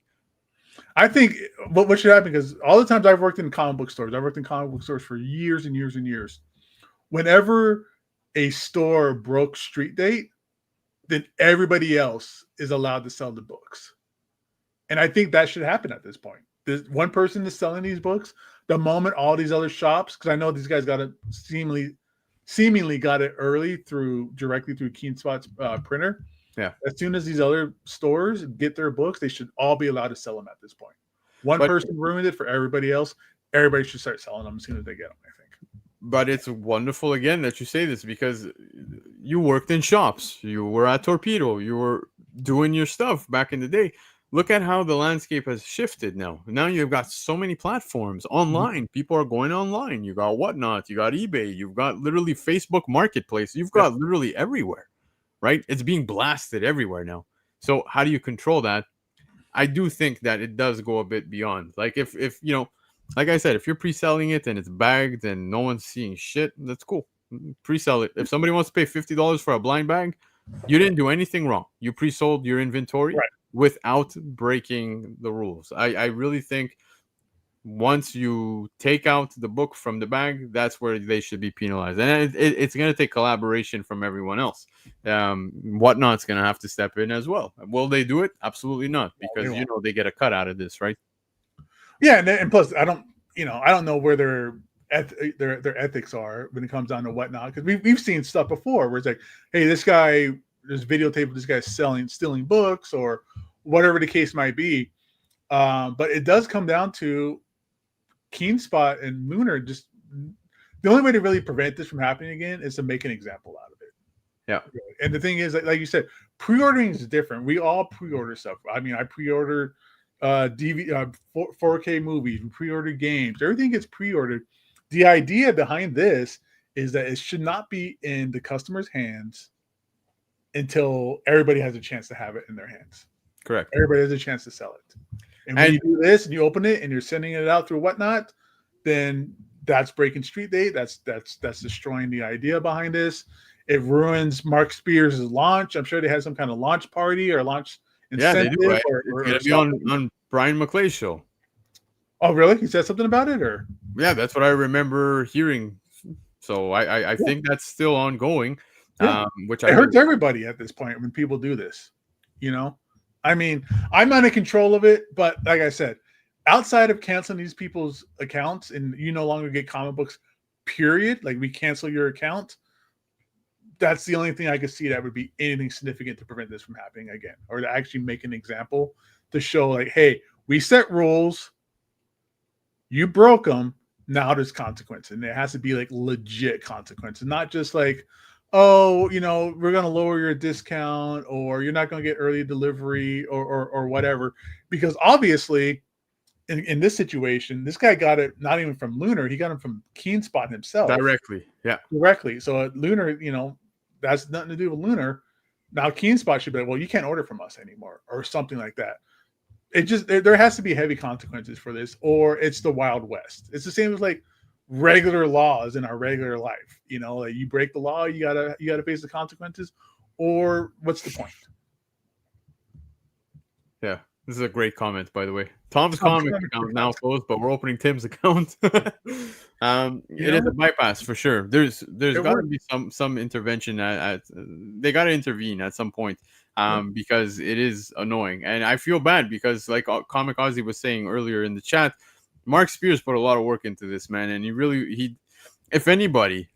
I think what should happen, because all the times I've worked in comic book stores, for years and years and years. Whenever a store broke street date, then everybody else is allowed to sell the books. And I think that should happen at this point. There's one person is selling these books. The moment all these other shops, because I know these guys got it seemingly got it early directly through KeenSpot's printer. Yeah. As soon as these other stores get their books, they should all be allowed to sell them at this point. One person ruined it for everybody else. Everybody should start selling them as soon as they get them, I think. But it's wonderful, again, that you say this, because you worked in shops. You were at Torpedo. You were doing your stuff back in the day. Look at how the landscape has shifted now. Now you've got so many platforms online. People are going online. You got Whatnot. You got eBay. You've got literally Facebook Marketplace. You've got literally everywhere, right? It's being blasted everywhere now. So how do you control that? I do think that it does go a bit beyond. Like if like I said, if you're pre-selling it and it's bagged and no one's seeing shit, that's cool. Pre-sell it. If somebody wants to pay $50 for a blind bag, you didn't do anything wrong. You pre-sold your inventory without breaking the rules. I really think once you take out the book from the bag, that's where they should be penalized. And it's going to take collaboration from everyone else. Whatnot's going to have to step in as well. Will they do it? Absolutely not, because they get a cut out of this, right? Yeah, and plus, I don't know where their ethics are when it comes down to Whatnot, because we've seen stuff before where it's like, hey, there's videotape of this guy stealing books or whatever the case might be. But it does come down to KeenSpot and Lunar. Just the only way to really prevent this from happening again is to make an example out of it. Yeah. And the thing is, like you said, pre-ordering is different. We all pre-order stuff. I mean, I pre-order 4K movies, we pre-order games, everything gets pre-ordered. The idea behind this is that it should not be in the customer's hands until everybody has a chance to have it in their hands. Correct. Everybody has a chance to sell it. And when you do this and you open it and you're sending it out through Whatnot, then that's breaking street date. That's destroying the idea behind this. It ruins Mark Spears' launch. I'm sure they had some kind of launch party or launch incentive. Yeah, they do. Right? It's going to be on Brian McClay's show. Oh, really? He said something about it, or? Yeah, that's what I remember hearing. So I think that's still ongoing. Yeah. Which it hurts everybody at this point when people do this. I mean, I'm not in control of it, but like I said, outside of canceling these people's accounts and you no longer get comic books, period, like we cancel your account, that's the only thing I could see that would be anything significant to prevent this from happening again, or to actually make an example to show like, hey, we set rules, you broke them, now there's consequence. And there has to be like legit consequences, not just like, oh, we're going to lower your discount, or you're not going to get early delivery or whatever. Because obviously in this situation, this guy got it not even from Lunar, he got it from KeenSpot himself. Directly. Yeah. Directly. So Lunar, that's nothing to do with Lunar. Now KeenSpot should be like, well, you can't order from us anymore or something like that. It just, there has to be heavy consequences for this, or it's the Wild West. It's the same as like regular laws in our regular life. Like you break the law, you gotta face the consequences, or what's the point? Yeah, this is a great comment, by the way. Tom's comic account is now closed, but we're opening Tim's account. It is a bypass for sure. There's got to be some intervention they got to intervene at some point. Because it is annoying, and I feel bad because, like Comic Ozzy was saying earlier in the chat, Mark Spears put a lot of work into this, man, and he if anybody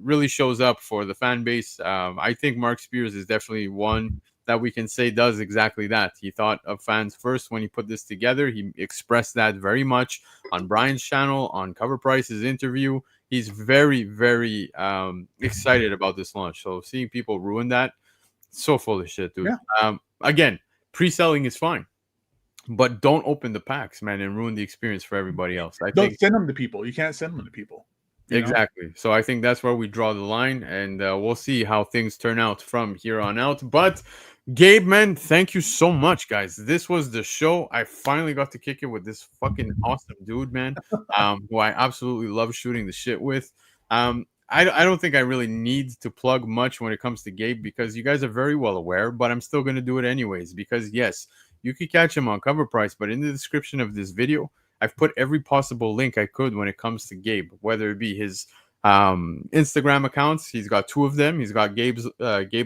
really shows up for the fan base, I think Mark Spears is definitely one that we can say does exactly that. He thought of fans first when he put this together. He expressed that very much on Brian's channel, on Covrprice's interview. he's very, very excited about this launch. So seeing people ruin that, so full of shit, dude. Yeah. Again, pre-selling is fine, but don't open the packs, man, and ruin the experience for everybody else. I Don't think send them to people. You can't send them to people. You know? exactly. So I think that's where we draw the line, and we'll see how things turn out from here on out. But Gabe, man, thank you so much, guys. This was the show. I finally got to kick it with this fucking awesome dude, man, who I absolutely love shooting the shit with. I don't think I really need to plug much when it comes to Gabe because you guys are very well aware, but I'm still going to do it anyways because, yes, you could catch him on Covrprice, but in the description of this video, I've put every possible link I could when it comes to Gabe, whether it be his Instagram accounts. He's got 2 of them. He's got Gabe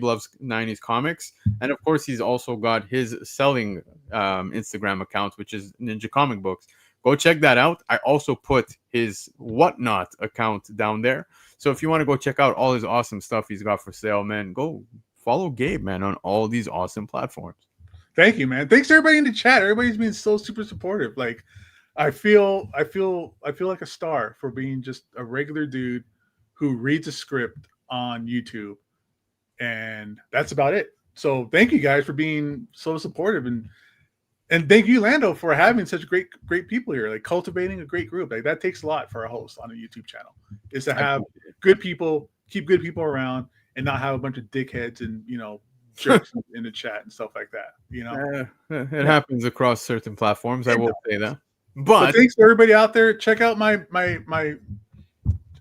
Loves 90s Comics. And of course, he's also got his selling Instagram account, which is Ninja Comic Books. Go check that out. I also put his Whatnot account down there. So if you want to go check out all his awesome stuff he's got for sale, man, go follow Gabe, man, on all these awesome platforms. Thank you, man. Thanks to everybody in the chat. Everybody's been so super supportive. Like, I feel like a star for being just a regular dude who reads a script on YouTube, and that's about it. So thank you guys for being so supportive, and thank you, Lando, for having such great people here. Like cultivating a great group, like that takes a lot for a host on a YouTube channel. Is to have good people, keep good people around, and not have a bunch of dickheads and jerks in the chat and stuff like that. It happens across certain platforms. I will say that. But thanks to everybody out there. Check out my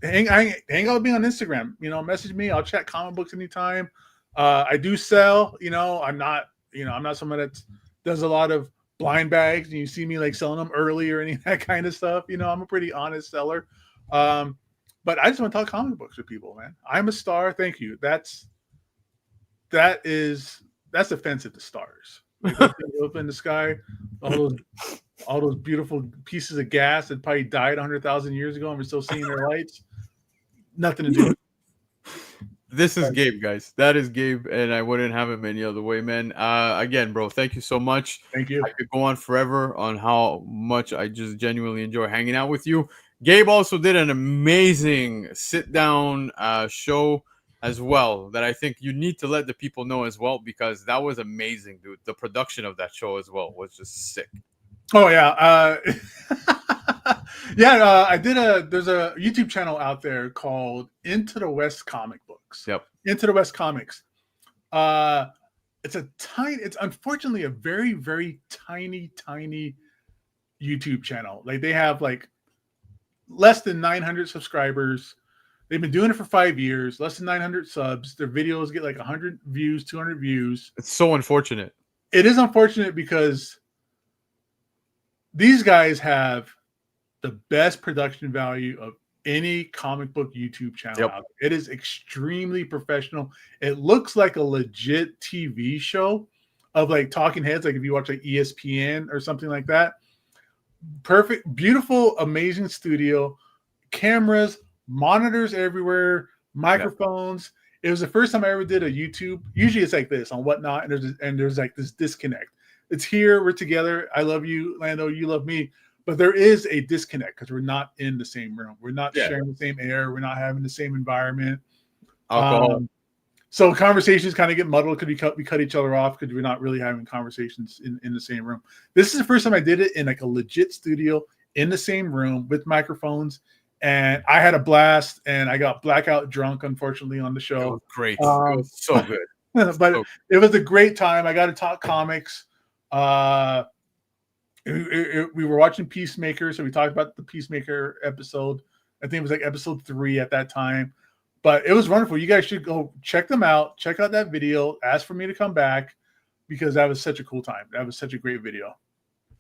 hang out with me on Instagram. Message me. I'll chat comic books anytime. I do sell. I'm not someone that does a lot of blind bags, and you see me like selling them early or any of that kind of stuff. I'm a pretty honest seller. But I just want to talk comic books with people, man. I'm a star. Thank you. That's offensive to stars. Like, up in the sky, all those beautiful pieces of gas that probably died 100,000 years ago, and we're still seeing their lights. Nothing to do with it. This is Gabe, guys. That is Gabe, and I wouldn't have him any other way, man. Again, bro, thank you so much. Thank you. I could go on forever on how much I just genuinely enjoy hanging out with you. Gabe also did an amazing sit-down show as well that I think you need to let the people know as well, because that was amazing, dude. The production of that show as well was just sick. Oh yeah. I did there's a YouTube channel out there called Into the West Comic Books. Yep. Into the West Comics. It's unfortunately a very, very tiny YouTube channel. Like they have like less than 900 subscribers. They've been doing it for 5 years, less than 900 subs. Their videos get like 100 views, 200 views. It's so unfortunate. It is unfortunate because these guys have the best production value of any comic book YouTube channel out there. It is extremely professional. It looks like a legit TV show of like talking heads, like if you watch like ESPN or something like that. Perfect, beautiful, amazing studio, cameras, monitors everywhere, microphones. It was the first time I ever did a YouTube. Usually it's like this on Whatnot, and there's like this disconnect. It's here, we're together. I love you, Lando. You love me. But there is a disconnect because we're not in the same room. We're not sharing the same air. We're not having the same environment. So conversations kind of get muddled because we cut each other off because we're not really having conversations in the same room. This is the first time I did it in like a legit studio in the same room with microphones. And I had a blast, and I got blackout drunk, unfortunately, on the show. It was great. It was so good. But it was a great time. I got to talk comics. We were watching Peacemaker, so we talked about the Peacemaker episode. I think it was like episode 3 at that time. But it was wonderful. You guys should go check them out. Check out that video. Ask for me to come back because that was such a cool time. That was such a great video.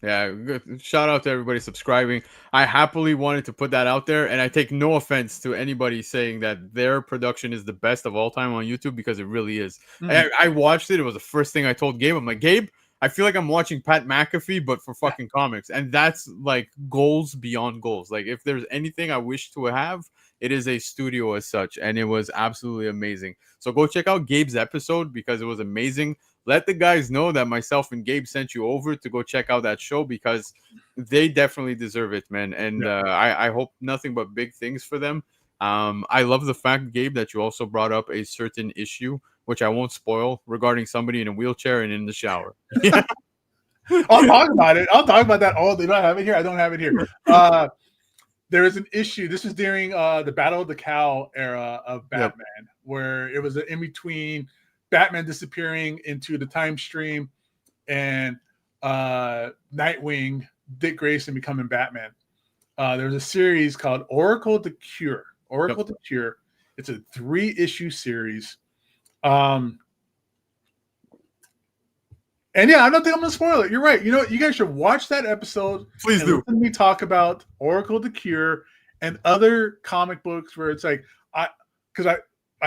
Yeah, good. Shout out to everybody subscribing. I happily wanted to put that out there, and I take no offense to anybody saying that their production is the best of all time on YouTube, because it really is. I watched it. It was the first thing I told Gabe. I'm like, Gabe, I feel like I'm watching Pat McAfee, but for fucking comics. And that's like goals beyond goals. Like if there's anything I wish to have, it is a studio as such, and it was absolutely amazing. So go check out Gabe's episode because it was amazing. Let the guys know that myself and Gabe sent you over to go check out that show because they definitely deserve it, man. And I hope nothing but big things for them. I love the fact, Gabe, that you also brought up a certain issue, which I won't spoil, regarding somebody in a wheelchair and in the shower. Yeah. I'll talk about it. I'll talk about that all day. Do I have it here? I don't have it here. There is an issue. This is during the Battle of the Cowl era of Batman, where it was in between Batman disappearing into the time stream and Nightwing, Dick Grayson becoming Batman. There was a series called Oracle the Cure. Oracle the Cure. It's a 3-issue series. And yeah, I don't think I'm gonna spoil it. You're right. You know, you guys should watch that episode. Please do. Listen to me talk about Oracle the Cure and other comic books where it's like I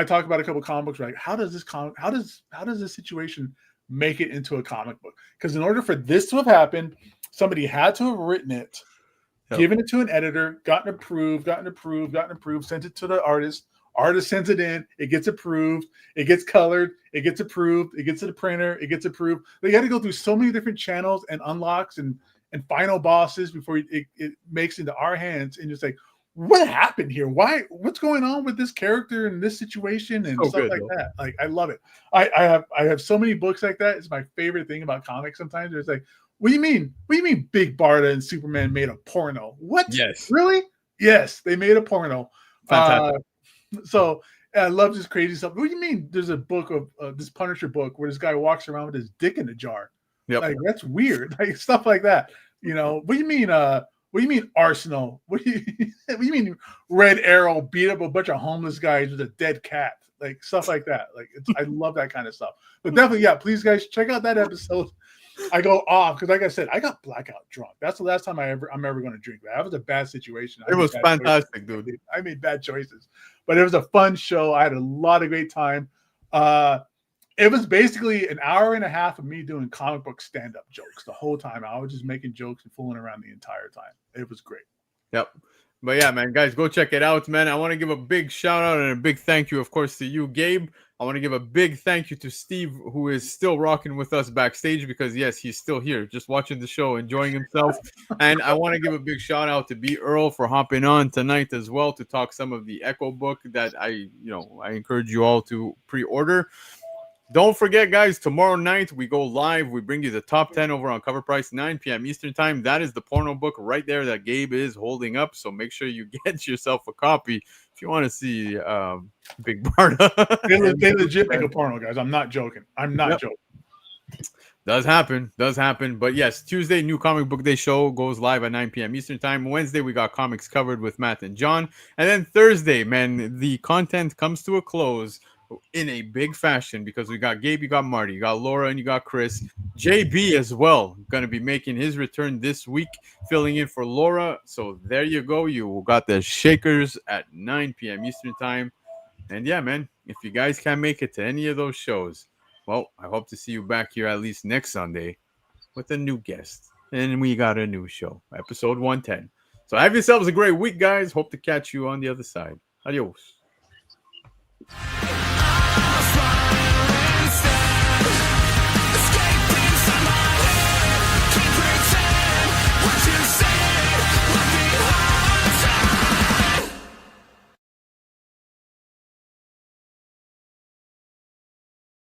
talk about a couple comic books. Like, how does this situation make it into a comic book? Because in order for this to have happened, somebody had to have written it, given it to an editor, gotten approved, sent it to the artist. Artist sends it in, it gets approved, it gets colored, it gets approved, it gets to the printer, it gets approved. They got to go through so many different channels and unlocks and final bosses before it makes into our hands. And it's like, what happened here? What's going on with this character and this situation and stuff like that? Like, I love it. I have so many books like that. It's my favorite thing about comics. Sometimes it's like, what do you mean? What do you mean Big Barda and Superman made a porno? What? Yes. Really? Yes, they made a porno. Fantastic. So I love this crazy stuff. What do you mean? There's a book of this Punisher book where this guy walks around with his dick in a jar. Like, that's weird. Like, stuff like that. You know, what do you mean? What do you mean Arsenal? What do you mean Red Arrow beat up a bunch of homeless guys with a dead cat? Like, stuff like that. Like, I love that kind of stuff. But definitely, yeah, please guys check out that episode. I go off because, like I said, I got blackout drunk. That's the last time I'm ever going to drink. That was a bad situation. It was fantastic, dude. I made bad choices, but it was a fun show. I had a lot of great time. It was basically an hour and a half of me doing comic book stand-up jokes the whole time. I was just making jokes and fooling around the entire time. It was great. Yep. But yeah, man, guys, go check it out, man. I want to give a big shout out and a big thank you, of course, to you, Gabe. I want to give a big thank you to Steve, who is still rocking with us backstage because, yes, he's still here, just watching the show, enjoying himself. And I want to give a big shout out to B. Earl for hopping on tonight as well to talk some of the Echo book that I encourage you all to pre-order. Don't forget, guys, tomorrow night we go live. We bring you the top 10 over on Covrprice, 9 p.m. Eastern time. That is the porno book right there that Gabe is holding up. So make sure you get yourself a copy if you want to see Big Barda. They legit make a porno, guys. I'm not joking. I'm not joking. Does happen. But yes, Tuesday, new comic book day show goes live at 9 p.m. Eastern time. Wednesday, we got comics covered with Matt and John. And then Thursday, man, the content comes to a close in a big fashion because we got Gabe, you got Marty, you got Laura, and you got Chris. JB as well going to be making his return this week, filling in for Laura. So there you go. You got the Shakers at 9 p.m. Eastern time. And yeah, man, if you guys can't make it to any of those shows, well, I hope to see you back here at least next Sunday with a new guest. And we got a new show, episode 110. So have yourselves a great week, guys. Hope to catch you on the other side. Adios.